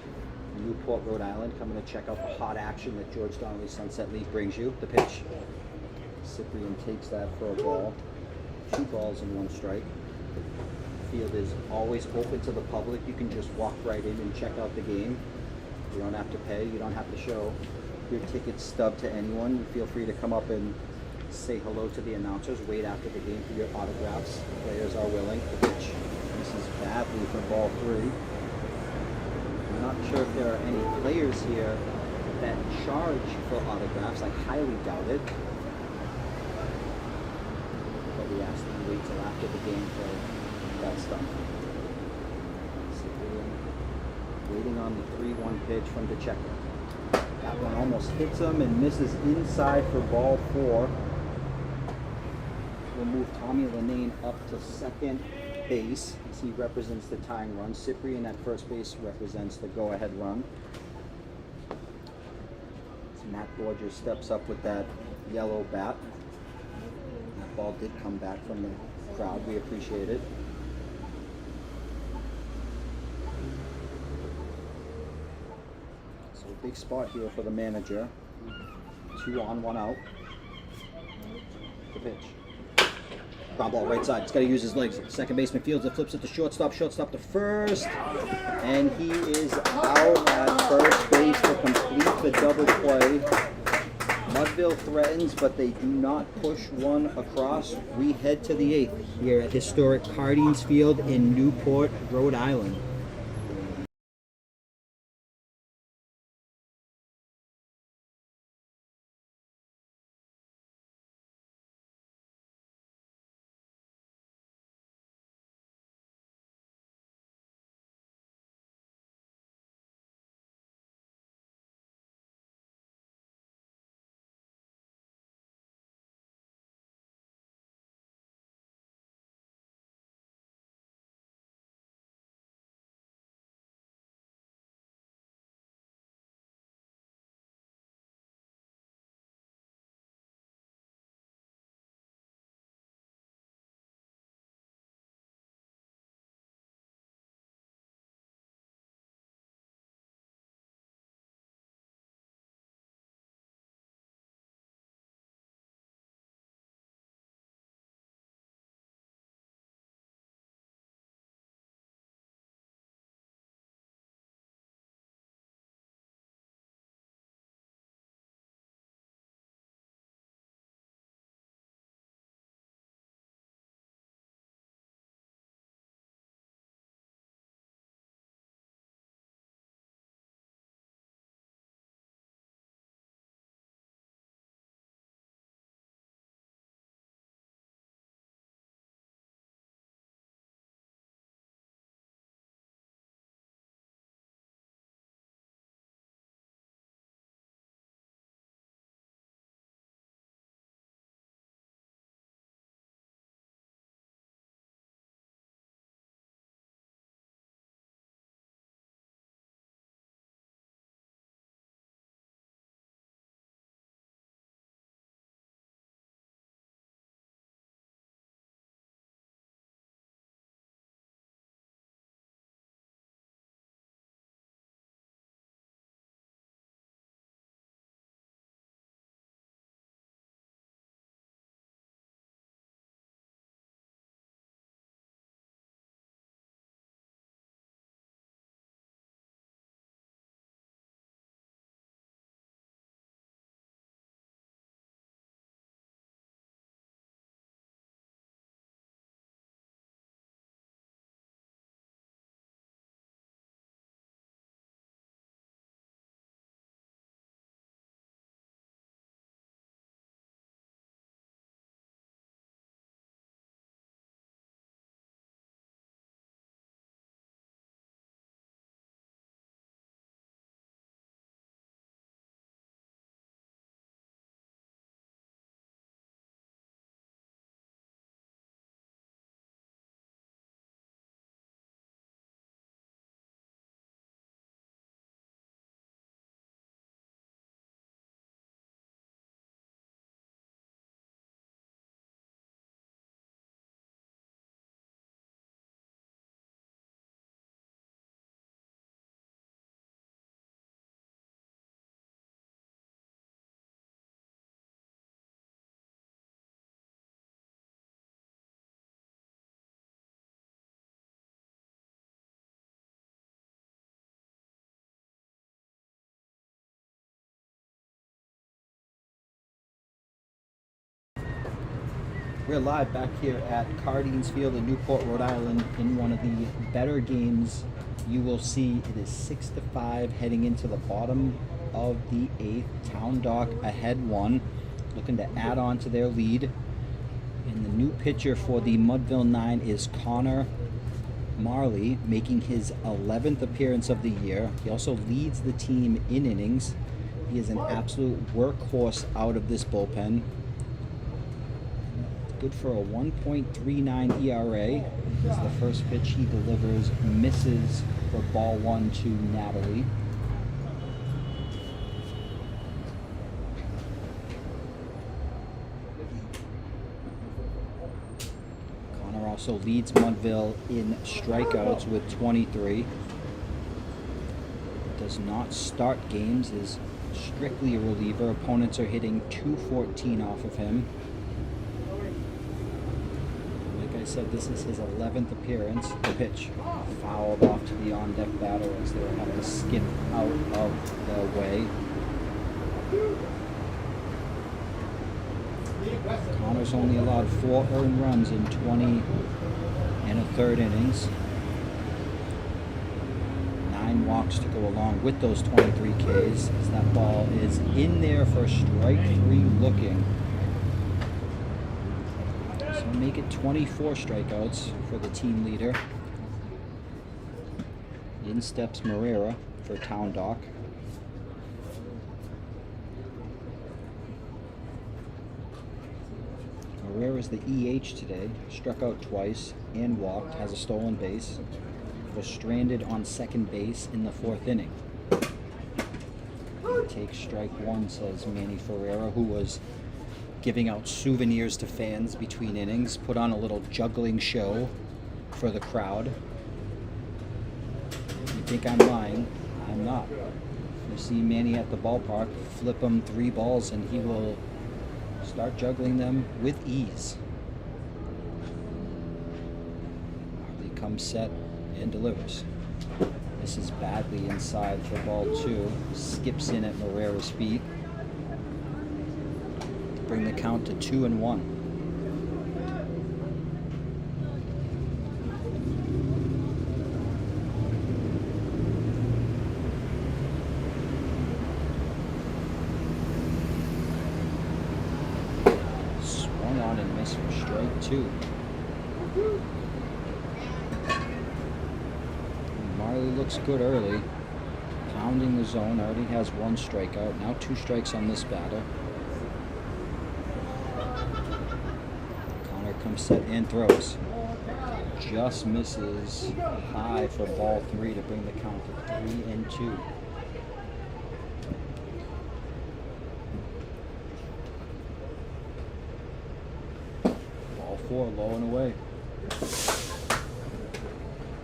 Newport, Rhode Island, coming to check out the hot action that George Donnelly Sunset League brings you. The pitch. Cyprian takes that for a ball. 2 balls and 1 strike. The field is always open to the public. You can just walk right in and check out the game. You don't have to pay. You don't have to show your ticket stub to anyone. You feel free to come up and say hello to the announcers. Wait after the game for your autographs. Players are willing. The pitch. This is badly for ball 3. I'm not sure if there are any players here that charge for autographs. I highly doubt it. But we ask that you wait till after the game for that stuff. Waiting on the 3-1 pitch from DeCecco. That one almost hits him and misses inside for ball 4. We'll move Tommy Linane up to second base as he represents the tying run. Cyprian at first base represents the go-ahead run. As Matt Borges steps up with that yellow bat. That ball did come back from the crowd. We appreciate it. So a big spot here for the manager. 2 on, 1 out. The pitch. Ground ball right side. He's got to use his legs. Second baseman fields it, flips it to shortstop. Shortstop to first. And he is out at first base to complete the double play. Mudville threatens, but they do not push one across. We head to the 8th here at historic Cardines Field in Newport, Rhode Island. We're live back here at Cardines Field in Newport, Rhode Island, in one of the better games you will see. It is 6-5 heading into the bottom of the 8th. TOWNDOCK ahead 1, looking to add on to their lead. And the new pitcher for the MUDVILLE 9 is Connor Marley, making his 11th appearance of the year. He also leads the team in innings. He is an absolute workhorse out of this bullpen. Good for a 1.39 ERA. As the first pitch he delivers misses for ball 1 to Natalie. Connor also leads MUDVILLE in strikeouts with 23. Does not start games, is strictly a reliever. Opponents are hitting .214 off of him. I said, this is his 11th appearance. The pitch fouled off to the on-deck batter as they will have to skip out of the way. Connor's only allowed 4 earned runs in 20 and a third innings. 9 walks to go along with those 23 Ks as that ball is in there for strike 3 looking. Make it 24 strikeouts for the team leader. In steps Marrera for TOWNDOCK. Marrera's the EH today. Struck out twice and walked. Has a stolen base. Was stranded on second base in the 4th inning. Take strike 1, says Manny Ferreira, who was giving out souvenirs to fans between innings, put on a little juggling show for the crowd. You think I'm lying? I'm not. You see Manny at the ballpark, flip him 3 balls and he will start juggling them with ease. He comes set and delivers. This is badly inside for ball 2. Skips in at Marrera's feet. Bring the count to 2-1. Swung on and missed for strike 2. Marley looks good early. Pounding the zone, already has 1 strikeout. Now 2 strikes on this batter. Comes set and throws. Just misses high for ball 3 to bring the count to 3-2. Ball 4 low and away.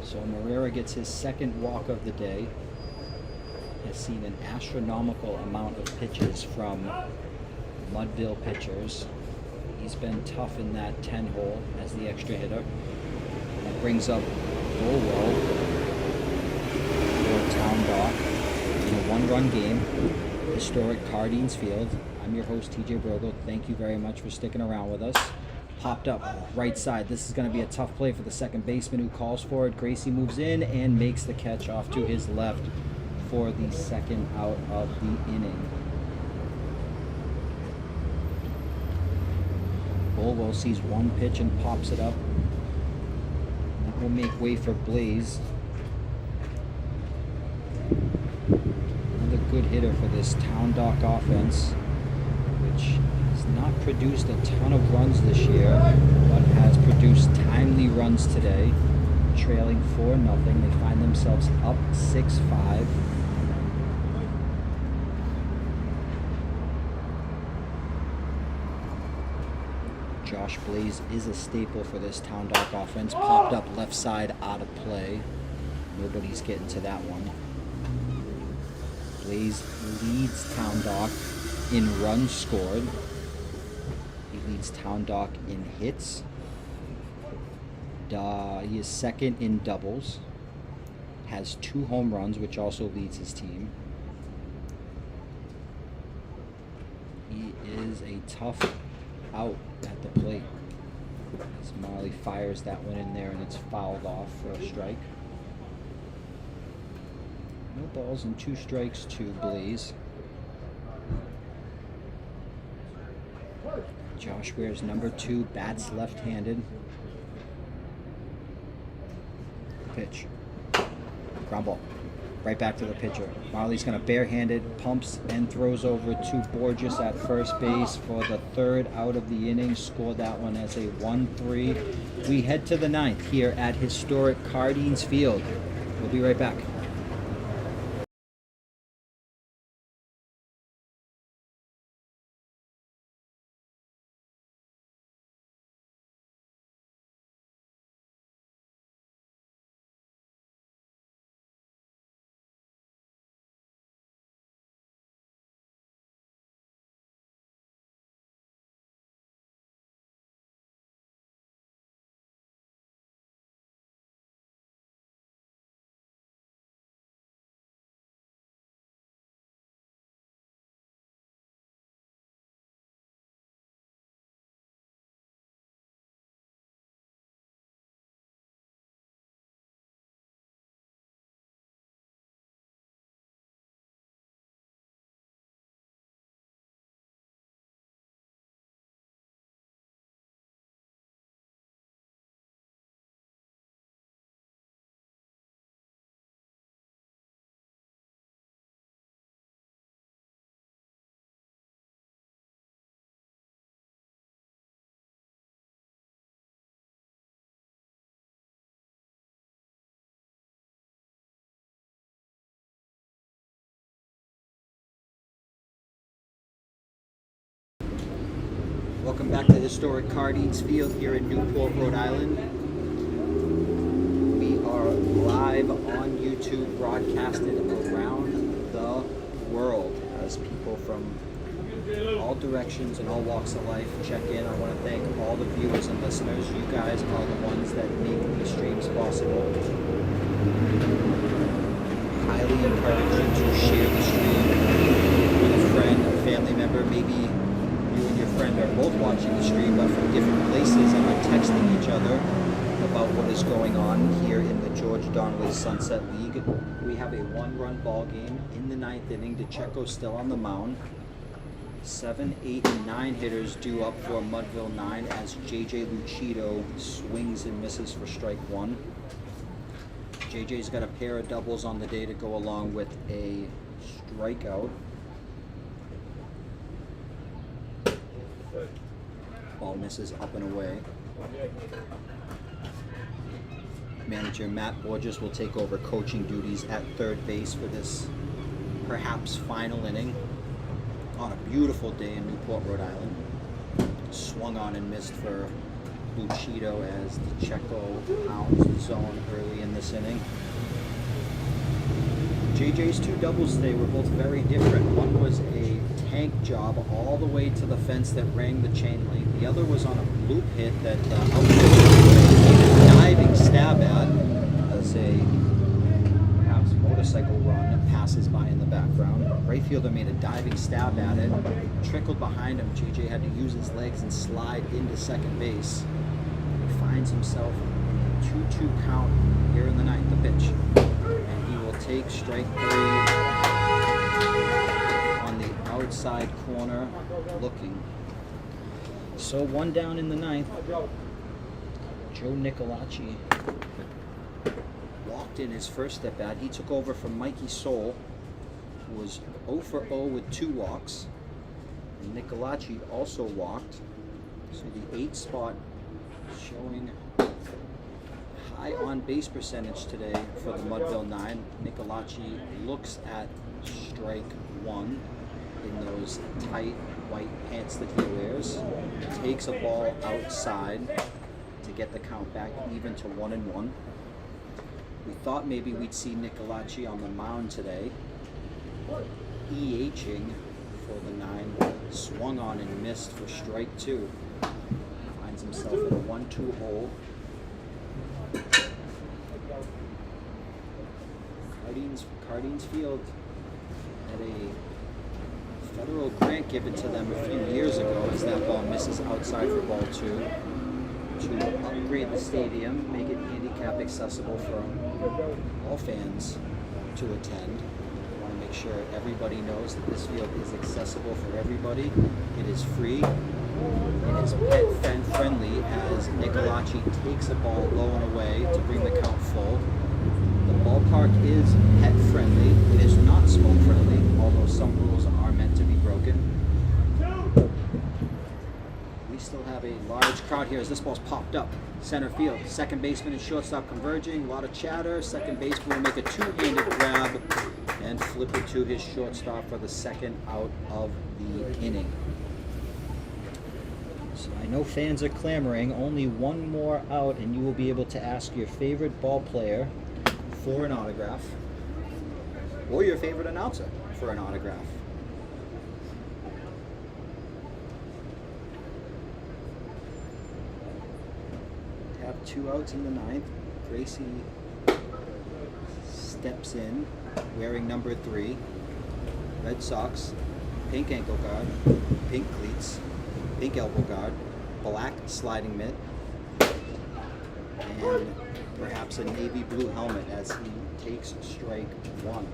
So Marrera gets his 2nd walk of the day. Has seen an astronomical amount of pitches from MUDVILLE pitchers. He's been tough in that 10 hole as the extra hitter. That brings up Bulwell for TOWNDOCK in a 1-run game. Historic Cardines Field. I'm your host, TJ BROGLE. Thank you very much for sticking around with us. Popped up right side. This is going to be a tough play for the second baseman who calls for it. Gracie moves in and makes the catch off to his left for the 2nd out of the inning. Bulwell sees 1 pitch and pops it up. That will make way for Blaze. Another good hitter for this TOWNDOCK offense, which has not produced a ton of runs this year, but has produced timely runs today. Trailing 4-0. They find themselves up 6-5. Josh Blaze is a staple for this TOWNDOCK offense. Popped up left side, out of play. Nobody's getting to that one. Blaze leads TOWNDOCK in runs scored. He leads TOWNDOCK in hits. He is 2nd in doubles. Has 2 home runs, which also leads his team. He is a tough out at the plate. As Marley fires that one in there and it's fouled off for a strike. No balls and 2 strikes to Blaze. Josh Ware's number 2, bats left-handed. Pitch. Ground ball. Right back to the pitcher. Marley's going to barehanded, pumps and throws over to Borges at first base for the 3rd out of the inning. Scored that one as a 1-3. We head to the 9th here at historic Cardines Field. We'll be right back. Welcome back to historic Cardines Field here in Newport, Rhode Island. We are live on YouTube, broadcasted around the world as people from all directions and all walks of life check in. I want to thank all the viewers and listeners. You guys are the ones that make the streams possible. Highly encourage you to share the stream with a friend, a family member, maybe you and your friend are both watching the stream but from different places and are texting each other about what is going on here in the George Donnelly Sunset League. We have a 1-run ball game in the 9th inning. DeCecco still on the mound. 7, 8, and 9 hitters due up for Mudville 9 as JJ Lucido swings and misses for strike 1. JJ's got a pair of doubles on the day to go along with a strikeout. Ball misses up and away. Manager Matt Borges will take over coaching duties at 3rd base for this perhaps final inning on a beautiful day in Newport, Rhode Island. Swung on and missed for Lucido as DeCecco pounds the zone early in this inning. JJ's 2 doubles today were both very different. One was a tank job all the way to the fence that rang the chain link. The other was on a loop hit that outfielder made a diving stab at as a perhaps motorcycle run passes by in the background. Right fielder made a diving stab at it, trickled behind him. JJ had to use his legs and slide into second base. He finds himself in a 2-2 count here in the 9th, the pitch. And he will take strike 3 on the outside corner looking. So 1 down in the 9th. Joe Nicolacci walked in his first at bat. He took over from Mikey Soul, who was 0 for 0 with 2 walks. And Nicolacci also walked. So the 8th spot showing high on base percentage today for the Mudville 9. Nicolacci looks at strike 1 in those tight white pants that he wears. Takes a ball outside to get the count back even to 1-1. We thought maybe we'd see Nicolacci on the mound today. EHing for the 9. Swung on and missed for strike 2. Finds himself in a 1-2 hole. Cardines Field had a federal grant given to them a few years ago as that ball misses outside for ball 2. to upgrade the stadium, make it handicap accessible for all fans to attend. We want to make sure everybody knows that this field is accessible for everybody. It is free. It is pet friendly as Nicolaci takes a ball low and away to bring the count full. The ballpark is pet friendly. It is not smoke friendly, although some rules are meant to be broken. We still have a large crowd here as this ball's popped up center field. Second baseman and shortstop converging. A lot of chatter. Second baseman will make a two-handed grab and flip it to his shortstop for the second out of the inning. So I know fans are clamoring. Only one more out, and you will be able to ask your favorite ball player for an autograph, or your favorite announcer for an autograph. Have 2 outs in the ninth. Gracie steps in wearing number 3. Red socks, pink ankle guard, pink cleats, pink elbow guard, black sliding mitt, and perhaps a navy blue helmet as he takes strike 1.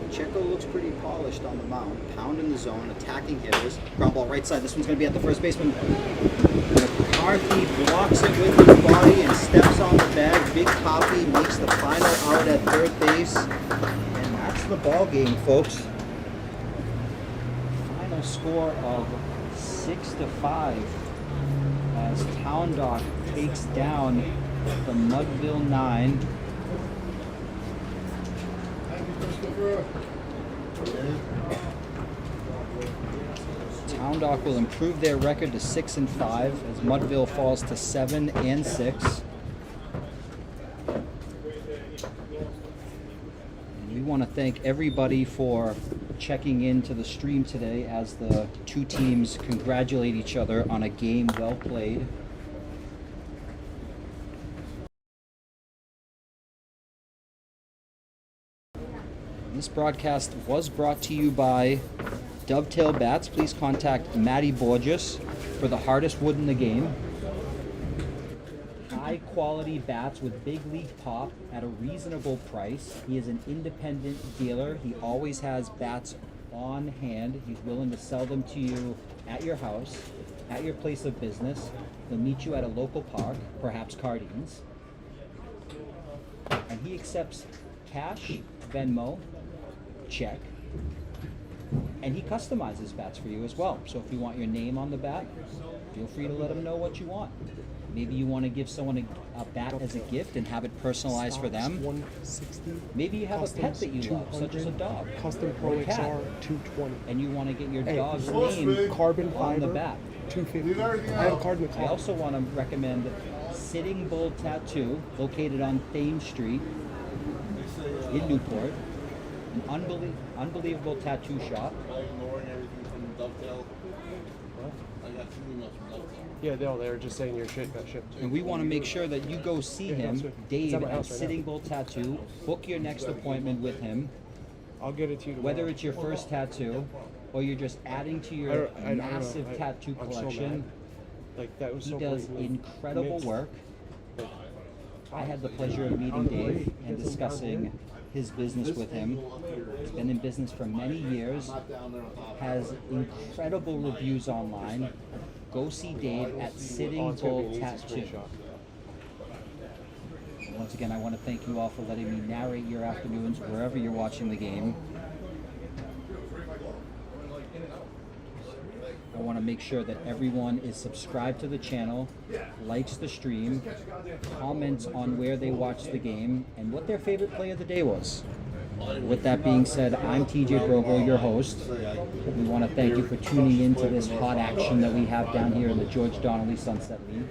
Pacheco looks pretty polished on the mound, pounding the zone, attacking hitters. Ground ball right side. This one's going to be at the first baseman. McCarthy blocks it with his body and steps on the bag. Big Poppy makes the final out at third base. And that's the ball game, folks. Final score of 6-5 as TOWNDOCK takes down the MUDVILLE 9. TOWNDOCK will improve their record to 6-5 as MUDVILLE falls to 7-6. And we want to thank everybody for checking into the stream today as the two teams congratulate each other on a game well played. This broadcast was brought to you by Dovetail Bats. Please contact Matty Borges for the hardest wood in the game. High quality bats with big league pop at a reasonable price. He is an independent dealer. He always has bats on hand. He's willing to sell them to you at your house, at your place of business. He'll meet you at a local park, perhaps Cardines. And he accepts cash, Venmo, check, and he customizes bats for you as well. So if you want your name on the bat, feel free to let him know what you want. Maybe you want to give someone a bat as a gift and have it personalized for them. 160. Maybe you have a pet that you love, such as a dog Custom Pro or a cat, XR 220. and you want to get your Hey, dog's close, name carbon on the fiber, bat. 250. I have a card in the I car. also want to recommend Sitting Bull Tattoo, located on Thames Street in Newport. An unbelievable tattoo shop. Am I ignoring everything from Dovetail? I got 2 emails from Dovetail. Yeah, they're just saying your shit got shipped. And we want to make sure that you go see Yeah, him, that's good. Dave, It's at my at house right Sitting now. Bull Tattoo. Book your next appointment with him. I'll get it to you tomorrow. Whether it's your first tattoo or you're just adding to your I don't know. massive tattoo I'm so collection, mad. Like that was he so does blatantly incredible mixed. work. I had the pleasure of meeting Dave and discussing his business with him. He's been in business for many years, has incredible reviews online. Go see Dave at Sitting Oh, it's gonna be Bull an easy Tattoo. screenshot. Once again, I want to thank you all for letting me narrate your afternoons wherever you're watching the game. I want to make sure that everyone is subscribed to the channel, likes the stream, comments on where they watched the game, and what their favorite play of the day was. With that being said, I'm TJ Brogle, your host. We want to thank you for tuning in to this hot action that we have down here in the George Donnelly Sunset League.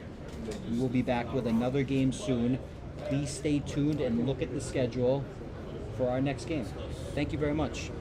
We will be back with another game soon. Please stay tuned and look at the schedule for our next game. Thank you very much.